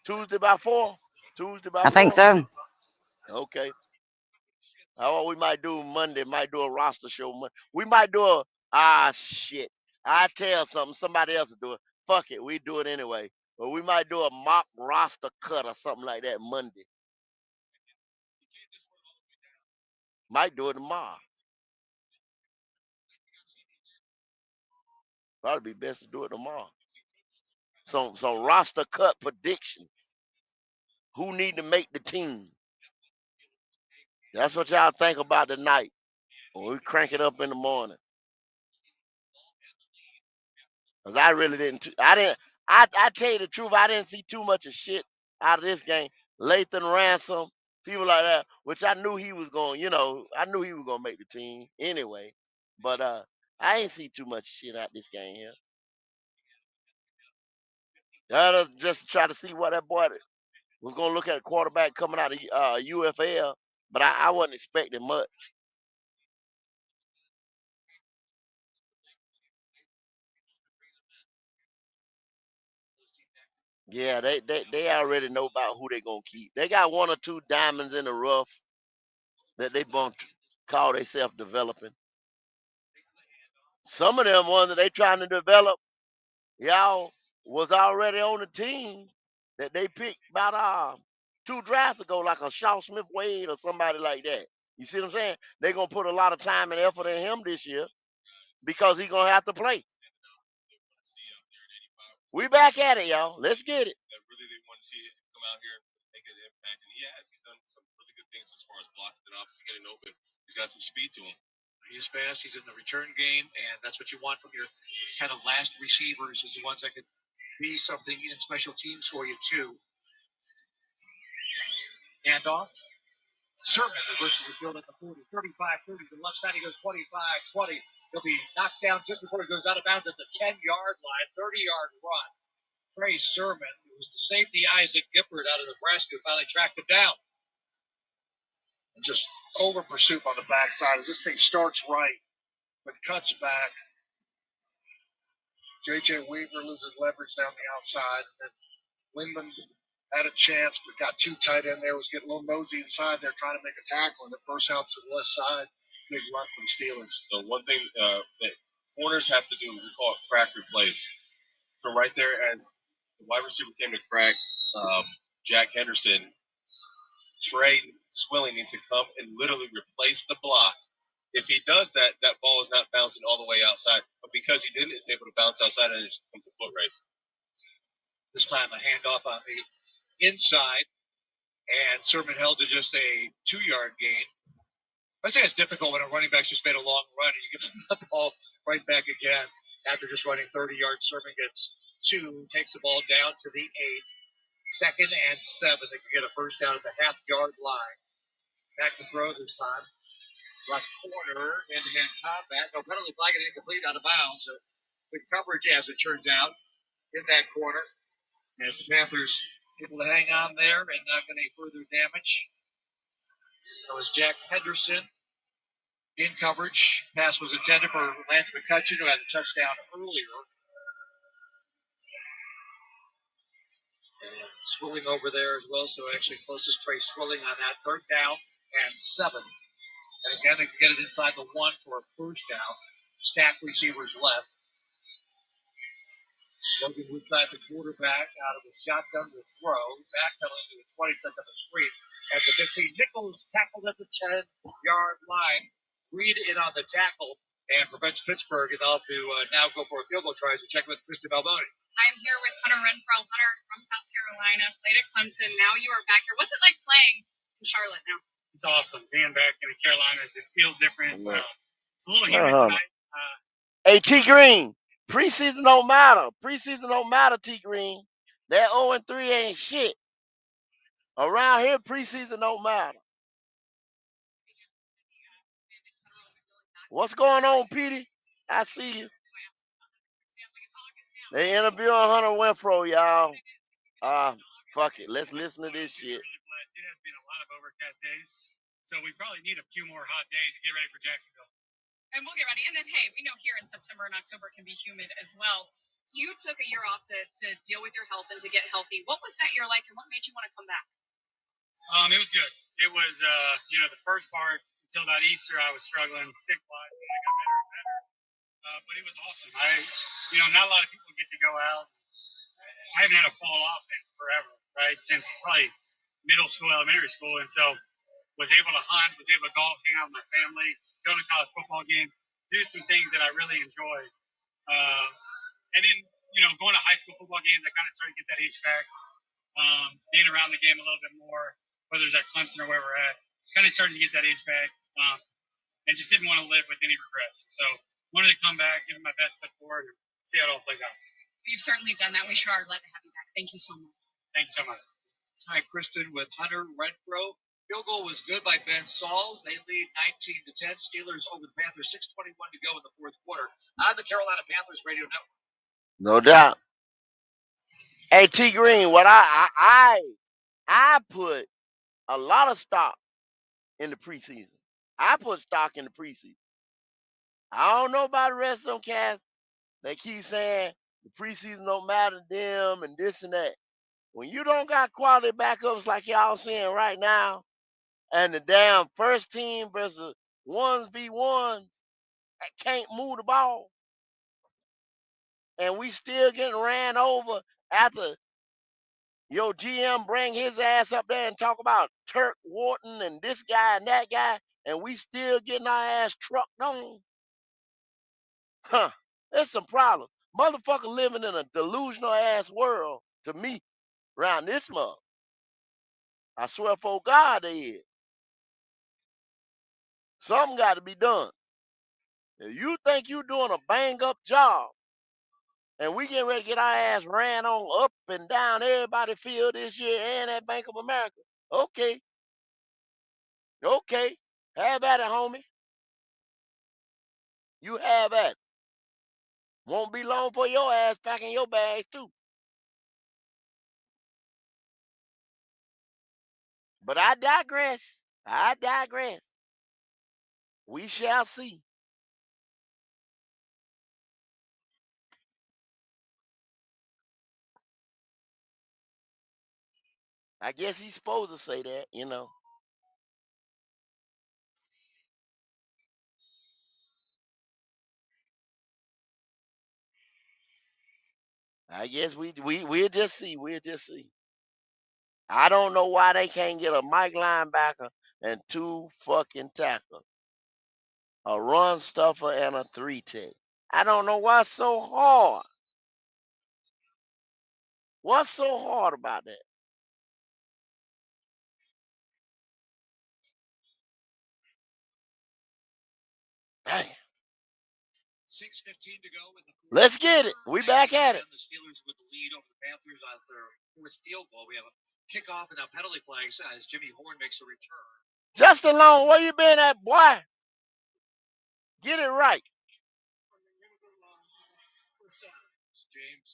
S1: Tuesday by 4. Tuesday by
S2: I think
S1: 4.
S2: so.
S1: Okay. How about we might do Monday? Might do a roster show. We might do shit. I tell somebody else to do it. Fuck it, we do it anyway. But we might do a mock roster cut or something like that Monday. Might do it tomorrow. Probably be best to do it tomorrow. Some roster cut predictions. Who need to make the team? That's what y'all think about tonight. When we crank it up in the morning. Cause I really didn't. I didn't. I tell you the truth. I didn't see too much of shit out of this game. Lathan Ransom, people like that, which I knew he was going. I knew he was gonna make the team anyway. But I ain't see too much shit out this game here. That was just to try to see what that boy was gonna look at a quarterback coming out of UFL. But I wasn't expecting much. Yeah, they already know about who they gonna keep. They got one or two diamonds in the rough that they gonna call themselves developing. Some of them ones that they trying to develop, y'all was already on the team that they picked about 2 drafts ago, like a Shaw Smith Wade or somebody like that. You see what I'm saying? They gonna put a lot of time and effort in him this year because he gonna have to play. We back at it, y'all. Let's get it.
S5: come out here and make an impact, and he has. He's done some really good things as far as blocking and obviously getting open. He's got some speed to him.
S4: He's fast. He's in the return game, and that's what you want from your kind of last receivers, is the ones that can be something in special teams for you too. Handoff. Sermon reverses his field at the 40, 35-30 to the left side. He goes 25-20. He'll be knocked down just before he goes out of bounds at the 10-yard line. 30-yard run. Trey Sermon, who was the safety Isaac Gifford out of Nebraska, finally tracked him down.
S12: And just over pursuit on the backside as this thing starts right, but cuts back. J.J. Weaver loses leverage down the outside, and then Lindman had a chance, but got too tight in there, was getting a little nosy inside there trying to make a tackle, and it burst out to the left side. Big run for the Steelers.
S5: So one thing that corners have to do, we call it crack replace. So right there, as the wide receiver came to crack Jack Henderson, Trey Swilling needs to come and literally replace the block. If he does that, that ball is not bouncing all the way outside. But because he didn't, it's able to bounce outside and it just comes to foot race.
S4: This time a handoff on the inside, and Sermon held to just a 2-yard gain. I say it's difficult when a running back's just made a long run and you give the ball right back again after just running 30 yards. Sermon gets 2, takes the ball down to the 8. 2nd and 7. They can get a first down at the half-yard line. Back to throw this time. Left corner, hand-to-hand combat. No penalty flag, and incomplete, out of bounds. So good coverage, as it turns out, in that corner. As the Panthers able to hang on there and not get any further damage. That was Jack Henderson in coverage. Pass was intended for Lance McCutcheon, who had a touchdown earlier. And Swilling over there as well, so actually closest Trey Swilling on that. 3rd down and 7. And again, they can get it inside the 1 for a first down. Stacked receivers left. Logan Woodside, the quarterback, out of the shotgun will throw. Backpedaling to the 22nd of the screen. At the 15, Nichols tackled at the 10-yard line. Reed in on the tackle and prevents Pittsburgh, and they'll have to now go for a field goal try to check with Kristen Balboni.
S6: I'm here with Hunter Renfro. Hunter from South Carolina, played at Clemson. Now you are back here. What's it like playing in Charlotte now?
S8: It's awesome being back in the Carolinas. It feels different. It's a little humid tonight.
S1: Hey, T Green, preseason don't matter. Preseason don't matter, T Green. That 0-3 ain't shit. Around here, preseason don't matter. What's going on, Petey? I see you. They interviewing Hunter Renfro, y'all. Fuck it. Let's listen to this shit.
S8: It has been a lot of overcast days, so we probably need a few more hot days to get ready for Jacksonville.
S6: And we'll get ready. And then, hey, we know here in September and October can be humid as well. So you took a year off to deal with your health and to get healthy. What was that year like, and what made you want to come back?
S8: It was good. It was, the first part until about Easter, I was struggling sick-wise, and I got better and better. But it was awesome. Not a lot of people get to go out. I haven't had a fall off in forever, right? Since probably middle school, elementary school, and so was able to hunt, was able to golf, hang out with my family, go to college football games, do some things that I really enjoyed. And then, going to high school football games, I kind of started to get that itch back. Being around the game a little bit more, whether it's at Clemson or where we're at, kind of started to get that itch back. And just didn't want to live with any regrets. So wanted to come back, give it my best foot forward, and see how it all plays out.
S6: You've certainly done that. We sure are glad to have you back. Thank you so much.
S8: Thank you so much.
S4: All right, Kristen with Hunter Renfro. Field goal was good by Ben Sauls. They lead 19-10. Steelers over the Panthers. 6:21 to go in the fourth quarter on the Carolina Panthers Radio Network.
S1: No doubt. Hey, T Green, what I put a lot of stock in the preseason. I put stock in the preseason. I don't know about the rest of them cats. They keep saying the preseason don't matter to them and this and that. When you don't got quality backups like y'all saying right now, and the damn first team versus 1v1s that can't move the ball, and we still getting ran over after your GM bring his ass up there and talk about Turk Wharton and this guy and that guy, and we still getting our ass trucked on. There's some problems. Motherfucker living in a delusional ass world to me around this month. I swear for God they is. Something got to be done. If you think you doing a bang up job and we getting ready to get our ass ran on up and down everybody field this year and at Bank of America, okay, okay, have at it, homie. You have at it. Won't be long for your ass packing your bags too. But I digress. I digress. We shall see. I guess he's supposed to say that, you know. I guess we'll just see. We'll just see. I don't know why they can't get a Mike linebacker and two fucking tackles, a run stuffer and a three tech. I don't know what's so hard. What's so hard about that? Damn.
S4: 6:15 to go in the fourth.
S1: Let's get it. We back at it.
S4: The Steelers with the lead over the Panthers on their fourth field goal. We have a kickoff and now penalty flags as Jimmy Horn makes a return.
S1: Justin Long, where you been at, boy? Get it right.
S4: James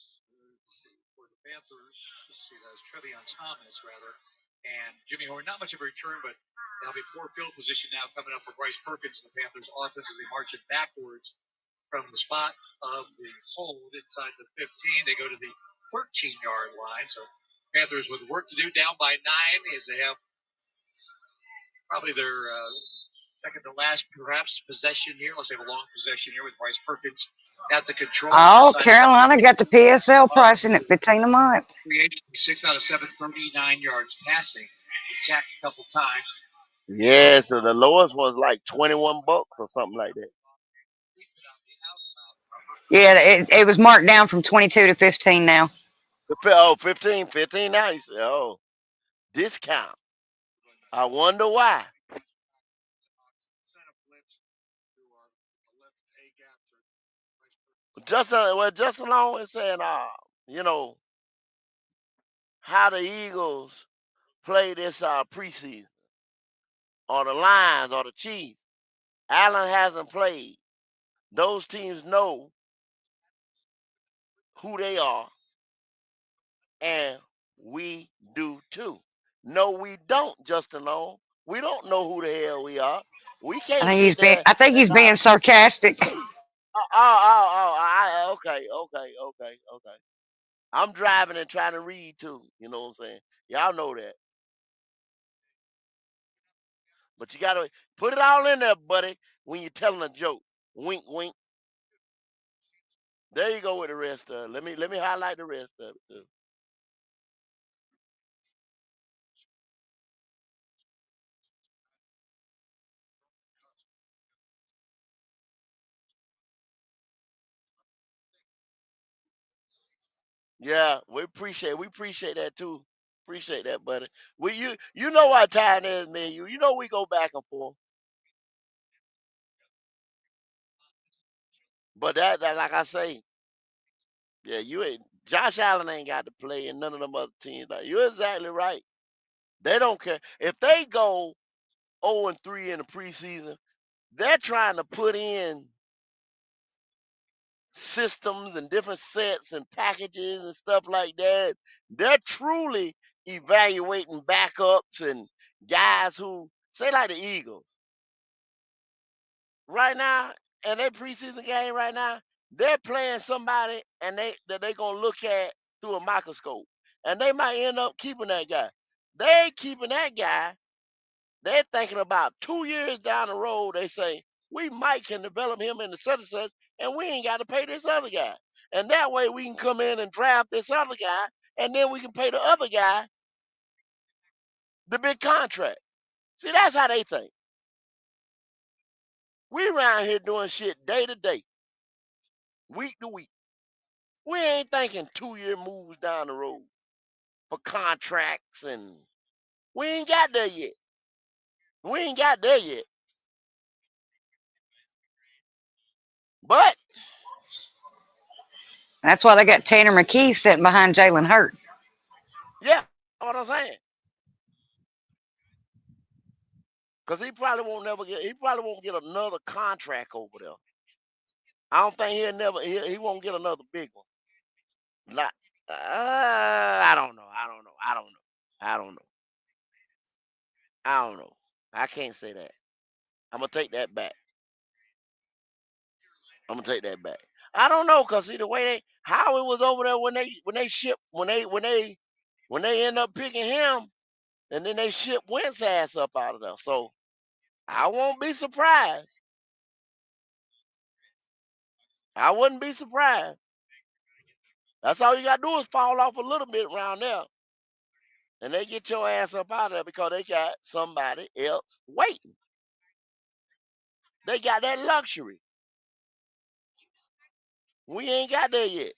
S4: for the Panthers. Let's see, that's Trevion Thomas, rather. And Jimmy Horn, not much of a return, but they'll have a poor field position now coming up for Bryce Perkins, the Panthers offense, as they march it backwards from the spot of the hold inside the 15. They go to the 13-yard line. So Panthers with work to do, down by 9, as they have probably their second to last, perhaps, possession here, unless they have a long possession here with Bryce Perkins at the control.
S2: Oh, Carolina got the PSL pricing at 15 a month.
S4: 6 out of 7, 39 yards passing. Sacked a couple times.
S1: Yeah, so the lowest was like $21 or something like that.
S2: Yeah, it was marked down from 22 to 15 now.
S1: Oh, 15 now. You say, oh, discount. I wonder why. Justin Long is saying, you know, how the Eagles play this preseason, or the Lions, or the Chiefs. Allen hasn't played. Those teams know who they are, and we do too. No, we don't, Justin Long. We don't know who the hell we are. We can't sit there
S2: I think
S1: and
S2: he's being sarcastic.
S1: okay. I'm driving and trying to read too. You know what I'm saying? Y'all know that. But you gotta put it all in there, buddy, when you're telling a joke. Wink, wink. There you go with the rest of it. Let me highlight the rest of it too. Yeah, we appreciate that too. Appreciate that, buddy. You know what time it is, man. You know we go back and forth. But that like I say, yeah, you ain't Josh Allen ain't got to play and none of them other teams. Like, you're exactly right. They don't care. If they go 0-3 in the preseason, they're trying to put in systems and different sets and packages and stuff like that. They're truly evaluating backups and guys who say like the Eagles right now in their preseason game right now. They're playing somebody and they gonna look at through a microscope, and they might end up keeping that guy. They ain't keeping that guy. They're thinking about 2 years down the road. They say we might can develop him into such and such, and we ain't got to pay this other guy. And that way we can come in and draft this other guy, and then we can pay the other guy the big contract. See, that's how they think. We around here doing shit day to day, week to week. We ain't thinking 2-year moves down the road for contracts and We ain't got there yet. We ain't got there yet. But
S2: That's why they got Tanner McKee sitting behind Jalen Hurts.
S1: yeah, what I'm saying. Cause he probably won't get another contract over there. I don't think he won't get another big one. Not, I don't know. I don't know. I don't know. I don't know. I don't know. I can't say that. I'm gonna take that back. I'm gonna take that back. I don't know, cause see the way how it was over there when they end up picking him, and then they ship Wentz ass up out of there. So I won't be surprised. I wouldn't be surprised. That's all you gotta do is fall off a little bit around there, and they get your ass up out of there because they got somebody else waiting. They got that luxury. We ain't got there yet.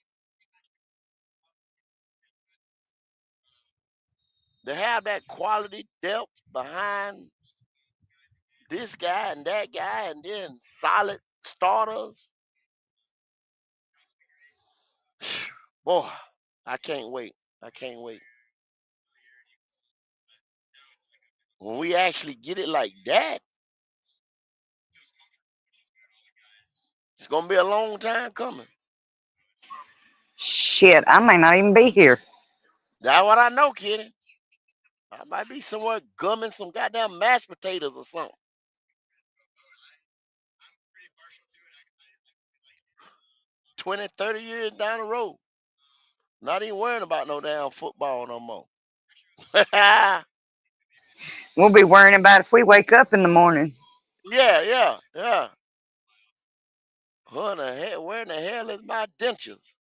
S1: To have that quality depth behind this guy and that guy, and then solid starters. Boy, I can't wait. I can't wait. When we actually get it like that, it's gonna be a long time coming.
S2: Shit, I may not even be here.
S1: That's what I know, Kenny. I might be somewhere gumming some goddamn mashed potatoes or something. 20, 30 years down the road. Not even worrying about no damn football no more. yeah,
S2: We'll be worrying about if we wake up in the morning.
S1: yeah. Where in the hell is my dentures?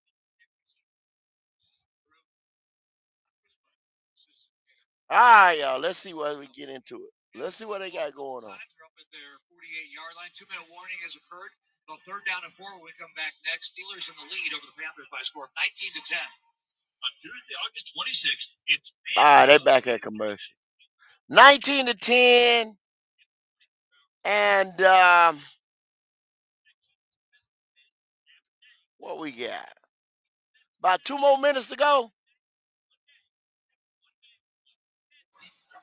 S1: All right, y'all. Let's see what we get into it. Let's see what they got going on.
S4: They're up at their 48-yard line. 2-minute warning has occurred. So third down and 4 when we come back next. Steelers in the lead over the Panthers by a score of 19-10.
S7: On Tuesday, August 26th, it's
S1: All right, they back at commercial. 19-10, and what we got? About 2 more minutes to go.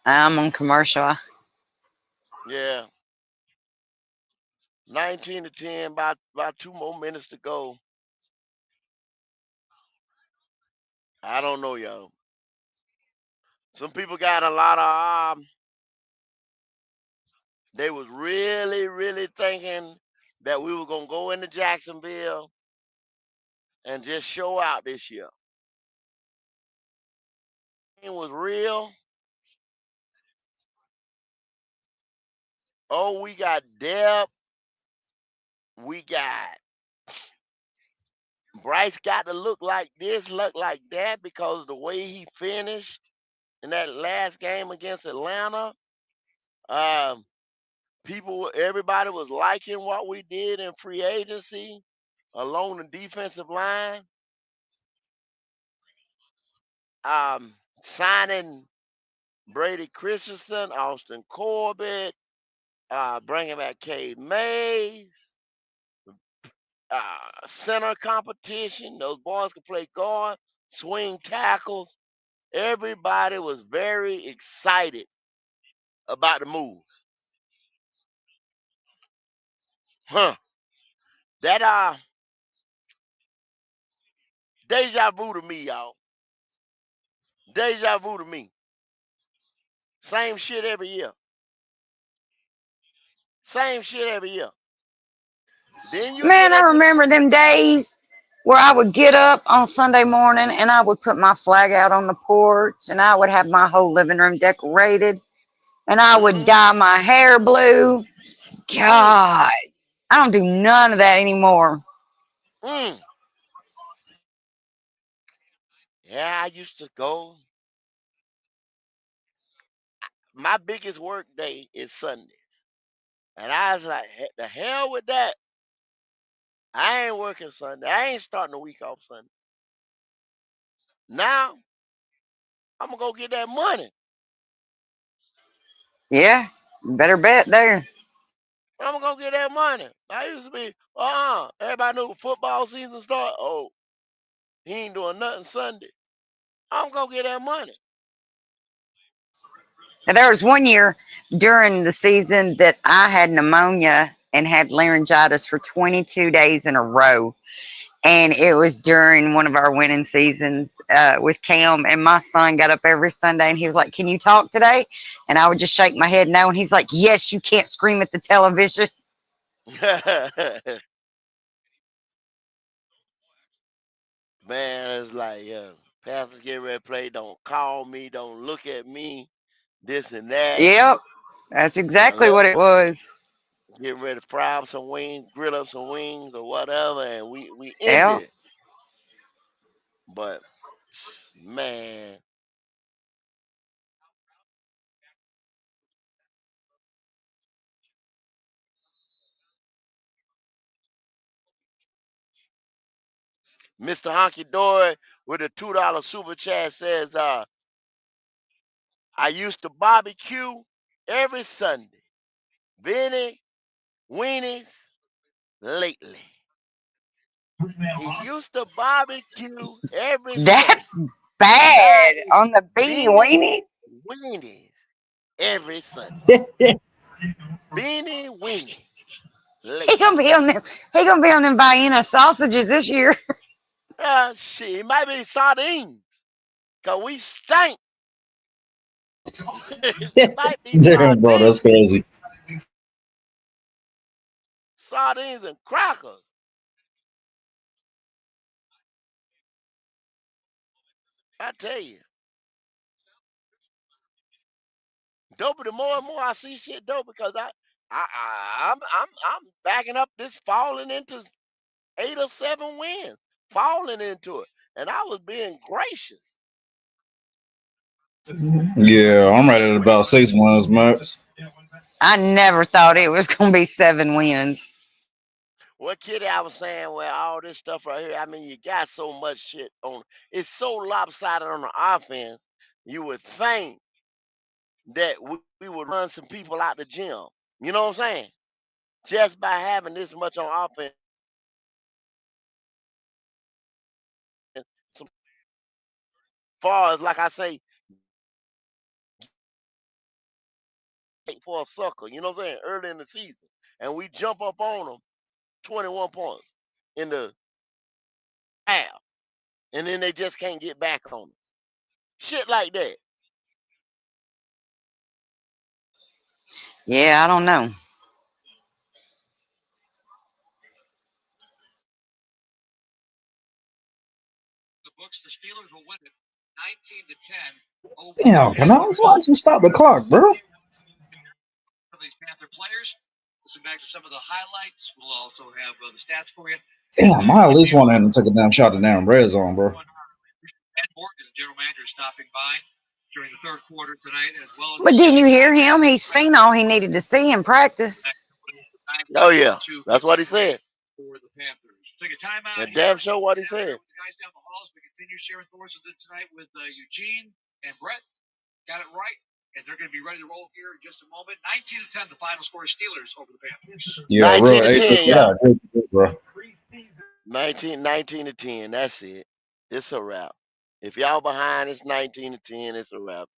S2: I'm on commercial.
S1: Yeah, 19-10. About 2 more minutes to go. I don't know, y'all. Some people got a lot of they was really, really thinking that we were gonna go into Jacksonville and just show out this year. It was real. Oh, we got depth. We got Bryce got to look like this, look like that because of the way he finished in that last game against Atlanta. Um, everybody was liking what we did in free agency along the defensive line. Signing Brady Christensen, Austin Corbett, bringing back Cade Mays, center competition. Those boys can play guard, swing tackles. Everybody was very excited about the move. Huh. That deja vu to me, y'all. Deja vu to me. Same shit every year. Same shit every year. Then you get
S2: Man, I
S1: into
S2: remember them days where I would get up on Sunday morning and I would put my flag out on the porch and I would have my whole living room decorated and I would
S1: mm-hmm,
S2: dye my hair blue.
S1: mm,
S2: God, I don't do none of that anymore.
S1: mm. Yeah, I used to go. My biggest work day is Sundays. And I was like, the hell with that. I ain't working Sunday. I ain't starting the week off Sunday. Now, I'm going to go get that money.
S2: Yeah, better bet there.
S1: I'm gonna go get that money. I used to be, everybody knew football season start. Oh, he ain't doing nothing Sunday. I'm gonna get that money.
S2: And there was one year during the season that I had pneumonia and had laryngitis for 22 days in a row. And it was during one of our winning seasons with Cam. And my son got up every Sunday and he was like, "Can you talk today?" And I would just shake my head no. And he's like, "Yes, you can't scream at the television."
S1: Man, it's like, Panthers get ready to play. Don't call me. Don't look at me. This and that.
S2: Yep, that's exactly
S1: Unless
S2: what it was.
S1: get ready to fry up some wings, grill up some wings or whatever, and we end
S2: Yeah.
S1: it. But man, Mr. Honky Dory with a $2 super chat says, I used to barbecue every Sunday. Benny Weenies lately. He used to barbecue every Sunday.
S2: That's
S1: Now
S2: bad
S1: it's
S2: on the beanie
S1: Beanie
S2: weenie.
S1: Weenies every Sunday. Beanie Weenie
S2: He
S1: lately.
S2: gonna be on them. He gonna be on them Vienna sausages this year.
S1: Shit, it might be sardines. Cause we stink. It might be
S11: Damn, bro, that's
S1: sardines.
S11: crazy.
S1: Sardines and crackers. I tell you. Dope, the more and more I see shit dope because I'm backing up this falling into 8 or 7 wins. Falling into it. And I was being gracious.
S11: Yeah, I'm right at about 6 months, max.
S2: I never thought it was gonna be 7 wins.
S1: What Kitty I was saying, well, all this stuff right here, I mean, you got so much shit on. It's so lopsided on the offense. You would think that we would run some people out the gym. You know what I'm saying? Just by having this much on offense. Some far as, like I say, for a sucker, you know what I'm saying? Early in the season. And we jump up on them 21 points in the half. And then they just can't get back on us. Shit like that.
S2: Yeah, I don't know.
S4: The books, the Steelers will win it 19-10 over the
S11: Damn, can I just
S4: Panthers.
S11: watch you stop the clock, bro?
S4: Of these Panther players. Listen back to some of the highlights. We'll also have the stats for you.
S11: Damn, I at least want to take a damn shot to damn red zone, bro.
S4: Ed Morgan, the general manager, stopping by during the third quarter tonight, as well as
S2: But didn't you hear him? He's seen all he needed to see in practice.
S1: Oh, yeah. That's what he said.
S4: For the Panthers. Take a timeout
S1: That
S4: here.
S1: damn show what he said.
S4: With the guys down the halls, we continue sharing thoughts with it tonight with Eugene and Brett. Got it right. And they're going to be ready to roll here in just a moment. 19-10, the final score. Steelers over the Panthers.
S11: Yeah,
S1: 19
S11: real.
S1: to
S11: Hey,
S1: 10,
S11: yeah,
S1: y'all.
S11: bro.
S1: 19 to 10. That's it. It's a wrap. If y'all behind, it's 19 to 10. It's a wrap.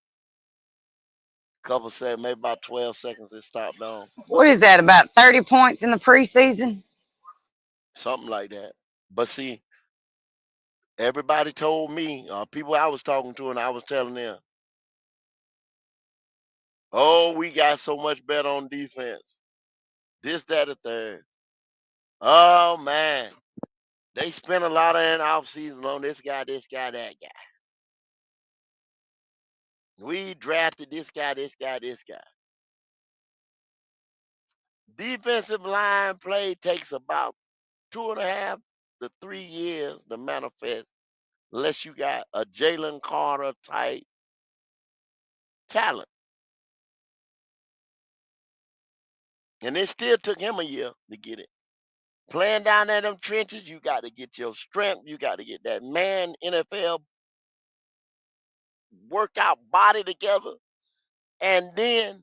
S1: Couple said maybe about 12 seconds it stopped on.
S2: What is that? About 30 points in the preseason?
S1: Something like that. But see, everybody told me, people I was talking to, and I was telling them, oh, we got so much better on defense. This, that, the third. Oh, man. They spent a lot of an offseason on this guy, that guy. We drafted this guy, this guy. Defensive line play takes about 2.5 to 3 years to manifest unless you got a Jalen Carter type talent. And it still took him a year to get it. Playing down in them trenches, you got to get your strength. You got to get that man NFL workout body together. And then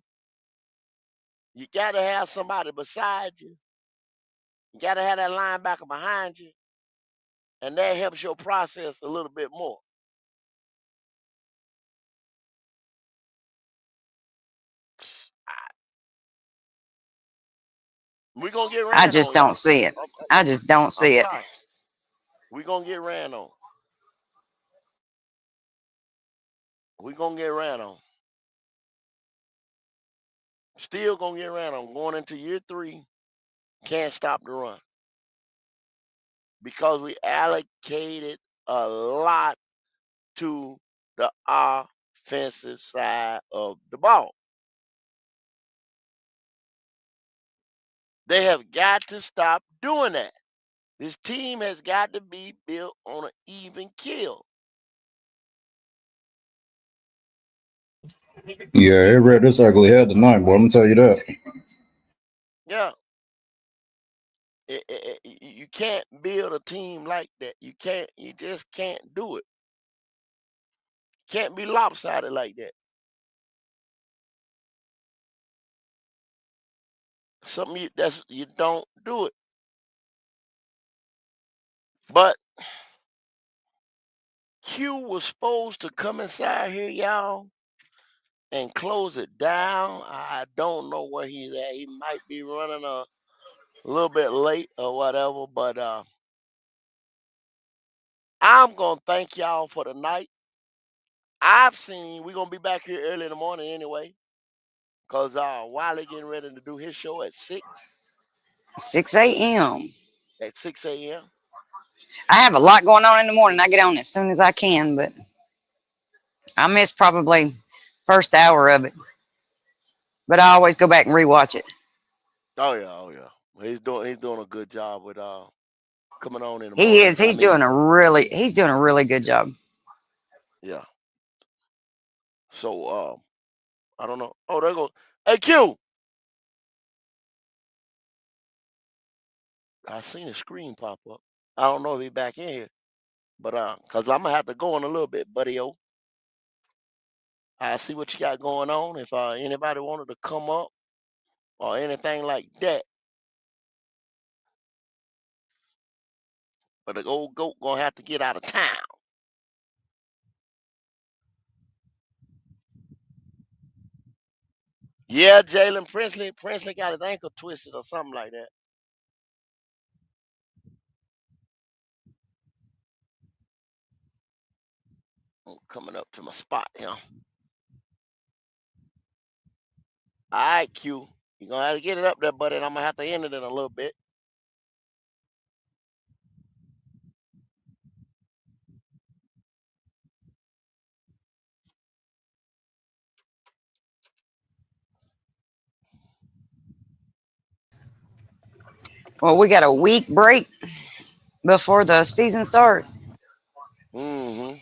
S1: You got to have somebody beside you. You got to have that linebacker behind you, and that helps your process a little bit more. We're going to get
S2: I
S1: ran
S2: just
S1: on,
S2: don't
S1: y'all.
S2: see it. I just don't
S1: I'm
S2: see it.
S1: sorry. We're going to get ran on. We're going to get ran on. Still going to get ran on. Going into year 3, can't stop the run. Because we allocated a lot to the offensive side of the ball. They have got to stop doing that. This team has got to be built on an even kill.
S11: Yeah, it read this ugly head tonight, boy. I'm gonna tell you that.
S1: Yeah. You can't build a team like that. You just can't do it. Can't be lopsided like that. Something you don't do it. But Q was supposed to come inside here, y'all, and close it down. I don't know where he's at. He might be running a little bit late or whatever, but I'm gonna thank y'all for the night. We're gonna be back here early in the morning anyway, cause Wiley getting ready to do his show at
S2: 6 a.m.
S1: 6 a.m.
S2: I have a lot going on in the morning. I get on as soon as I can, but I missed probably first hour of it. But I always go back and rewatch it.
S1: Oh yeah. He's doing a good job with coming on in the
S2: He
S1: morning.
S2: is. He's doing a really good job.
S1: Yeah. So I don't know. Oh, there goes. Hey Q. I seen his screen pop up. I don't know if he's back in here, but cause I'm gonna have to go in a little bit, buddy. I see what you got going on. If anybody wanted to come up or anything like that, but the old goat gonna have to get out of town. Yeah, Jalen Princely got his ankle twisted or something like that. I'm coming up to my spot here. All right, Q. You're gonna have to get it up there, buddy, and I'm gonna have to end it in a little bit.
S2: Well, we got a week break before the season starts.
S1: Mm-hmm.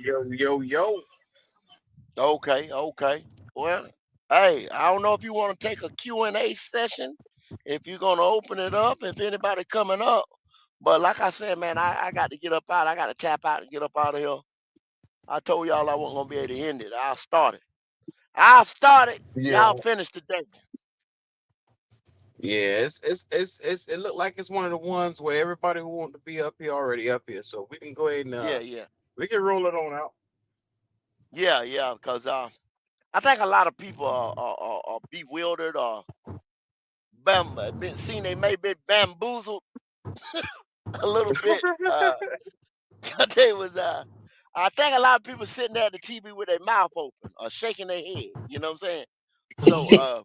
S9: Yo.
S1: Okay. Well, hey, I don't know if you want to take a Q&A session, if you're gonna open it up, if anybody coming up. But like I said, man, I got to get up out. I got to tap out and get up out of here. I told y'all I wasn't gonna be able to end it. I'll start it.
S9: Yeah.
S1: Y'all finish today.
S9: Yeah, it looked like it's one of the ones where everybody who want to be up here already up here. So we can go ahead and
S1: Yeah.
S9: we can roll it on out.
S1: Yeah. Because I think a lot of people are bewildered or seen they may be bamboozled a little bit. They was I think a lot of people sitting there at the TV with their mouth open or shaking their head. You know what I'm saying? So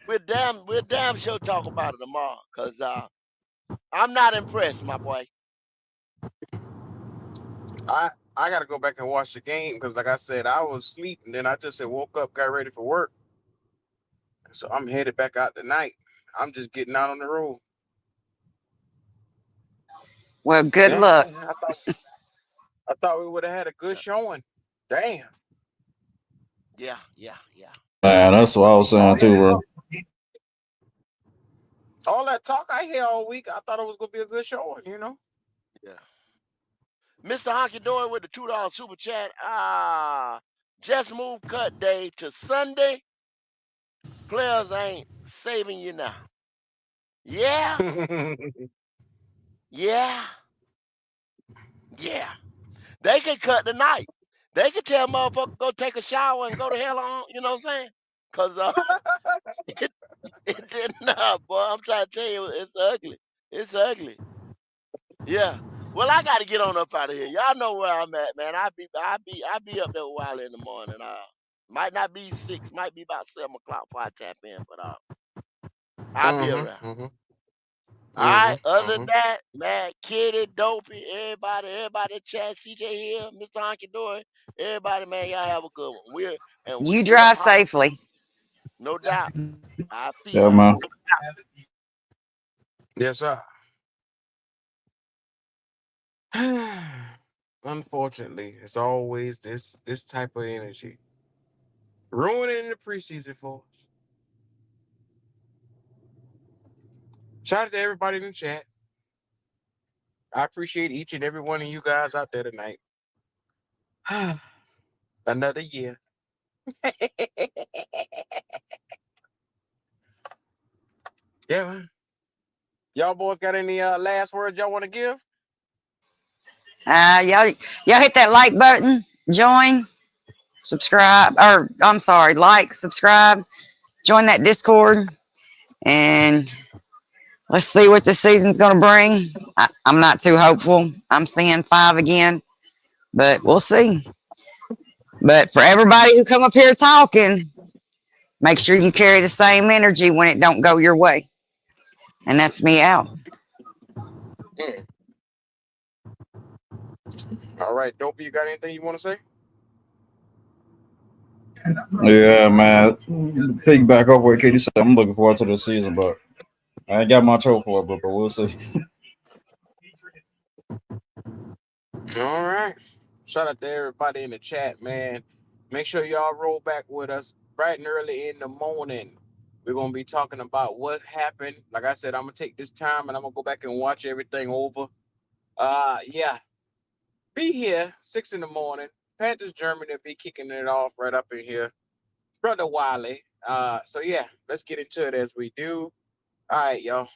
S1: we'll damn sure talk about it tomorrow. Cause I'm not impressed, my boy.
S9: I I gotta go back and watch the game because like I said, I was asleep and then I just said woke up, got ready for work. So I'm headed back out tonight. I'm just getting out on the road.
S2: Well, good
S9: Damn,
S2: luck.
S9: man. I thought we would have had a good
S1: Yeah,
S9: showing. Damn.
S1: yeah.
S11: Man, that's what I was saying
S9: All
S11: too,
S9: that
S11: bro.
S9: talk, all that talk I hear all week, I thought it was gonna be a good showing.
S1: Yeah. Mr. Honky Dory with the $2 super chat. Just move cut day to Sunday. Players ain't saving you now. Yeah, yeah, yeah. They can cut the night. They can tell motherfucker go take a shower and go to hell on. You know what I'm saying? Cause it, it did not, boy. I'm trying to tell you, it's ugly. It's ugly. Yeah. Well, I got to get on up out of here. Y'all know where I'm at, man. I be up there a while in the morning. Might not be 6, might be about 7 o'clock before I tap in, but I'll be around. All right. Other than that, man, Kitty, Dopey, everybody in chat, CJ here, Mr. Honky Dory, everybody, man, y'all have a good one. We
S2: You
S1: will
S2: drive
S1: holler,
S2: safely.
S1: no doubt. I'll see
S11: Yeah,
S1: y'all.
S11: man.
S9: Yes, sir. Unfortunately, it's always this type of energy ruining the preseason for us. Shout out to everybody in the chat. I appreciate each and every one of you guys out there tonight. Another year. Yeah, man. Y'all boys got any last words y'all want to give?
S2: Y'all hit that like button, join, subscribe, or I'm sorry, like, subscribe, join that Discord, and let's see what this season's going to bring. I'm not too hopeful. I'm seeing 5 again, but we'll see. But for everybody who come up here talking, make sure you carry the same energy when it don't go your way. And that's me out.
S9: Mm. All right, Dopey, you got anything you want to say?
S11: Yeah, man. Piggyback off what Katie said. I'm looking forward to the season, but I ain't got much hope for it, but we'll see.
S9: All right. Shout out to everybody in the chat, man. Make sure y'all roll back with us bright and early in the morning. We're going to be talking about what happened. Like I said, I'm going to take this time and I'm going to go back and watch everything over. Yeah. Be here 6 in the morning. Panthers Germany will be kicking it off right up in here. Brother Wiley. So yeah, let's get into it as we do. All right, y'all.